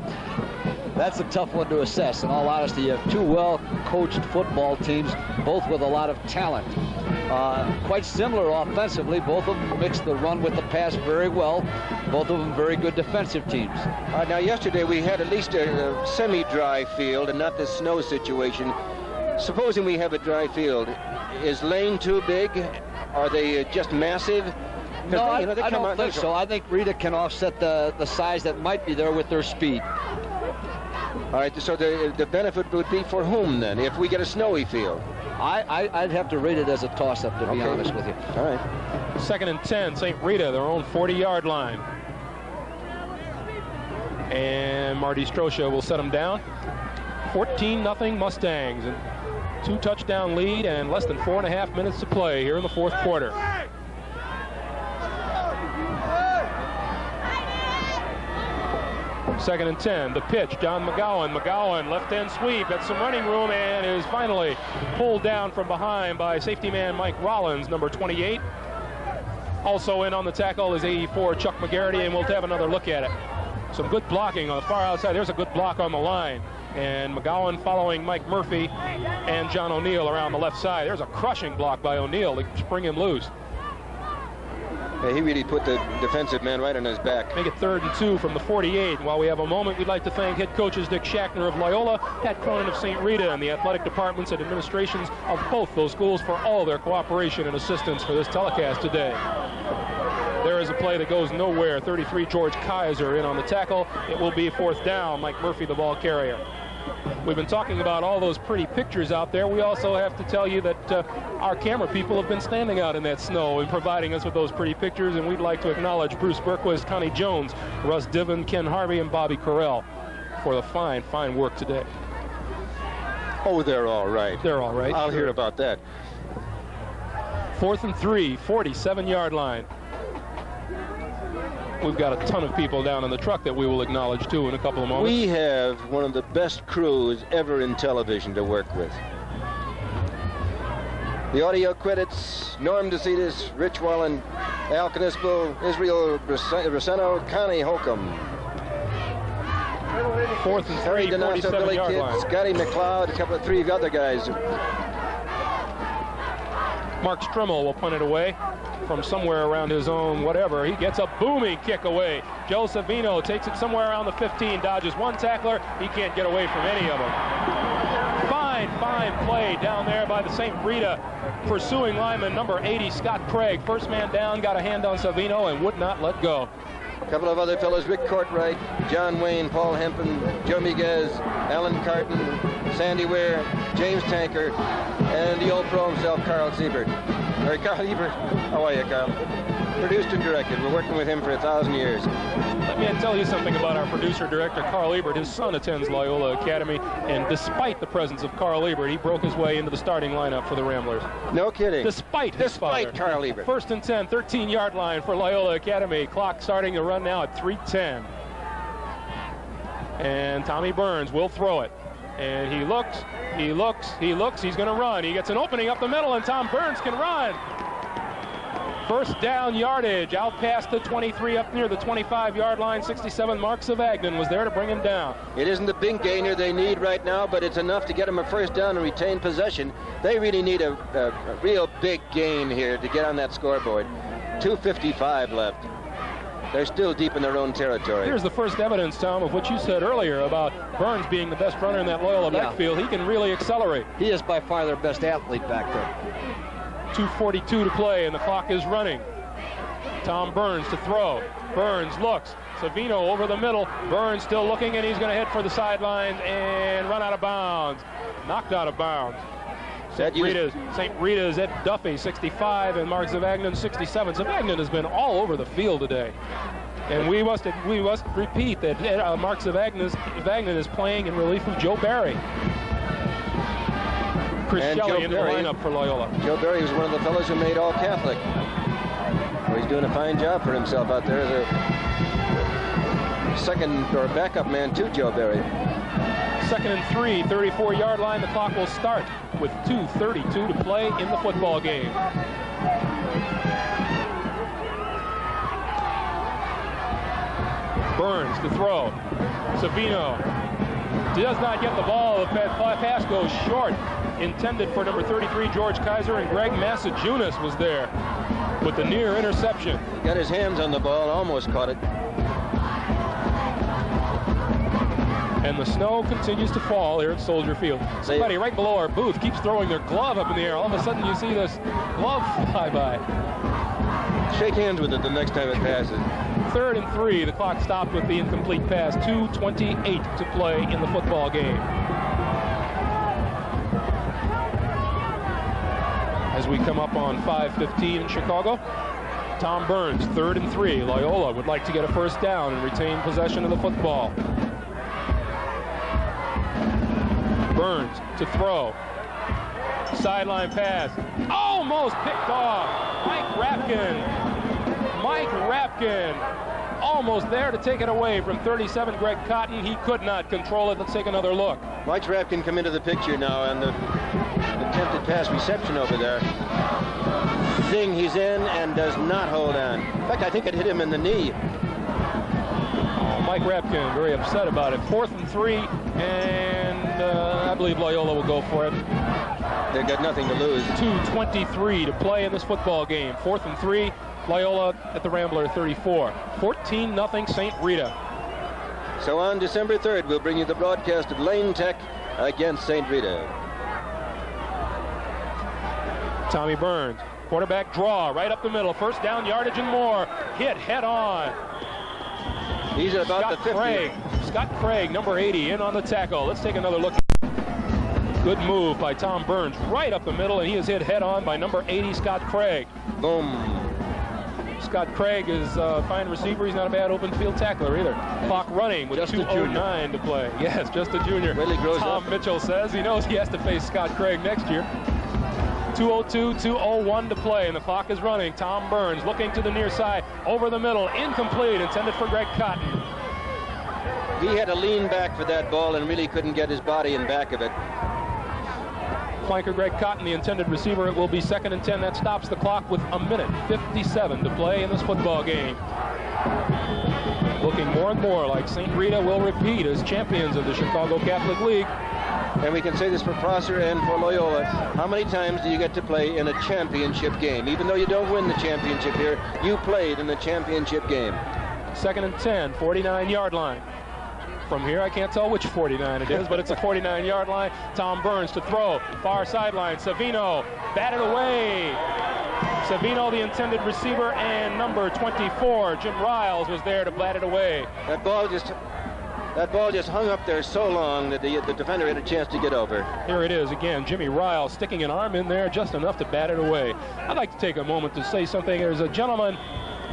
that's a tough one to assess. In all honesty, you have 2 well-coached football teams, both with a lot of talent. Quite similar offensively. Both of them mix the run with the pass very well. Both of them very good defensive teams. Now, yesterday we had at least a semi-dry field and not this snow situation. Supposing we have a dry field, is Lane too big? Are they just massive? No, I don't think so. I think Rita can offset the size that might be there with their speed. All right, so the benefit would be for whom then, if we get a snowy field? I'd have to rate it as a toss-up, to be honest with you. All right. 2nd and 10, St. Rita, their own 40-yard line. And Marty Strosha will set them down. 14-0 Mustangs. And 2-touchdown lead and less than 4.5 minutes to play here in the 4th quarter. Second and 10, the pitch, John McGowan. McGowan, left-hand sweep, got some running room, and is finally pulled down from behind by safety man Mike Rollins, number 28. Also in on the tackle is 84, Chuck McGarity, and we'll have another look at it. Some good blocking on the far outside. There's a good block on the line. And McGowan following Mike Murphy and John O'Neill around the left side. There's a crushing block by O'Neill to spring him loose. Yeah, he really put the defensive man right on his back. Make it 3rd and 2 from the 48. While we have a moment, we'd like to thank head coaches Dick Shackner of Loyola, Pat Cronin of St. Rita, and the athletic departments and administrations of both those schools for all their cooperation and assistance for this telecast today. There is a play that goes nowhere. 33, George Kaiser in on the tackle. It will be 4th down. Mike Murphy, the ball carrier. We've been talking about all those pretty pictures out there. We also have to tell you that our camera people have been standing out in that snow and providing us with those pretty pictures, and we'd like to acknowledge Bruce Berquist, Connie Jones, Russ Diven, Ken Harvey, and Bobby Carell for the fine, fine work today. Oh, they're all right. They're all right. I'll hear about that. 4th and 3, 47-yard line. We've got a ton of people down in the truck that we will acknowledge, too, in a couple of moments. We have one of the best crews ever in television to work with. The audio credits, Norm DeCitis, Rich Wallen, Al Knispel, Israel Roseno, Connie Holcomb. 4th and 3, 47-yard line. Scotty McLeod, a couple of 3 other guys. Mark Strimmel will punt it away from somewhere around his own whatever. He gets a booming kick away. Joe Savino takes it somewhere around the 15, dodges one tackler. He can't get away from any of them. Fine play down there by the St. Rita pursuing lineman number 80, Scott Craig. First man down, got a hand on Savino and would not let go. A couple of other fellows, Rick Courtwright, John Wayne, Paul Hempen, Joe Miguez, Alan Carton, Sandy Ware, James Tanker, and the old pro himself, Carl Siebert. Or Carl Ebert. How are you, Carl? Produced and directed. We're working with him for 1,000 years. Let me tell you something about our producer-director, Carl Ebert. His son attends Loyola Academy, and despite the presence of Carl Ebert, he broke his way into the starting lineup for the Ramblers. No kidding. Despite his father. Carl Ebert. 1st and 10, 13-yard line for Loyola Academy. Clock starting to run now at 3:10. And Tommy Burns will throw it. And he looks, he's going to run. He gets an opening up the middle, and Tom Burns can run. First down yardage, out past the 23, up near the 25-yard line. 67, Mark Savagnin was there to bring him down. It isn't the big gainer they need right now, but it's enough to get them a first down and retain possession. They really need a real big gain here to get on that scoreboard. 2:55 left. They're still deep in their own territory. Here's the first evidence, Tom, of what you said earlier about Burns being the best runner in that Loyola backfield. He can really accelerate. He is by far their best athlete back there. 2:42 to play, and the clock is running. Tom Burns to throw. Burns looks. Savino over the middle. Burns still looking, and he's going to head for the sidelines and run out of bounds. Knocked out of bounds. St. Rita's Ed Duffy, 65, and Mark Savagnin, 67. Savagnin has been all over the field today. And we must repeat that Mark Savagnin is playing in relief of Joe Barry. Chris Shelley in the lineup for Loyola. Joe Barry was one of the fellows who made All Catholic. Well, he's doing a fine job for himself out there as a second or backup man to Joe Barry. 2nd and 3, 34-yard line. The clock will start with 2:32 to play in the football game. Burns to throw. Savino does not get the ball. The pass goes short. Intended for number 33, George Kaiser, and Greg Massajunas was there with the near interception. Got his hands on the ball and almost caught it. And the snow continues to fall here at Soldier Field. Somebody right below our booth keeps throwing their glove up in the air. All of a sudden you see this glove fly by. Shake hands with it the next time it passes. 3rd and 3. The clock stopped with the incomplete pass. 2:28 to play in the football game. As we come up on 5:15 in Chicago, Tom Burns, 3rd and 3. Loyola would like to get a first down and retain possession of the football. Burns to throw. Sideline pass. Almost picked off. Mike Rapkin almost there to take it away from 37, Greg Cotton. He could not control it. Let's take another look. Mike Rapkin come into the picture now, and the attempted pass reception over there. Thing he's in and does not hold on. In fact, I think it hit him in the knee. Mike Rapkin very upset about it. 4th and 3, and I believe Loyola will go for it. They've got nothing to lose. 2:23 to play in this football game. 4th and 3, Loyola at the Rambler 34. 14-0 St. Rita. So on December 3rd, we'll bring you the broadcast of Lane Tech against St. Rita. Tommy Burns, quarterback draw, right up the middle. First down yardage and more. Hit head on. He's at about the 50. Scott Craig, number 80, in on the tackle. Let's take another look. Good move by Tom Burns, right up the middle, and he is hit head on by number 80, Scott Craig. Boom. Scott Craig is a fine receiver. He's not a bad open field tackler either. Clock running with 2:09 to play. Yes, just a junior. Tom Mitchell says he knows he has to face Scott Craig next year. 2:02, 2:01 to play, and the clock is running. Tom Burns looking to the near side, over the middle, incomplete, intended for Greg Cotton. He had to lean back for that ball and really couldn't get his body in back of it. Flanker Greg Cotton, the intended receiver. It will be 2nd and 10. That stops the clock with 1:57 to play in this football game. Looking more and more like St. Rita will repeat as champions of the Chicago Catholic League. And we can say this for Prosser and for Loyola. How many times do you get to play in a championship game? Even though you don't win the championship here, you played in the championship game. 2nd and 10, 49-yard line. From here, I can't tell which 49 it is, but it's a 49-yard line. Tom Burns to throw. Far sideline. Savino batted away. Savino, the intended receiver, and number 24, Jim Riles, was there to bat it away. That ball just hung up there so long that the defender had a chance to get over. Here it is again. Jimmy Riles sticking an arm in there just enough to bat it away. I'd like to take a moment to say something. There's a gentleman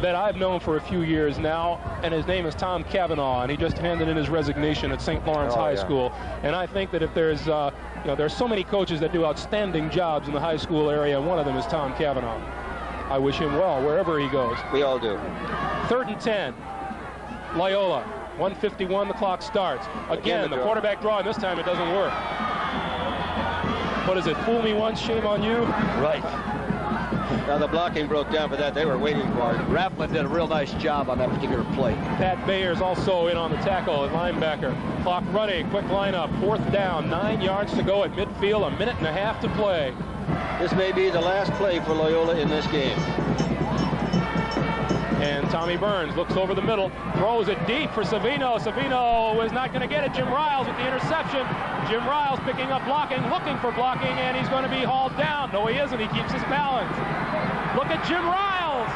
that I've known for a few years now, and his name is Tom Cavanaugh, and he just handed in his resignation at St. Lawrence High School. And I think that if there's, there's so many coaches that do outstanding jobs in the high school area, and one of them is Tom Cavanaugh. I wish him well wherever he goes. We all do. 3rd and 10, Loyola. 1:51, the clock starts. Again, the quarterback draw, and this time it doesn't work. What is it, fool me once, shame on you? Right. Now the blocking broke down for that. They were waiting for it. Rafflin did a real nice job on that particular play. Pat Bayer's also in on the tackle at linebacker. Clock running, quick lineup, 4th down, 9 yards to go at midfield, a minute and a half to play. This may be the last play for Loyola in this game. And Tommy Burns looks over the middle, throws it deep for Savino. Savino is not going to get it. Jim Riles with the interception. Jim Riles picking up blocking, looking for blocking, and he's going to be hauled down. No, he isn't. He keeps his balance. Look at Jim Riles.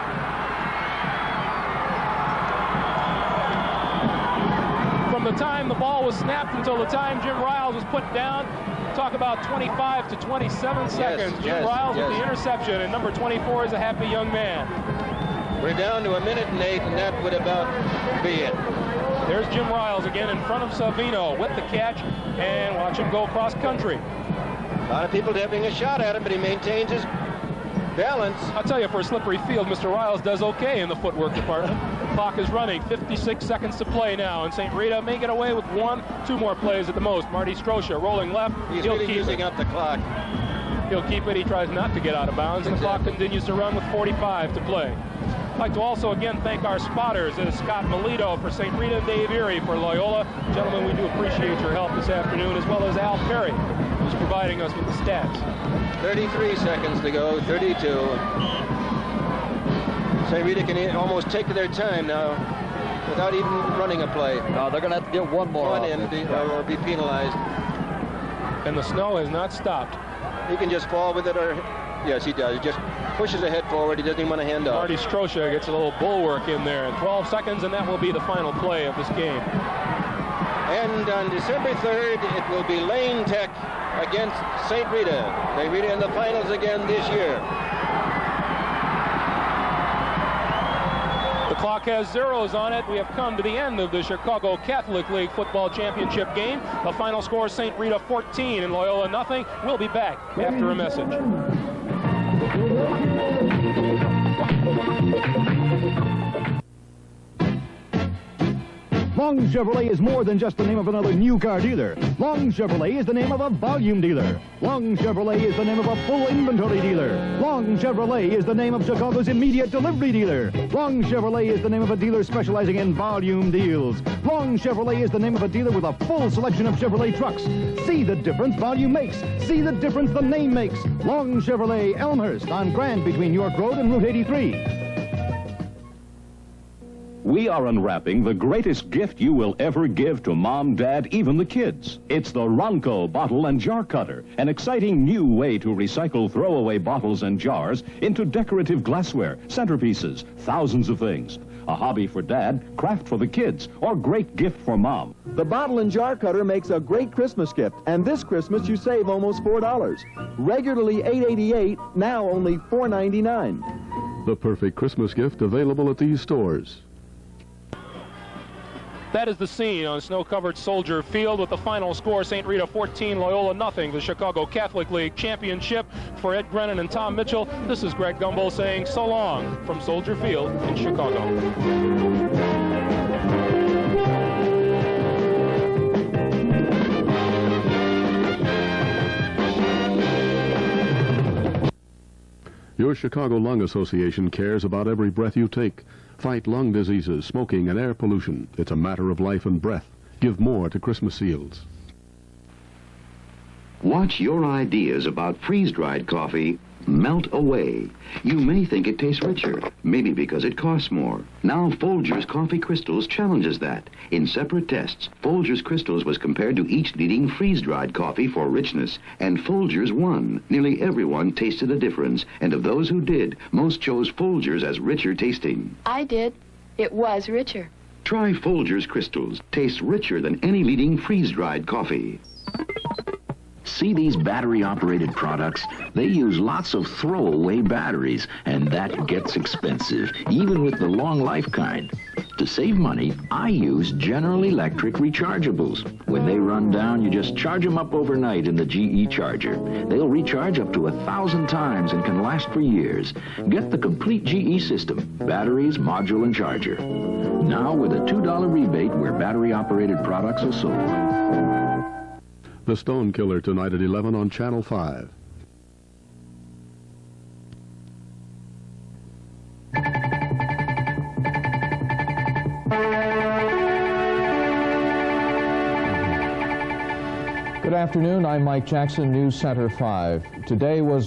From the time the ball was snapped until the time Jim Riles was put down, talk about 25 to 27 seconds. Jim Riles with the interception, and number 24 is a happy young man. We're down to 1 minute and 8, and that would about be it. There's Jim Riles again in front of Savino with the catch, and watch him go cross country. A lot of people having a shot at him, but he maintains his balance. I'll tell you, for a slippery field, Mr. Riles does okay in the footwork department. Clock is running, 56 seconds to play now, and St. Rita may get away with 1-2 more plays at the most. Marty Strosha rolling left. He's really using up the clock. He'll keep it. He tries not to get out of bounds, and the clock continues to run with 45 to play. I'd like to also again thank our spotters. It is Scott Melito for St. Rita, Dave Erie for Loyola. Gentlemen, we do appreciate your help this afternoon, as well as Al Perry, who's providing us with the stats. 33 seconds to go, 32. St. Rita can almost take their time now without even running a play. No, they're going to have to get one more or be penalized. And the snow has not stopped. He can just fall with it, or yes, he does. He just pushes the head forward. He doesn't even want to hand off. Marty Strosha gets a little bulwark in there. 12 seconds, and that will be the final play of this game. And on December 3rd, it will be Lane Tech against St. Rita. St. Rita in the finals again this year. The clock has zeros on it. We have come to the end of the Chicago Catholic League Football Championship game. The final score, St. Rita 14 and Loyola nothing. We'll be back after a message. Long Chevrolet is more than just the name of another new car dealer. Long Chevrolet is the name of a volume dealer. Long Chevrolet is the name of a full inventory dealer. Long Chevrolet is the name of Chicago's immediate delivery dealer. Long Chevrolet is the name of a dealer specializing in volume deals. Long Chevrolet is the name of a dealer with a full selection of Chevrolet trucks. See the difference volume makes. See the difference the name makes. Long Chevrolet, Elmhurst on Grand between York Road and Route 83. We are unwrapping the greatest gift you will ever give to Mom, Dad, even the kids. It's the Ronco Bottle and Jar Cutter, an exciting new way to recycle throwaway bottles and jars into decorative glassware, centerpieces, thousands of things. A hobby for Dad, craft for the kids, or great gift for Mom. The Bottle and Jar Cutter makes a great Christmas gift, and this Christmas you save almost $4. Regularly $8.88, now only $4.99. The perfect Christmas gift available at these stores. That is the scene on snow-covered Soldier Field with the final score, St. Rita 14, Loyola nothing, the Chicago Catholic League Championship. For Ed Brennan and Tom Mitchell, this is Greg Gumbel saying so long from Soldier Field in Chicago. Your Chicago Lung Association cares about every breath you take. Fight lung diseases, smoking, and air pollution. It's a matter of life and breath. Give more to Christmas Seals. Watch your ideas about freeze-dried coffee melt away. You may think it tastes richer, maybe because it costs more. Now Folgers Coffee Crystals challenges that. In separate tests, Folgers Crystals was compared to each leading freeze-dried coffee for richness, and Folgers won. Nearly everyone tasted a difference, and of those who did, most chose Folgers as richer tasting. I did. It was richer. Try Folgers Crystals. Tastes richer than any leading freeze-dried coffee. See these battery-operated products? They use lots of throwaway batteries, and that gets expensive, even with the long life kind. To save money, I use General Electric rechargeables. When they run down, you just charge them up overnight in the GE charger. They'll recharge up to 1,000 times and can last for years. Get the complete GE system, batteries, module, and charger. Now with a $2 rebate where battery-operated products are sold. The Stone Killer tonight at 11 on Channel 5. Good afternoon, I'm Mike Jackson, News Center 5. Today was